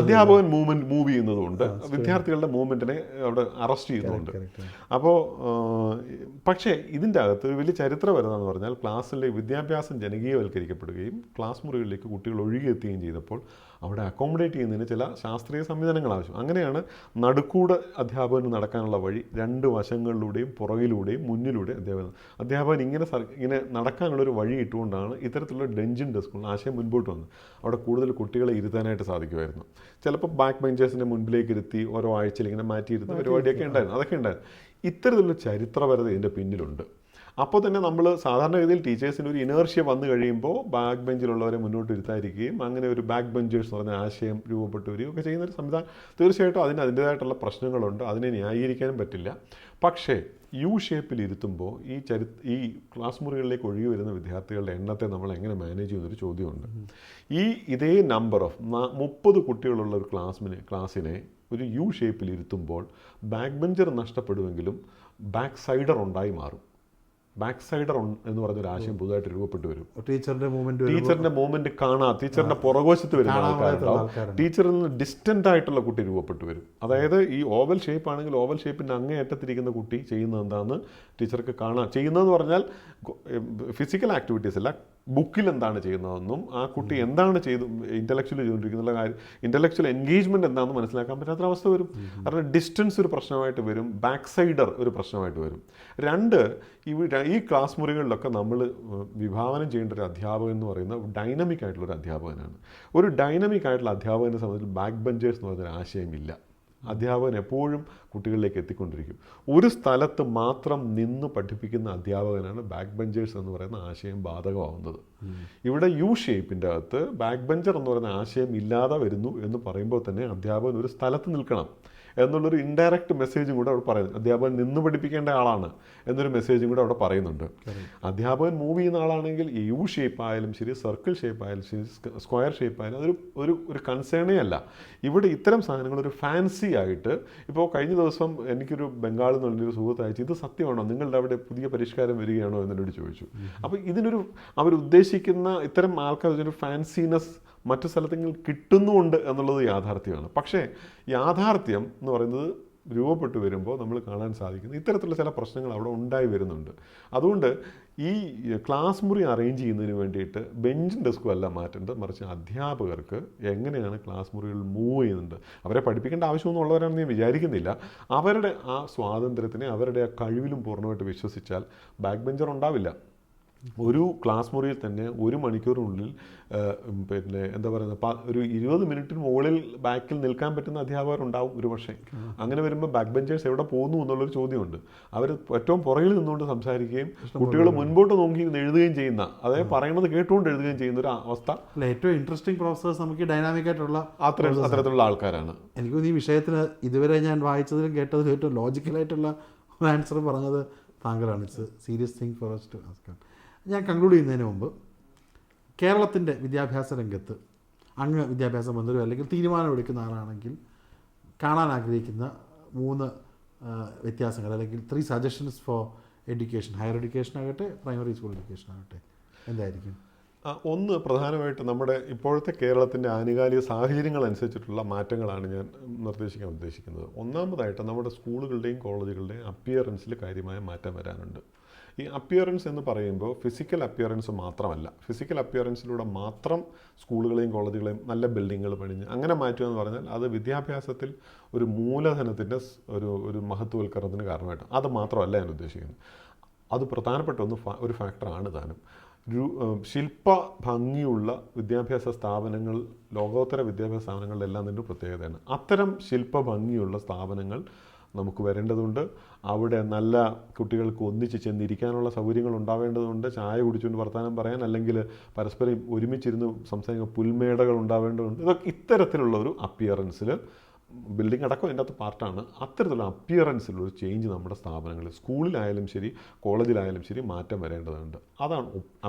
അധ്യാപകൻ മൂവ് ചെയ്യുന്നതുകൊണ്ട് വിദ്യാർത്ഥികളുടെ മൂവ്മെൻറ്റിനെ അവിടെ അറസ്റ്റ് ചെയ്യുന്നുണ്ട്. അപ്പോൾ പക്ഷേ ഇതിൻ്റെ അകത്ത് ഒരു വലിയ ചരിത്രപരമെന്ന് പറഞ്ഞാൽ ക്ലാസ്സിലെ വിദ്യാഭ്യാസം ജനകീയവൽക്കരിക്കപ്പെടുകയും ക്ലാസ് മുറികളിലേക്ക് കുട്ടികൾ ഒഴുകിയെത്തുകയും ചെയ്തപ്പോൾ അവിടെ അക്കോമഡേറ്റ് ചെയ്യുന്നതിന് ചില ശാസ്ത്രീയ സംവിധാനങ്ങൾ ആവശ്യം. അങ്ങനെയാണ് നടുക്കൂടെ അധ്യാപകന് നടക്കാനുള്ള വഴി 2 വശങ്ങളിലൂടെയും പുറകിലൂടെയും മുന്നിലൂടെയും അധ്യാപകൻ ഇങ്ങനെ നടക്കാനുള്ളൊരു വഴി ഇട്ടുകൊണ്ടാണ് ഇത്തരത്തിലുള്ള ഡെഞ്ചിൻ ഡെസ്കുകൾ ആശയം മുൻപോട്ട് വന്നത്. അവിടെ കൂടുതൽ കുട്ടികളെ ഇരുത്താനായിട്ട് സാധിക്കുമായിരുന്നു. ചിലപ്പോൾ ബാക്ക് ബെഞ്ചേഴ്സിൻ്റെ മുൻപിലേക്ക് ഇരുത്തി ഓരോ ആഴ്ചയിൽ ഇങ്ങനെ മാറ്റിയിരുന്ന പരിപാടിയൊക്കെ ഉണ്ടായിരുന്നു. അതൊക്കെ ഉണ്ടായിരുന്നു. ഇത്തരത്തിലുള്ള ചരിത്രപരത ഇതിൻ്റെ പിന്നിലുണ്ട്. അപ്പോൾ തന്നെ നമ്മൾ സാധാരണഗതിയിൽ ടീച്ചേഴ്സിന് ഒരു ഇനേർഷ്യ വന്നു കഴിയുമ്പോൾ ബാക്ക് ബെഞ്ചിലുള്ളവരെ മുന്നോട്ട് ഇരുത്താതിരിക്കുകയും അങ്ങനെ ഒരു ബാക്ക് ബെഞ്ചേഴ്സ് എന്ന് പറഞ്ഞ ആശയം രൂപപ്പെട്ടു വരികയും ഒക്കെ ചെയ്യുന്നൊരു സംവിധാനം. തീർച്ചയായിട്ടും അതിൻ്റേതായിട്ടുള്ള പ്രശ്നങ്ങളുണ്ട്, അതിനെ ന്യായീകരിക്കാനും പറ്റില്ല. പക്ഷേ യു ഷേപ്പിൽ ഇരുത്തുമ്പോൾ ഈ ക്ലാസ് മുറികളിലേക്ക് ഒഴുകി വരുന്ന വിദ്യാർത്ഥികളുടെ എണ്ണത്തെ നമ്മൾ എങ്ങനെ മാനേജ് ചെയ്യുന്നൊരു ചോദ്യമുണ്ട്. ഇതേ നമ്പർ ഓഫ് 30 കുട്ടികളുള്ള ഒരു ക്ലാസ്സിനെ ഒരു യു ഷേപ്പിൽ ഇരുത്തുമ്പോൾ ബാക്ക് ബെഞ്ചർ നഷ്ടപ്പെടുമെങ്കിലും ബാക്ക് സൈഡർ ഉണ്ടായി മാറും. ബാക്ക് സൈഡർ എന്ന് പറഞ്ഞൊരു ആശയം പുതുതായിട്ട് രൂപപ്പെട്ടു വരും. ടീച്ചറിന്റെ മൂവ്മെന്റ് ടീച്ചറിന്റെ പുറകോശത്ത് വരുന്ന ആൾക്കാരുണ്ടാവും. ടീച്ചറിൽ നിന്ന് ഡിസ്റ്റന്റ് ആയിട്ടുള്ള കുട്ടി രൂപപ്പെട്ടു വരും. അതായത് ഈ ഓവൽ ഷേപ്പ് ആണെങ്കിൽ ഓവൽ ഷേപ്പിന്റെ അങ്ങേയറ്റത്തിരിക്കുന്ന കുട്ടി ചെയ്യുന്നത് എന്താണെന്ന് ടീച്ചർക്ക് കാണാം. ചെയ്യുന്നതെന്ന് പറഞ്ഞാൽ ഫിസിക്കൽ ആക്ടിവിറ്റീസ് അല്ല, ബുക്കിൽ എന്താണ് ചെയ്യുന്നതെന്നും ആ കുട്ടി എന്താണ് ഇന്റലക്ച്വലി ചെയ്തുകൊണ്ടിരിക്കുന്ന കാര്യം, ഇന്റലക്ച്വൽ എൻഗേജ്മെന്റ് എന്താണെന്ന് മനസ്സിലാക്കാൻ പറ്റാത്തൊരവസ്ഥ വരും. കാരണം ഡിസ്റ്റൻസ് ഒരു പ്രശ്നമായിട്ട് വരും, ബാക്ക് സൈഡർ ഒരു പ്രശ്നമായിട്ട് വരും. 2, ഈ ക്ലാസ് മുറികളിലൊക്കെ നമ്മൾ വിഭാവനം ചെയ്യേണ്ട ഒരു അധ്യാപകൻ എന്ന് പറയുന്ന ഡൈനമിക് ആയിട്ടുള്ളൊരു അധ്യാപകനാണ്. ഒരു ഡൈനമിക് ആയിട്ടുള്ള അധ്യാപകനെ സംബന്ധിച്ച് ബാക്ക് ബെഞ്ചേഴ്സ് എന്ന് പറയുന്നൊരു ആശയമില്ല. അധ്യാപകൻ എപ്പോഴും കുട്ടികളിലേക്ക് എത്തിക്കൊണ്ടിരിക്കും. ഒരു സ്ഥലത്ത് മാത്രം നിന്ന് പഠിപ്പിക്കുന്ന അധ്യാപകനാണ് ബാക്ക് ബെഞ്ചേഴ്സ് എന്ന് പറയുന്ന ആശയം ബാധകമാവുന്നത്. ഇവിടെ യു ഷേപ്പിൻ്റെ അകത്ത് ബാക്ക് ബെഞ്ചർ എന്ന് പറയുന്ന ആശയം ഇല്ലാതെ വരുന്നു എന്ന് പറയുമ്പോൾ തന്നെ അധ്യാപകൻ ഒരു സ്ഥലത്ത് നിൽക്കണം എന്നുള്ളൊരു ഇൻഡയറക്റ്റ് മെസ്സേജും കൂടെ അവിടെ പറയുന്നു. അധ്യാപകൻ നിന്ന് പഠിപ്പിക്കേണ്ട ആളാണ് എന്നൊരു മെസ്സേജും കൂടെ അവിടെ പറയുന്നുണ്ട്. അധ്യാപകൻ മൂവ് ചെയ്യുന്ന ആളാണെങ്കിൽ യു ഷേപ്പ് ആയാലും ശരി, സർക്കിൾ ഷേപ്പ് ആയാലും ശരി, സ്ക്വയർ ഷേപ്പ് ആയാലും അതൊരു ഒരു കൺസേണേ അല്ല. ഇവിടെ ഇത്തരം സാധനങ്ങൾ ഒരു ഫാൻസി ആയിട്ട്, ഇപ്പോൾ കഴിഞ്ഞ ദിവസം എനിക്കൊരു ബംഗാളിൽ നിന്നുള്ളൊരു സുഹൃത്ത് അയച്ചു, ഇത് സത്യമാണോ, നിങ്ങളുടെ അവിടെ പുതിയ പരിഷ്കാരം വരികയാണോ എന്നോട് ചോദിച്ചു. അപ്പോൾ അവരുദ്ദേശിക്കുന്ന ഇത്തരം ആൾക്കാർ ഇതിനൊരു ഫാൻസിനെസ് മറ്റു സ്ഥലത്തെങ്കിലും കിട്ടുന്നുമുണ്ട് എന്നുള്ളത് യാഥാർത്ഥ്യമാണ്. പക്ഷേ യാഥാർത്ഥ്യം എന്ന് പറയുന്നത് രൂപപ്പെട്ടു വരുമ്പോൾ നമ്മൾ കാണാൻ സാധിക്കുന്നത് ഇത്തരത്തിലുള്ള ചില പ്രശ്നങ്ങൾ അവിടെ ഉണ്ടായി വരുന്നുണ്ട്. അതുകൊണ്ട് ഈ ക്ലാസ് മുറി അറേഞ്ച് ചെയ്യുന്നതിന് വേണ്ടിയിട്ട് ബെഞ്ചും ഡെസ്കും അല്ല മാറ്റേണ്ടത്, മറിച്ച് അധ്യാപകർക്ക് എങ്ങനെയാണ് ക്ലാസ് മുറികൾ മൂവ് ചെയ്യുന്നുണ്ട്, അവരെ പഠിപ്പിക്കേണ്ട ആവശ്യമൊന്നും ഉള്ളവരാണെന്ന് ഞാൻ വിചാരിക്കുന്നില്ല. അവരുടെ ആ സ്വാതന്ത്ര്യത്തിനെ, അവരുടെ ആ കഴിവിലും പൂർണ്ണമായിട്ട് വിശ്വസിച്ചാൽ ബാക്ക് ബെഞ്ചർ ഉണ്ടാവില്ല. ഒരു ക്ലാസ് മുറിയിൽ തന്നെ 1 മണിക്കൂറിനുള്ളിൽ എന്താ പറയുന്നത്, ഒരു 20 മിനിറ്റിന് മുകളിൽ ബാക്കിൽ നിൽക്കാൻ പറ്റുന്ന അധ്യാപകരുണ്ടാവും ഒരു പക്ഷേ. അങ്ങനെ വരുമ്പോൾ ബാക്ക് ബെഞ്ചേഴ്സ് എവിടെ പോകുന്നു എന്നുള്ളൊരു ചോദ്യമുണ്ട്. അവർ ഏറ്റവും പുറകിൽ നിന്നുകൊണ്ട് സംസാരിക്കുകയും കുട്ടികൾ മുൻപോട്ട് നോക്കി എഴുതുകയും ചെയ്യുന്ന, അതായത് പറയുന്നത് കേട്ടുകൊണ്ട് എഴുതുകയും ചെയ്യുന്ന ഒരു അവസ്ഥ. ഏറ്റവും ഇൻട്രസ്റ്റിംഗ് പ്രൊഫസേഴ്സ് നമുക്ക് ഡൈനാമിക് ആയിട്ടുള്ള അത്തരത്തിലുള്ള ആൾക്കാരാണ്. എനിക്ക് ഈ വിഷയത്തിന് ഇതുവരെ ഞാൻ വായിച്ചതിലും കേട്ടതിലും ഏറ്റവും ലോജിക്കലായിട്ടുള്ള ആൻസർ പറഞ്ഞത് താങ്കളാണ്. It's serious thing for us to ask. ഞാൻ കൺക്ലൂഡ് ചെയ്യുന്നതിന് മുമ്പ് കേരളത്തിൻ്റെ വിദ്യാഭ്യാസ രംഗത്ത് അങ്ങ് വിദ്യാഭ്യാസ മന്ത്രി അല്ലെങ്കിൽ തീരുമാനമെടുക്കുന്ന ആളാണെങ്കിൽ കാണാൻ ആഗ്രഹിക്കുന്ന 3 വ്യത്യാസങ്ങൾ അല്ലെങ്കിൽ 3 suggestions for education, higher education ആകട്ടെ, പ്രൈമറി സ്കൂൾ എഡ്യൂക്കേഷൻ ആകട്ടെ, എന്തായിരിക്കും? ഒന്ന്, പ്രധാനമായിട്ട് നമ്മുടെ ഇപ്പോഴത്തെ കേരളത്തിൻ്റെ ആനുകാലിക സാഹചര്യങ്ങൾ അനുസരിച്ചിട്ടുള്ള മാറ്റങ്ങളാണ് ഞാൻ നിർദ്ദേശിക്കാൻ ഉദ്ദേശിക്കുന്നത്. ഒന്നാമതായിട്ട് നമ്മുടെ സ്കൂളുകളുടെയും കോളേജുകളുടെയും അപ്പിയറൻസിൽ കാര്യമായ മാറ്റം വരാനുണ്ട്. ഈ അപ്പിയറൻസ് എന്ന് പറയുമ്പോൾ ഫിസിക്കൽ അപ്പിയറൻസ് മാത്രമല്ല, ഫിസിക്കൽ അപ്പിയറൻസിലൂടെ മാത്രം സ്കൂളുകളെയും കോളേജുകളെയും നല്ല ബിൽഡിങ്ങുകൾ പണിഞ്ഞ് അങ്ങനെ മാറ്റുക എന്ന് പറഞ്ഞാൽ അത് വിദ്യാഭ്യാസത്തിൽ ഒരു മൂലധനത്തിൻ്റെ ഒരു മഹത്വവൽക്കരണത്തിന് കാരണമായിട്ട് അത് മാത്രമല്ല ഞാൻ ഉദ്ദേശിക്കുന്നത്. അത് പ്രധാനപ്പെട്ട ഒരു ഫാക്ടറാണ് താനും. ശില്പ ഭംഗിയുള്ള വിദ്യാഭ്യാസ സ്ഥാപനങ്ങൾ, ലോകോത്തര വിദ്യാഭ്യാസ സ്ഥാപനങ്ങളിലെല്ലാം തന്നെ പ്രത്യേകതയാണ്. അത്തരം ശില്പ ഭംഗിയുള്ള സ്ഥാപനങ്ങൾ നമുക്ക് വരേണ്ടതുണ്ട്. അവിടെ നല്ല കുട്ടികൾക്ക് ഒന്നിച്ച് ചെന്നിരിക്കാനുള്ള സൗകര്യങ്ങൾ ഉണ്ടാവേണ്ടതുണ്ട്. ചായ കുടിച്ചുകൊണ്ട് വർത്തമാനം പറയാൻ, അല്ലെങ്കിൽ പരസ്പരം ഒരുമിച്ചിരുന്ന് സംസാരിക്കുന്ന പുൽമേടകൾ ഉണ്ടാവേണ്ടതുണ്ട്. ഇതൊക്കെ ഇത്തരത്തിലുള്ള ഒരു അപ്പിയറൻസിൽ ബിൽഡിംഗ് അടക്കം അതിൻ്റെ അകത്ത് പാർട്ടാണ്. അത്തരത്തിലുള്ള അപ്പിയറൻസിലൊരു ചേഞ്ച് നമ്മുടെ സ്ഥാപനങ്ങളിൽ, സ്കൂളിലായാലും ശരി കോളേജിലായാലും ശരി മാറ്റം വരേണ്ടതുണ്ട്. അതാണ്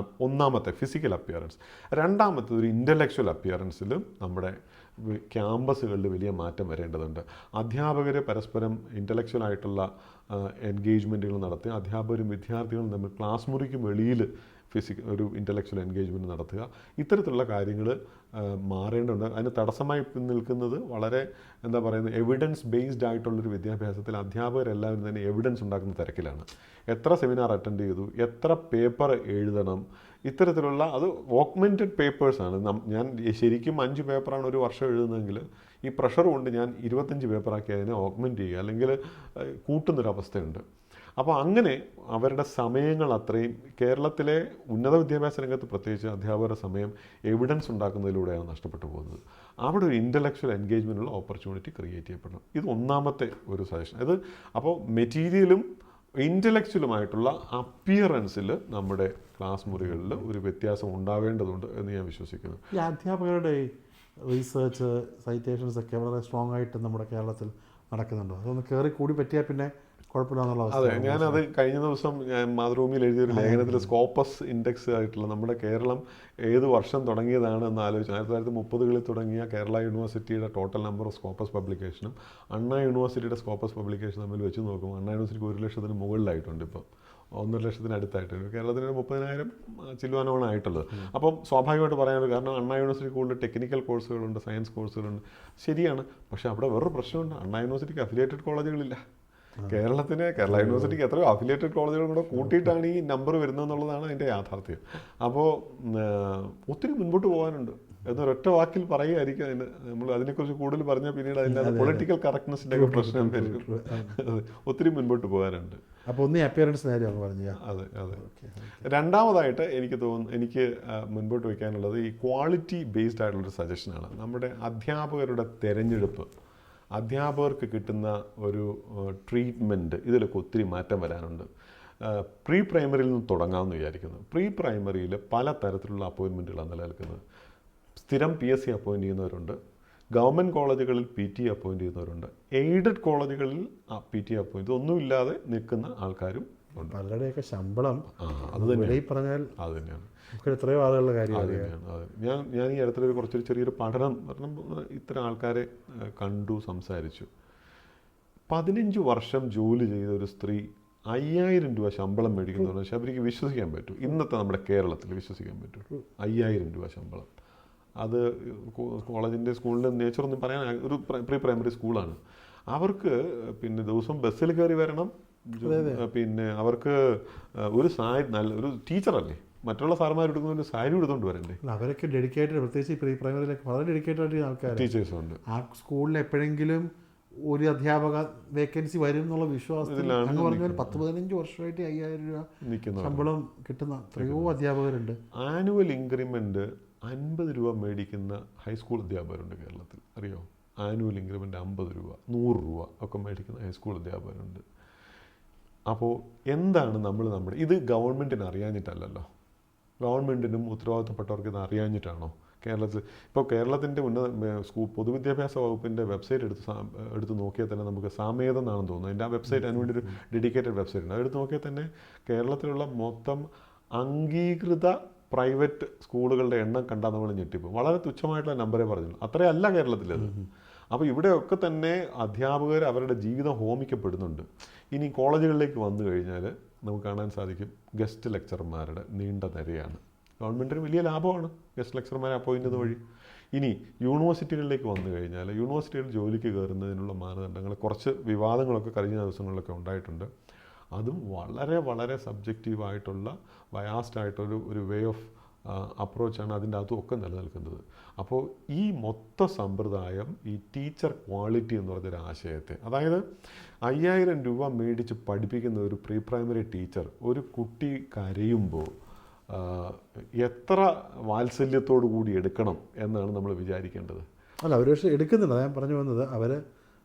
ഒന്നാമത്തെ ഫിസിക്കൽ അപ്പിയറൻസ്. രണ്ടാമത്തെ ഒരു ഇൻ്റലക്ച്വൽ അപ്പിയറൻസിലും നമ്മുടെ ക്യാമ്പസുകളിൽ വലിയ മാറ്റം വരേണ്ടതുണ്ട്. അധ്യാപകർ പരസ്പരം ഇൻ്റലക്ച്വൽ ആയിട്ടുള്ള എൻഗേജ്മെൻറ്റുകൾ നടത്തി അധ്യാപകരും വിദ്യാർത്ഥികളും തമ്മിൽ ക്ലാസ് മുറിക്ക് വെളിയിൽ ഒരു ഇൻ്റലക്ച്വൽ എൻഗേജ്മെൻറ്റ് നടത്തുക. ഇത്തരത്തിലുള്ള കാര്യങ്ങൾ മാറേണ്ടതുണ്ട്. അതിന് തടസ്സമായി നിൽക്കുന്നത് വളരെ എന്താ പറയുന്നത് എവിഡൻസ് ബേസ്ഡ് ആയിട്ടുള്ളൊരു വിദ്യാഭ്യാസത്തിൽ അധ്യാപകരെല്ലാവരും തന്നെ എവിഡൻസ് ഉണ്ടാക്കുന്ന തിരക്കിലാണ്. എത്ര സെമിനാർ അറ്റൻഡ് ചെയ്തു, എത്ര പേപ്പർ എഴുതണം, ഇത്തരത്തിലുള്ള അത് ഓഗ്മെൻറ്റഡ് പേപ്പേഴ്സാണ്. ഞാൻ ശരിക്കും 5 പേപ്പറാണ് ഒരു വർഷം എഴുതുന്നതെങ്കിൽ ഈ പ്രഷർ കൊണ്ട് ഞാൻ 25 പേപ്പറാക്കി അതിനെ ഓഗ്മെൻറ്റ് ചെയ്യുക അല്ലെങ്കിൽ കൂട്ടുന്നൊരവസ്ഥയുണ്ട്. അപ്പോൾ അങ്ങനെ അവരുടെ സമയങ്ങൾ അത്രയും കേരളത്തിലെ ഉന്നത വിദ്യാഭ്യാസ രംഗത്ത് പ്രത്യേകിച്ച് അധ്യാപകരുടെ സമയം എവിഡൻസ് ഉണ്ടാക്കുന്നതിലൂടെയാണ് നഷ്ടപ്പെട്ടു പോകുന്നത്. അവിടെ ഒരു ഇൻ്റലക്ച്വൽ എൻഗേജ്മെൻറ്റുള്ള ഓപ്പർച്യൂണിറ്റി ക്രിയേറ്റ് ചെയ്യപ്പെടണം. ഇത് ഒന്നാമത്തെ ഒരു സജഷൻ. ഇത് അപ്പോൾ മെറ്റീരിയലും ഇൻ്റലക്ച്വലുമായിട്ടുള്ള അപ്പിയറൻസിൽ നമ്മുടെ ക്ലാസ് മുറികളിൽ ഒരു വ്യത്യാസം ഉണ്ടാവേണ്ടതുണ്ട് എന്ന് ഞാൻ വിശ്വസിക്കുന്നു. ഈ അധ്യാപകരുടെ റീസേർച്ച് സൈറ്റേഷൻസ് ഒക്കെ വളരെ സ്ട്രോങ് ആയിട്ട് നമ്മുടെ കേരളത്തിൽ നടക്കുന്നുണ്ടോ? അതൊന്ന് കയറി കൂടി പറ്റിയാൽ പിന്നെ കുഴപ്പമില്ല. അതെ, ഞാനത് കഴിഞ്ഞ ദിവസം ഞാൻ മാതൃഭൂമിയിൽ എഴുതിയൊരു ലേഖനത്തിൽ സ്കോപ്പസ് ഇൻഡെക്സ് ആയിട്ടുള്ള നമ്മുടെ കേരളം ഏത് വർഷം തുടങ്ങിയതാണ് എന്ന് ആലോചിച്ചു. 1930കളിൽ തുടങ്ങിയ കേരള യൂണിവേഴ്സിറ്റിയുടെ ടോട്ടൽ നമ്പർ ഓഫ് സ്കോപ്പസ് പബ്ലിക്കേഷനും അണ്ണാ യൂണിവേഴ്സിറ്റിയുടെ സ്കോപ്പസ് പബ്ലിക്കേഷൻ തമ്മിൽ വെച്ച് നോക്കുമ്പോൾ അണ്ണാ യൂണിവേഴ്സിറ്റിക്ക് 1 ലക്ഷത്തിന് മുകളിലായിട്ടുണ്ട്. ഇപ്പം 1.5 ലക്ഷത്തിന് അടുത്തായിട്ടുണ്ട്. കേരളത്തിന് 30,000 ചില്ലുവാനമാണ് ആയിട്ടുള്ളത്. അപ്പം സ്വാഭാവികമായിട്ട് പറയാനുള്ളത് കാരണം അണ്ണാ യൂണിവേഴ്സിറ്റി കൂടുതൽ ടെക്നിക്കൽ കോഴ്സുകളുണ്ട്, സയൻസ് കോഴ്സുകളുണ്ട്, ശരിയാണ്. പക്ഷേ അവിടെ വേറൊരു പ്രശ്നമുണ്ട്. അണ്ണാ യൂണിവേഴ്സിറ്റിക്ക് അഫിലിയേറ്റഡ് കോളേജുകളില്ല. കേരള യൂണിവേഴ്സിറ്റിക്ക് എത്രയോ അഫിലിയേറ്റഡ് കോളേജുകളും കൂടെ കൂട്ടിയിട്ടാണ് ഈ നമ്പർ വരുന്നതെന്നുള്ളതാണ് അതിൻ്റെ യാഥാർത്ഥ്യം. അപ്പോൾ ഒത്തിരി മുൻപോട്ട് പോകാനുണ്ട് എന്നൊരൊറ്റ വാക്കിൽ പറയുകയായിരിക്കും. അതിന് നമ്മൾ അതിനെക്കുറിച്ച് കൂടുതൽ പറഞ്ഞാൽ പിന്നീട് അതിൻ്റെ പൊളിറ്റിക്കൽ കറക്റ്റ്നെസ്സിൻ്റെ ഒക്കെ പ്രശ്നം വരും. ഒത്തിരി മുൻപോട്ട് പോകാനുണ്ട്. അപ്പോൾ ഒന്ന് അപ്പിയറൻസ് പറഞ്ഞു. അതെ അതെ. രണ്ടാമതായിട്ട് എനിക്ക് മുൻപോട്ട് വയ്ക്കാനുള്ളത് ഈ ക്വാളിറ്റി ബേസ്ഡ് ആയിട്ടുള്ളൊരു സജഷനാണ്. നമ്മുടെ അധ്യാപകരുടെ തിരഞ്ഞെടുപ്പ്, അധ്യാപകർക്ക് കിട്ടുന്ന ഒരു ട്രീറ്റ്മെൻറ്റ്, ഇതിലൊക്കെ ഒത്തിരി മാറ്റം വരാനുണ്ട്. പ്രീ പ്രൈമറിയിൽ നിന്ന് തുടങ്ങാമെന്ന് വിചാരിക്കുന്നു. പ്രീ പ്രൈമറിയിൽ പല തരത്തിലുള്ള അപ്പോയിൻമെൻറ്റുകളാണ് നിലനിൽക്കുന്നത്. സ്ഥിരം PSC അപ്പോയിൻറ്റ് ചെയ്യുന്നവരുണ്ട്, ഗവൺമെൻറ് കോളേജുകളിൽ PT അപ്പോയിൻറ്റ് ചെയ്യുന്നവരുണ്ട്, എയ്ഡഡ് കോളേജുകളിൽ PT അപ്പോയിൻറ്റ് ഒന്നുമില്ലാതെ നിൽക്കുന്ന ആൾക്കാരും ഉണ്ട്. പലരുടെയൊക്കെ ശമ്പളം അത് തന്നെ പറഞ്ഞാൽ അത് തന്നെയാണ്. എത്രയോ ആളുകളുടെ കാര്യം. ഞാൻ ഈ അടുത്തൊരു കുറച്ചൊരു ചെറിയൊരു പഠനം ഇത്തരം ആൾക്കാരെ കണ്ടു, സംസാരിച്ചു. 15 വർഷം ജോലി ചെയ്ത ഒരു സ്ത്രീ 5,000 രൂപ ശമ്പളം മേടിക്കുന്നവരെ ശബരിക്ക് വിശ്വസിക്കാൻ പറ്റും? ഇന്നത്തെ നമ്മുടെ കേരളത്തിൽ വിശ്വസിക്കാൻ പറ്റും? 5,000 രൂപ ശമ്പളം. അത് കോളേജിൻ്റെ സ്കൂളിൻ്റെ നേച്ചറൊന്നും പറയാൻ, ഒരു പ്രീ പ്രൈമറി സ്കൂളാണ്. അവർക്ക് പിന്നെ ദിവസം ബസ്സിൽ കയറി വരണം. പിന്നെ അവർക്ക് ഒരു ഒരു ടീച്ചറല്ലേ, മറ്റുള്ള സാർമാർ എടുക്കുന്ന ഒരു സാരി എടുത്തുകൊണ്ട് വരണ്ടേ? അവരൊക്കെ ഡെഡിക്കേറ്റഡ്, പ്രത്യേകിച്ച് പ്രീ പ്രൈമറിയിലൊക്കെ വളരെ ഡെഡിക്കേറ്റഡ് ആയിട്ട് ആൾക്കാർ, ടീച്ചേഴ്സ് ഉണ്ട്. ആ സ്കൂളിൽ എപ്പോഴെങ്കിലും ഒരു അധ്യാപക വേക്കൻസി വരും എന്നുള്ള വിശ്വാസത്തിൽ അങ്ങ് പറഞ്ഞാൽ 10-15 വർഷമായിട്ട് 5,000 രൂപ ശമ്പളം കിട്ടുന്ന എത്രയോ അധ്യാപകരുണ്ട്. ആനുവൽ ഇൻക്രിമെന്റ് 50 രൂപ മേടിക്കുന്ന ഹൈസ്കൂൾ അധ്യാപകരുണ്ട് കേരളത്തിൽ, അറിയോ? ആനുവൽ ഇൻക്രിമെന്റ് 50 രൂപ 100 രൂപ ഒക്കെ മേടിക്കുന്ന ഹൈസ്കൂൾ അധ്യാപകരുണ്ട്. അപ്പോൾ എന്താണ് നമ്മുടെ ഇത് ഗവൺമെൻറ്റിന് അറിയാഞ്ഞിട്ടല്ലല്ലോ, ഗവൺമെൻറ്റിനും ഉത്തരവാദിത്തപ്പെട്ടവർക്ക് ഇത് അറിയാഞ്ഞിട്ടാണോ? കേരളത്തിൽ ഇപ്പോൾ കേരളത്തിൻ്റെ പൊതുവിദ്യാഭ്യാസ വകുപ്പിൻ്റെ വെബ്സൈറ്റ് എടുത്ത് നോക്കിയാൽ തന്നെ നമുക്ക് സാമേതം എന്നാണെന്ന് തോന്നുന്നു. അതിൻ്റെ ആ വെബ്സൈറ്റ്, അതിനുവേണ്ടി ഒരു ഡെഡിക്കേറ്റഡ് വെബ്സൈറ്റ് ഉണ്ട്. അതെടുത്ത് നോക്കിയാൽ തന്നെ കേരളത്തിലുള്ള മൊത്തം അംഗീകൃത പ്രൈവറ്റ് സ്കൂളുകളുടെ എണ്ണം കണ്ടാൽ നമ്മൾ ഞെട്ടിപ്പോകും. വളരെ തുച്ഛമായിട്ടുള്ള നമ്പറേ പറഞ്ഞുള്ളൂ. അത്രയല്ല കേരളത്തിലത്. അപ്പോൾ ഇവിടെയൊക്കെ തന്നെ അധ്യാപകർ അവരുടെ ജീവിതം ഹോമിക്കപ്പെടുന്നുണ്ട്. ഇനി കോളേജുകളിലേക്ക് വന്നു കഴിഞ്ഞാൽ നമുക്ക് കാണാൻ സാധിക്കും ഗസ്റ്റ് ലെക്ചർമാരുടെ നീണ്ട നിരയാണ്. ഗവൺമെൻറ്റിന് വലിയ ലാഭമാണ് ഗസ്റ്റ് ലെക്ചർമാരെ അപ്പോയിൻ്റ് ചെയ്യുന്ന വഴി. ഇനി യൂണിവേഴ്സിറ്റികളിലേക്ക് വന്നു കഴിഞ്ഞാൽ യൂണിവേഴ്സിറ്റികൾ ജോലിക്ക് കയറുന്നതിനുള്ള മാനദണ്ഡങ്ങൾ, കുറച്ച് വിവാദങ്ങളൊക്കെ കഴിഞ്ഞ ദിവസങ്ങളിലൊക്കെ ഉണ്ടായിട്ടുണ്ട്. അതും വളരെ വളരെ സബ്ജക്റ്റീവായിട്ടുള്ള ബയാസ്ഡ് ആയിട്ടൊരു വേ ഓഫ് അപ്രോച്ചാണ് അതിൻ്റെ അകത്തുമൊക്കെ നിലനിൽക്കുന്നത്. അപ്പോൾ ഈ മൊത്ത സമ്പ്രദായം ഈ ടീച്ചർ ക്വാളിറ്റി എന്ന് പറഞ്ഞൊരു ആശയത്തെ, അതായത് 5,000 രൂപ മേടിച്ച് പഠിപ്പിക്കുന്ന ഒരു പ്രീ പ്രൈമറി ടീച്ചർ ഒരു കുട്ടി കരയുമ്പോൾ എത്ര വാത്സല്യത്തോടു കൂടി എടുക്കണം എന്നാണ് നമ്മൾ വിചാരിക്കേണ്ടത്. അല്ല, അവർ പക്ഷേ എടുക്കുന്നില്ല. ഞാൻ പറഞ്ഞു വന്നത്, അവർ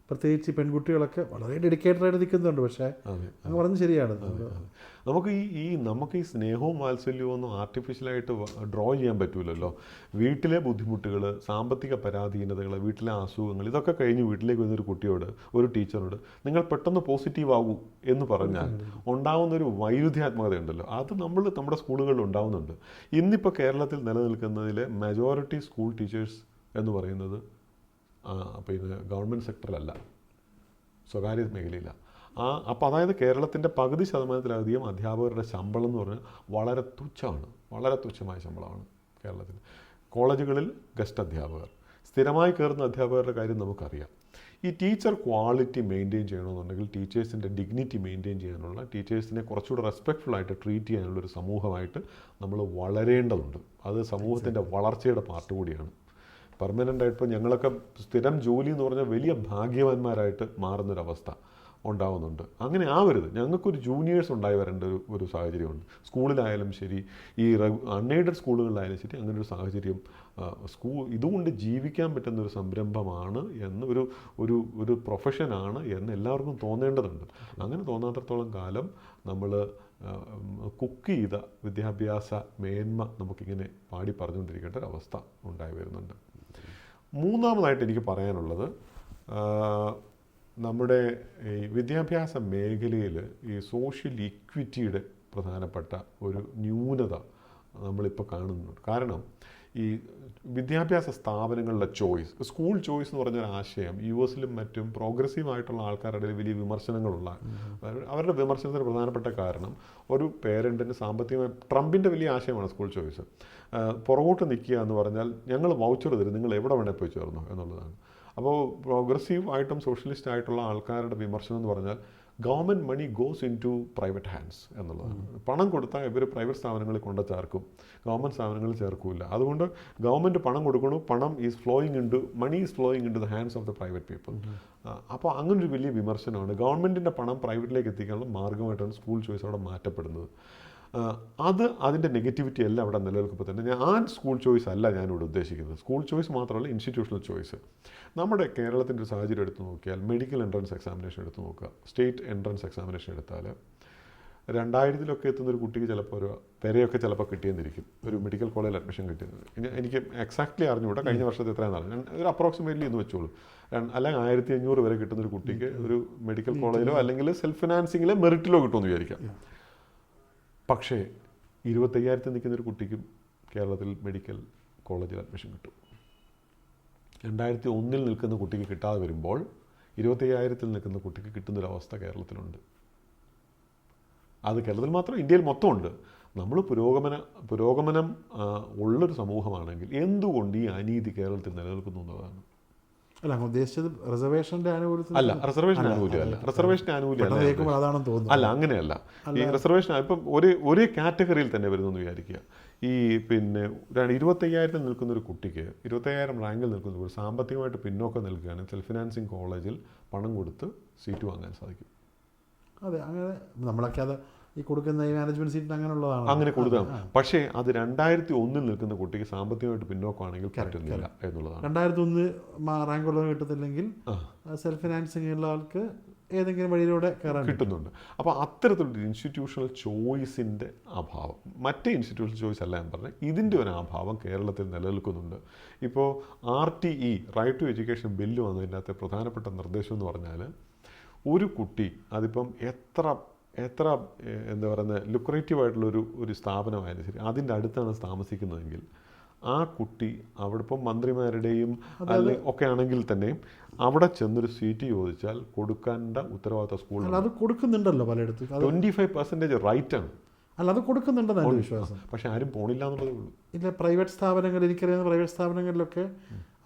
പ്രത്യേകിച്ച് പെൺകുട്ടികളൊക്കെ വളരെ ഡെഡിക്കേറ്റഡ് ആയിട്ട് നിൽക്കുന്നുണ്ട്. പക്ഷേ അങ്ങ് പറഞ്ഞത് ശരിയാണ്. നമുക്ക് ഈ സ്നേഹവും വാത്സല്യവും ഒന്നും ആർട്ടിഫിഷ്യലായിട്ട് ഡ്രോ ചെയ്യാൻ പറ്റൂലല്ലോ. വീട്ടിലെ ബുദ്ധിമുട്ടുകൾ, സാമ്പത്തിക പരാധീനതകൾ, വീട്ടിലെ അസുഖങ്ങൾ, ഇതൊക്കെ കഴിഞ്ഞ് വീട്ടിലേക്ക് വരുന്നൊരു കുട്ടിയോട്, ഒരു ടീച്ചറോട് നിങ്ങൾ പെട്ടെന്ന് പോസിറ്റീവ് ആകൂ എന്ന് പറഞ്ഞാൽ ഉണ്ടാകുന്നൊരു വൈരുദ്ധ്യാത്മകത ഉണ്ടല്ലോ, അത് നമ്മുടെ സ്കൂളുകളിൽ ഉണ്ടാകുന്നുണ്ട്. ഇന്നിപ്പോൾ കേരളത്തിൽ നിലനിൽക്കുന്നതിലെ മെജോറിറ്റി സ്കൂൾ ടീച്ചേഴ്സ് എന്ന് പറയുന്നത് പിന്നെ ഗവൺമെൻറ് സെക്ടറിലല്ല, സ്വകാര്യ മേഖലയിലാണ്. അപ്പോൾ അതായത് കേരളത്തിൻ്റെ പകുതി ശതമാനത്തിലധികം അധ്യാപകരുടെ ശമ്പളം എന്ന് പറഞ്ഞാൽ വളരെ തുച്ഛമാണ്, വളരെ തുച്ഛമായ ശമ്പളമാണ് കേരളത്തിൽ. കോളേജുകളിൽ ഗസ്റ്റ് അധ്യാപകർ, സ്ഥിരമായി കയറുന്ന അധ്യാപകരുടെ കാര്യം നമുക്കറിയാം. ഈ ടീച്ചർ ക്വാളിറ്റി മെയിൻറ്റെയിൻ ചെയ്യണമെന്നുണ്ടെങ്കിൽ, ടീച്ചേഴ്സിൻ്റെ ഡിഗ്നിറ്റി മെയിൻറ്റെയിൻ ചെയ്യാനുള്ള, ടീച്ചേഴ്സിനെ കുറച്ചുകൂടെ റെസ്പെക്ട്ഫുള്ളായിട്ട് ട്രീറ്റ് ചെയ്യാനുള്ളൊരു സമൂഹമായിട്ട് നമ്മൾ വളരേണ്ടതുണ്ട്. അത് സമൂഹത്തിൻ്റെ വളർച്ചയുടെ പാർട്ട് കൂടിയാണ്. പെർമനൻ്റായിട്ട് ഇപ്പോൾ ഞങ്ങളൊക്കെ സ്ഥിരം ജോലി എന്ന് പറഞ്ഞാൽ വലിയ ഭാഗ്യവാന്മാരായിട്ട് മാറുന്നൊരവസ്ഥ ഉണ്ടാകുന്നുണ്ട്. അങ്ങനെ ആവരുത്. ഞങ്ങൾക്കൊരു ജൂനിയേഴ്സ് ഉണ്ടായി വരേണ്ട ഒരു സാഹചര്യമുണ്ട്. സ്കൂളിലായാലും ശരി, ഈ അൺഎയ്ഡഡ് സ്കൂളുകളിലായാലും ശരി, അങ്ങനെ ഒരു സാഹചര്യം ഇതുകൊണ്ട് ജീവിക്കാൻ പറ്റുന്നൊരു സംരംഭമാണ് എന്ന്, ഒരു പ്രൊഫഷനാണ് എന്ന് എല്ലാവർക്കും തോന്നേണ്ടതുണ്ട്. അങ്ങനെ തോന്നാത്തടത്തോളം കാലം നമ്മൾ കുക്ക് ചെയ്ത വിദ്യാഭ്യാസ മേന്മ നമുക്കിങ്ങനെ പാടി പറഞ്ഞുകൊണ്ടിരിക്കേണ്ട ഒരവസ്ഥ ഉണ്ടായി വരുന്നുണ്ട്. മൂന്നാമതായിട്ട് എനിക്ക് പറയാനുള്ളത്, നമ്മുടെ ഈ വിദ്യാഭ്യാസ മേഖലയിൽ ഈ സോഷ്യൽ ഇക്വിറ്റിയുടെ പ്രധാനപ്പെട്ട ഒരു ന്യൂനത നമ്മളിപ്പോൾ കാണുന്നുണ്ട്. കാരണം ഈ വിദ്യാഭ്യാസ സ്ഥാപനങ്ങളുടെ ചോയ്സ്, സ്കൂൾ ചോയ്സ് എന്ന് പറഞ്ഞൊരു ആശയം US-ലും മറ്റും പ്രോഗ്രസീവായിട്ടുള്ള ആൾക്കാരുടെ വലിയ വിമർശനങ്ങളുള്ള, അവരുടെ വിമർശനത്തിന് പ്രധാനപ്പെട്ട കാരണം ഒരു പേരൻറ്റിന് സാമ്പത്തികമായി, ട്രംപിൻ്റെ വലിയ ആശയമാണ് സ്കൂൾ ചോയ്സ്. പുറകോട്ട് നിൽക്കുക എന്ന് പറഞ്ഞാൽ ഞങ്ങൾ വൗച്ചർ തരും, നിങ്ങൾ എവിടെ വേണേൽ പോയി ചേർന്നോ എന്നുള്ളതാണ്. അപ്പോൾ പ്രോഗ്രസീവ് ആയിട്ടും സോഷ്യലിസ്റ്റ് ആയിട്ടുള്ള ആൾക്കാരുടെ വിമർശനം എന്ന് പറഞ്ഞാൽ government money goes into private hands എന്നുള്ളതാണ്. പണം കൊടുത്താൽ ഇവർ പ്രൈവറ്റ് സ്ഥാപനങ്ങളിൽ കൊണ്ട് ചേർക്കും, ഗവൺമെൻറ് സ്ഥാപനങ്ങളിൽ ചേർക്കില്ല. അതുകൊണ്ട് ഗവൺമെൻറ് പണം കൊടുക്കണു, money is flowing in to the hands of the private people. അപ്പോൾ അങ്ങനൊരു വലിയ വിമർശനമാണ്. ഗവൺമെൻറ്റിൻ്റെ പണം പ്രൈവറ്റിലേക്ക് എത്തിക്കാനുള്ള മാർഗ്ഗമായിട്ടാണ് സ്കൂൾ ചോയ്സ് അവിടെ മാറ്റപ്പെടുന്നത്. അതിൻ്റെ നെഗറ്റിവിറ്റി എല്ലാം അവിടെ നിലനിൽക്കുമ്പോൾ തന്നെ ഞാൻ സ്കൂൾ ചോയ്സ് അല്ല ഞാനിവിടെ ഉദ്ദേശിക്കുന്നത്. സ്കൂൾ ചോയ്സ് മാത്രമല്ല, ഇൻസ്റ്റിറ്റ്യൂഷണൽ ചോയ്സ്. നമ്മുടെ കേരളത്തിൻ്റെ ഒരു സാഹചര്യം എടുത്ത് നോക്കിയാൽ, മെഡിക്കൽ എൻട്രൻസ് എക്സാമിനേഷൻ എടുത്ത് നോക്കുക, സ്റ്റേറ്റ് എൻട്രൻസ് എക്സാമിനേഷൻ എടുത്താൽ 2000-ലൊക്കെ എത്തുന്നൊരു കുട്ടിക്ക് ചിലപ്പോൾ ഒരു പെരയൊക്കെ ചിലപ്പോൾ കിട്ടിയെന്നിരിക്കും, ഒരു മെഡിക്കൽ കോളേജിൽ അഡ്മിഷൻ കിട്ടിയെന്ന്. എനിക്ക് എക്സാക്ട്ലി അറിഞ്ഞുകൂടാ കഴിഞ്ഞ വർഷത്തെ എത്രയാണെന്നാണ്, ഒരു അപ്രോക്സിമേറ്റ്ലി എന്ന് വെച്ചോളൂ. അല്ലെങ്കിൽ 1500 വരെ കിട്ടുന്നൊരു കുട്ടിക്ക് ഒരു മെഡിക്കൽ കോളേജിലോ അല്ലെങ്കിൽ സെൽഫ് ഫിനാൻസിങ്ങിലോ മെറിറ്റിലോ കിട്ടുമെന്ന് വിചാരിക്കാം. പക്ഷേ 25,000 നിൽക്കുന്നൊരു കുട്ടിക്കും കേരളത്തിൽ മെഡിക്കൽ കോളേജിൽ അഡ്മിഷൻ കിട്ടും. 2001 നിൽക്കുന്ന കുട്ടിക്ക് കിട്ടാതെ വരുമ്പോൾ 25,000 നിൽക്കുന്ന കുട്ടിക്ക് കിട്ടുന്നൊരവസ്ഥ കേരളത്തിലുണ്ട്. അത് കേരളത്തിൽ മാത്രം, ഇന്ത്യയിൽ മൊത്തമുണ്ട്. നമ്മൾ പുരോഗമനം ഉള്ളൊരു സമൂഹമാണെങ്കിൽ എന്തുകൊണ്ട് ഈ അനീതി കേരളത്തിൽ നിലനിൽക്കുന്നു എന്നതാണ്. അല്ല, ഉദ്ദേശിച്ചത് റിസർവേഷൻ്റെ ആനുകൂല്യം അല്ല, റിസർവേഷൻ ആനുകൂല്യം അല്ല, അങ്ങനെയല്ല. ഈ റിസർവേഷൻ ഇപ്പം ഒരേ കാറ്റഗറിയിൽ തന്നെ വരുന്നെന്ന് വിചാരിക്കുക. ഈ പിന്നെ 25,000 നിൽക്കുന്ന ഒരു കുട്ടിക്ക്, 25,000 റാങ്കിൽ നിൽക്കുന്ന ഒരു സാമ്പത്തികമായിട്ട് പിന്നോക്കം നിൽക്കുകയാണെങ്കിൽ സെൽഫ് ഫിനാൻസിങ് കോളേജിൽ പണം കൊടുത്ത് സീറ്റ് വാങ്ങാൻ സാധിക്കും. അതെ, അങ്ങനെ നമ്മളൊക്കെ അത് ഈ കൊടുക്കുന്ന ഈ മാനേജ്മെന്റ് സീറ്റ് അങ്ങനെയുള്ളതാണ്, അങ്ങനെ കൊടുക്കാം. പക്ഷേ അത് 2001 നിൽക്കുന്ന കുട്ടിക്ക് സാമ്പത്തികമായിട്ട് പിന്നോക്കമാണെങ്കിൽ പറ്റുന്നില്ല എന്നുള്ളതാണ്. 2001 റാങ്ക് ഉള്ളത് കിട്ടുന്നില്ലെങ്കിൽ സെൽഫ് ഫിനാൻസിങ് ഉള്ള ആൾക്ക് ഏതെങ്കിലും വഴിയിലൂടെ കയറാൻ കിട്ടുന്നുണ്ട്. അപ്പോൾ അത്തരത്തിലുള്ള ഇൻസ്റ്റിറ്റ്യൂഷണൽ ചോയ്സിൻ്റെ അഭാവം, മറ്റേ ഇൻസ്റ്റിറ്റ്യൂഷണൽ ചോയ്സ് അല്ല ഞാൻ പറഞ്ഞത്, ഇതിൻ്റെ ഒരു അഭാവം കേരളത്തിൽ നിലനിൽക്കുന്നുണ്ട്. ഇപ്പോൾ RTE, right to education bill വന്നതിൻ്റെ പ്രധാനപ്പെട്ട നിർദ്ദേശം എന്ന് പറഞ്ഞാൽ, ഒരു കുട്ടി അതിപ്പം എത്ര എന്താ പറയുന്നത് ലുക്രേറ്റീവ് ആയിട്ടുള്ളൊരു സ്ഥാപനമായാലും ശരി, അതിൻ്റെ അടുത്താണ് താമസിക്കുന്നതെങ്കിൽ ആ കുട്ടി അവിടെ ഇപ്പം മന്ത്രിമാരുടെയും ഒക്കെ ആണെങ്കിൽ തന്നെ അവിടെ ചെന്നൊരു സീറ്റ് ചോദിച്ചാൽ കൊടുക്കേണ്ട ഉത്തരവാദിത്ത സ്കൂളിൽ അത് കൊടുക്കുന്നുണ്ടല്ലോ പലയിടത്തും. 25% റൈറ്റാണ്. അല്ല, അത് കൊടുക്കുന്നുണ്ടെന്നാണ് വിശ്വാസം. പക്ഷെ ആരും പോണില്ല എന്നുള്ളതേ ഉള്ളൂ. ഇല്ല, പ്രൈവറ്റ് സ്ഥാപനങ്ങൾ, എനിക്കറിയുന്ന പ്രൈവറ്റ് സ്ഥാപനങ്ങളിലൊക്കെ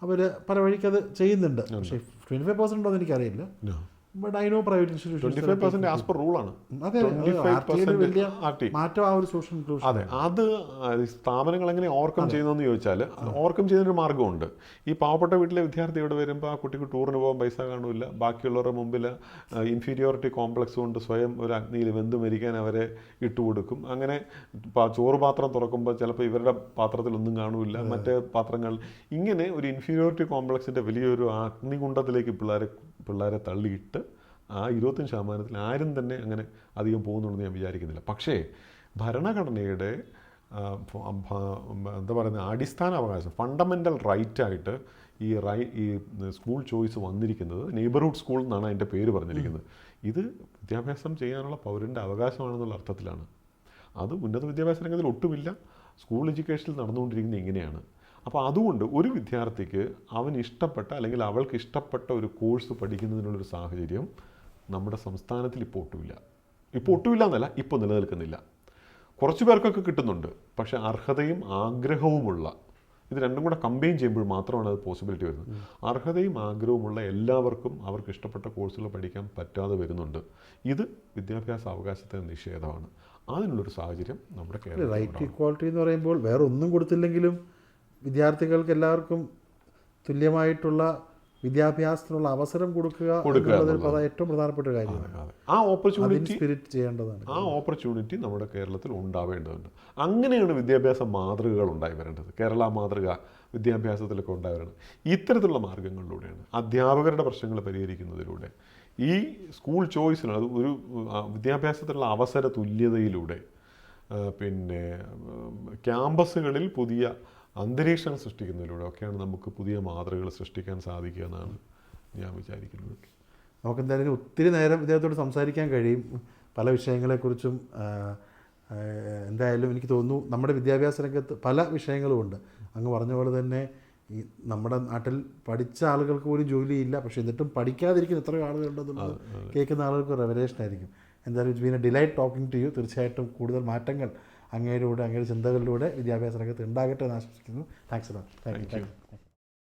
അവർ പല വഴിക്ക് അത് ചെയ്യുന്നുണ്ട്. പക്ഷേ 25% ഉണ്ടോ എന്ന് എനിക്കറിയില്ല. But I know private institutions 25% as per റൂളാണ്. അതെ, വലിയ മാറ്റം ആ ഒരു സോഷ്യൽ ഇൻക്ലൂഷൻ. അതെ, അത് സ്ഥാപനങ്ങൾ എങ്ങനെ ഓവർകം ചെയ്യുന്നതെന്ന് ചോദിച്ചാൽ ഓവർകം ചെയ്യുന്നൊരു മാർഗ്ഗമുണ്ട്. ഈ പാവപ്പെട്ട വീട്ടിലെ വിദ്യാർത്ഥി ഇവിടെ വരുമ്പോൾ ആ കുട്ടിക്ക് ടൂറിന് പോകാൻ പൈസ കാണില്ല, ബാക്കിയുള്ളവരുടെ മുമ്പിൽ ഇൻഫീരിയോറിറ്റി കോംപ്ലക്സ് കൊണ്ട് സ്വയം ഒരു അഗ്നിയിൽ വെന്ത് മരിക്കാൻ അവരെ ഇട്ടുകൊടുക്കും. അങ്ങനെ ചോറ് പാത്രം തുറക്കുമ്പോൾ ചിലപ്പോൾ ഇവരുടെ പാത്രത്തിലൊന്നും കാണില്ല, മറ്റേ പാത്രങ്ങൾ. ഇങ്ങനെ ഒരു ഇൻഫീരിയോറിറ്റി കോംപ്ലക്സിൻ്റെ വലിയൊരു അഗ്നികുണ്ഡത്തിലേക്ക് പിള്ളേരെ തള്ളിയിട്ട് ആ 25% ആരും തന്നെ അങ്ങനെ അധികം പോകുന്നുണ്ടെന്ന് ഞാൻ വിചാരിക്കുന്നില്ല. പക്ഷേ ഭരണഘടനയുടെ എന്താ പറയുന്നത്, അടിസ്ഥാന അവകാശം, ഫണ്ടമെൻ്റൽ റൈറ്റായിട്ട് ഈ സ്കൂൾ ചോയ്സ് വന്നിരിക്കുന്നത് നെയ്ബർഹുഡ് സ്കൂൾ എന്നാണ് അതിൻ്റെ പേര് പറഞ്ഞിരിക്കുന്നത്. ഇത് വിദ്യാഭ്യാസം ചെയ്യാനുള്ള പൗരൻ്റെ അവകാശമാണെന്നുള്ള അർത്ഥത്തിലാണ്. അത് ഉന്നത വിദ്യാഭ്യാസ രംഗത്തിൽ ഒട്ടുമില്ല. സ്കൂൾ എഡ്യൂക്കേഷനിൽ നടന്നുകൊണ്ടിരിക്കുന്നത് ഇങ്ങനെയാണ്. അപ്പോൾ അതുകൊണ്ട് ഒരു വിദ്യാർത്ഥിക്ക് അവൻ ഇഷ്ടപ്പെട്ട അല്ലെങ്കിൽ അവൾക്ക് ഇഷ്ടപ്പെട്ട ഒരു കോഴ്സ് പഠിക്കുന്നതിനുള്ളൊരു സാഹചര്യം നമ്മുടെ സംസ്ഥാനത്തിൽ ഇപ്പോൾ ഒട്ടുമില്ല. ഇപ്പോൾ ഒട്ടുമില്ല എന്നല്ല, ഇപ്പോൾ നിലനിൽക്കുന്നില്ല. കുറച്ച് പേർക്കൊക്കെ കിട്ടുന്നുണ്ട്. പക്ഷേ അർഹതയും ആഗ്രഹവുമുള്ള, ഇത് രണ്ടും കൂടെ കമ്പൈൻ ചെയ്യുമ്പോൾ മാത്രമാണ് അത് പോസിബിലിറ്റി വരുന്നത്. അർഹതയും ആഗ്രഹവുമുള്ള എല്ലാവർക്കും അവർക്ക് ഇഷ്ടപ്പെട്ട കോഴ്സുകൾ പഠിക്കാൻ പറ്റാതെ വരുന്നുണ്ട്. ഇത് വിദ്യാഭ്യാസ അവകാശത്തിൻ്റെ നിഷേധമാണ്. അതിനുള്ളൊരു സാഹചര്യം നമ്മുടെ കേരളത്തിൽ. റൈറ്റ് ഇക്വാളിറ്റി എന്ന് പറയുമ്പോൾ വേറെ ഒന്നും കൊടുത്തില്ലെങ്കിലും വിദ്യാർത്ഥികൾക്ക് എല്ലാവർക്കും തുല്യമായിട്ടുള്ള വിദ്യാഭ്യാസത്തിനുള്ള അവസരം കൊടുക്കുക എന്നുള്ളത് ഏറ്റവും പ്രധാനപ്പെട്ട കാര്യമാണ്. ആ ഓപ്പർച്യൂണിറ്റി സ്പിരിറ്റ് ചെയ്യേണ്ടതാണ്. ആ ഓപ്പർച്യൂണിറ്റി നമ്മുടെ കേരളത്തിൽ ഉണ്ടാവേണ്ടതുണ്ട്. അങ്ങനെയാണ് വിദ്യാഭ്യാസ മാതൃകകൾ ഉണ്ടായി വരേണ്ടത്. കേരള മാതൃക വിദ്യാഭ്യാസത്തിലൊക്കെ ഉണ്ടായി വരണം. ഇത്തരത്തിലുള്ള മാർഗങ്ങളിലൂടെയാണ് അധ്യാപകരുടെ പ്രശ്നങ്ങൾ പരിഹരിക്കുന്നതിലൂടെ, ഈ സ്കൂൾ ചോയ്സിന്, അത് ഒരു വിദ്യാഭ്യാസത്തിലുള്ള അവസര തുല്യതയിലൂടെ, പിന്നെ ക്യാമ്പസുകളിൽ പുതിയ അന്തരീക്ഷം സൃഷ്ടിക്കുന്നതിലൂടെ ഒക്കെയാണ് നമുക്ക് പുതിയ മാതൃകകൾ സൃഷ്ടിക്കാൻ സാധിക്കുക എന്നാണ് ഞാൻ വിചാരിക്കുന്നത്. നമുക്ക് എന്തായാലും ഒത്തിരി നേരം ഇദ്ദേഹത്തോട് സംസാരിക്കാൻ കഴിയും പല വിഷയങ്ങളെക്കുറിച്ചും. എന്തായാലും എനിക്ക് തോന്നുന്നു നമ്മുടെ വിദ്യാഭ്യാസ രംഗത്ത് പല വിഷയങ്ങളുമുണ്ട്. അങ്ങ് പറഞ്ഞ പോലെ തന്നെ ഈ നമ്മുടെ നാട്ടിൽ പഠിച്ച ആളുകൾക്ക് പോലും ജോലിയില്ല, പക്ഷേ എന്നിട്ടും പഠിക്കാതിരിക്കുന്ന എത്രയോ ആളുകളുണ്ടെന്നുള്ളത് കേൾക്കുന്ന ആളുകൾക്ക് റെവലേഷൻ ആയിരിക്കും. എന്തായാലും it's been a delight talking to you. തീർച്ചയായിട്ടും കൂടുതൽ മാറ്റങ്ങൾ അങ്ങയുടെ ചിന്തകളിലൂടെ വിദ്യാഭ്യാസ രംഗത്ത് ഉണ്ടാകട്ടെ എന്ന് ആശംസിക്കുന്നു. താങ്ക്സ്.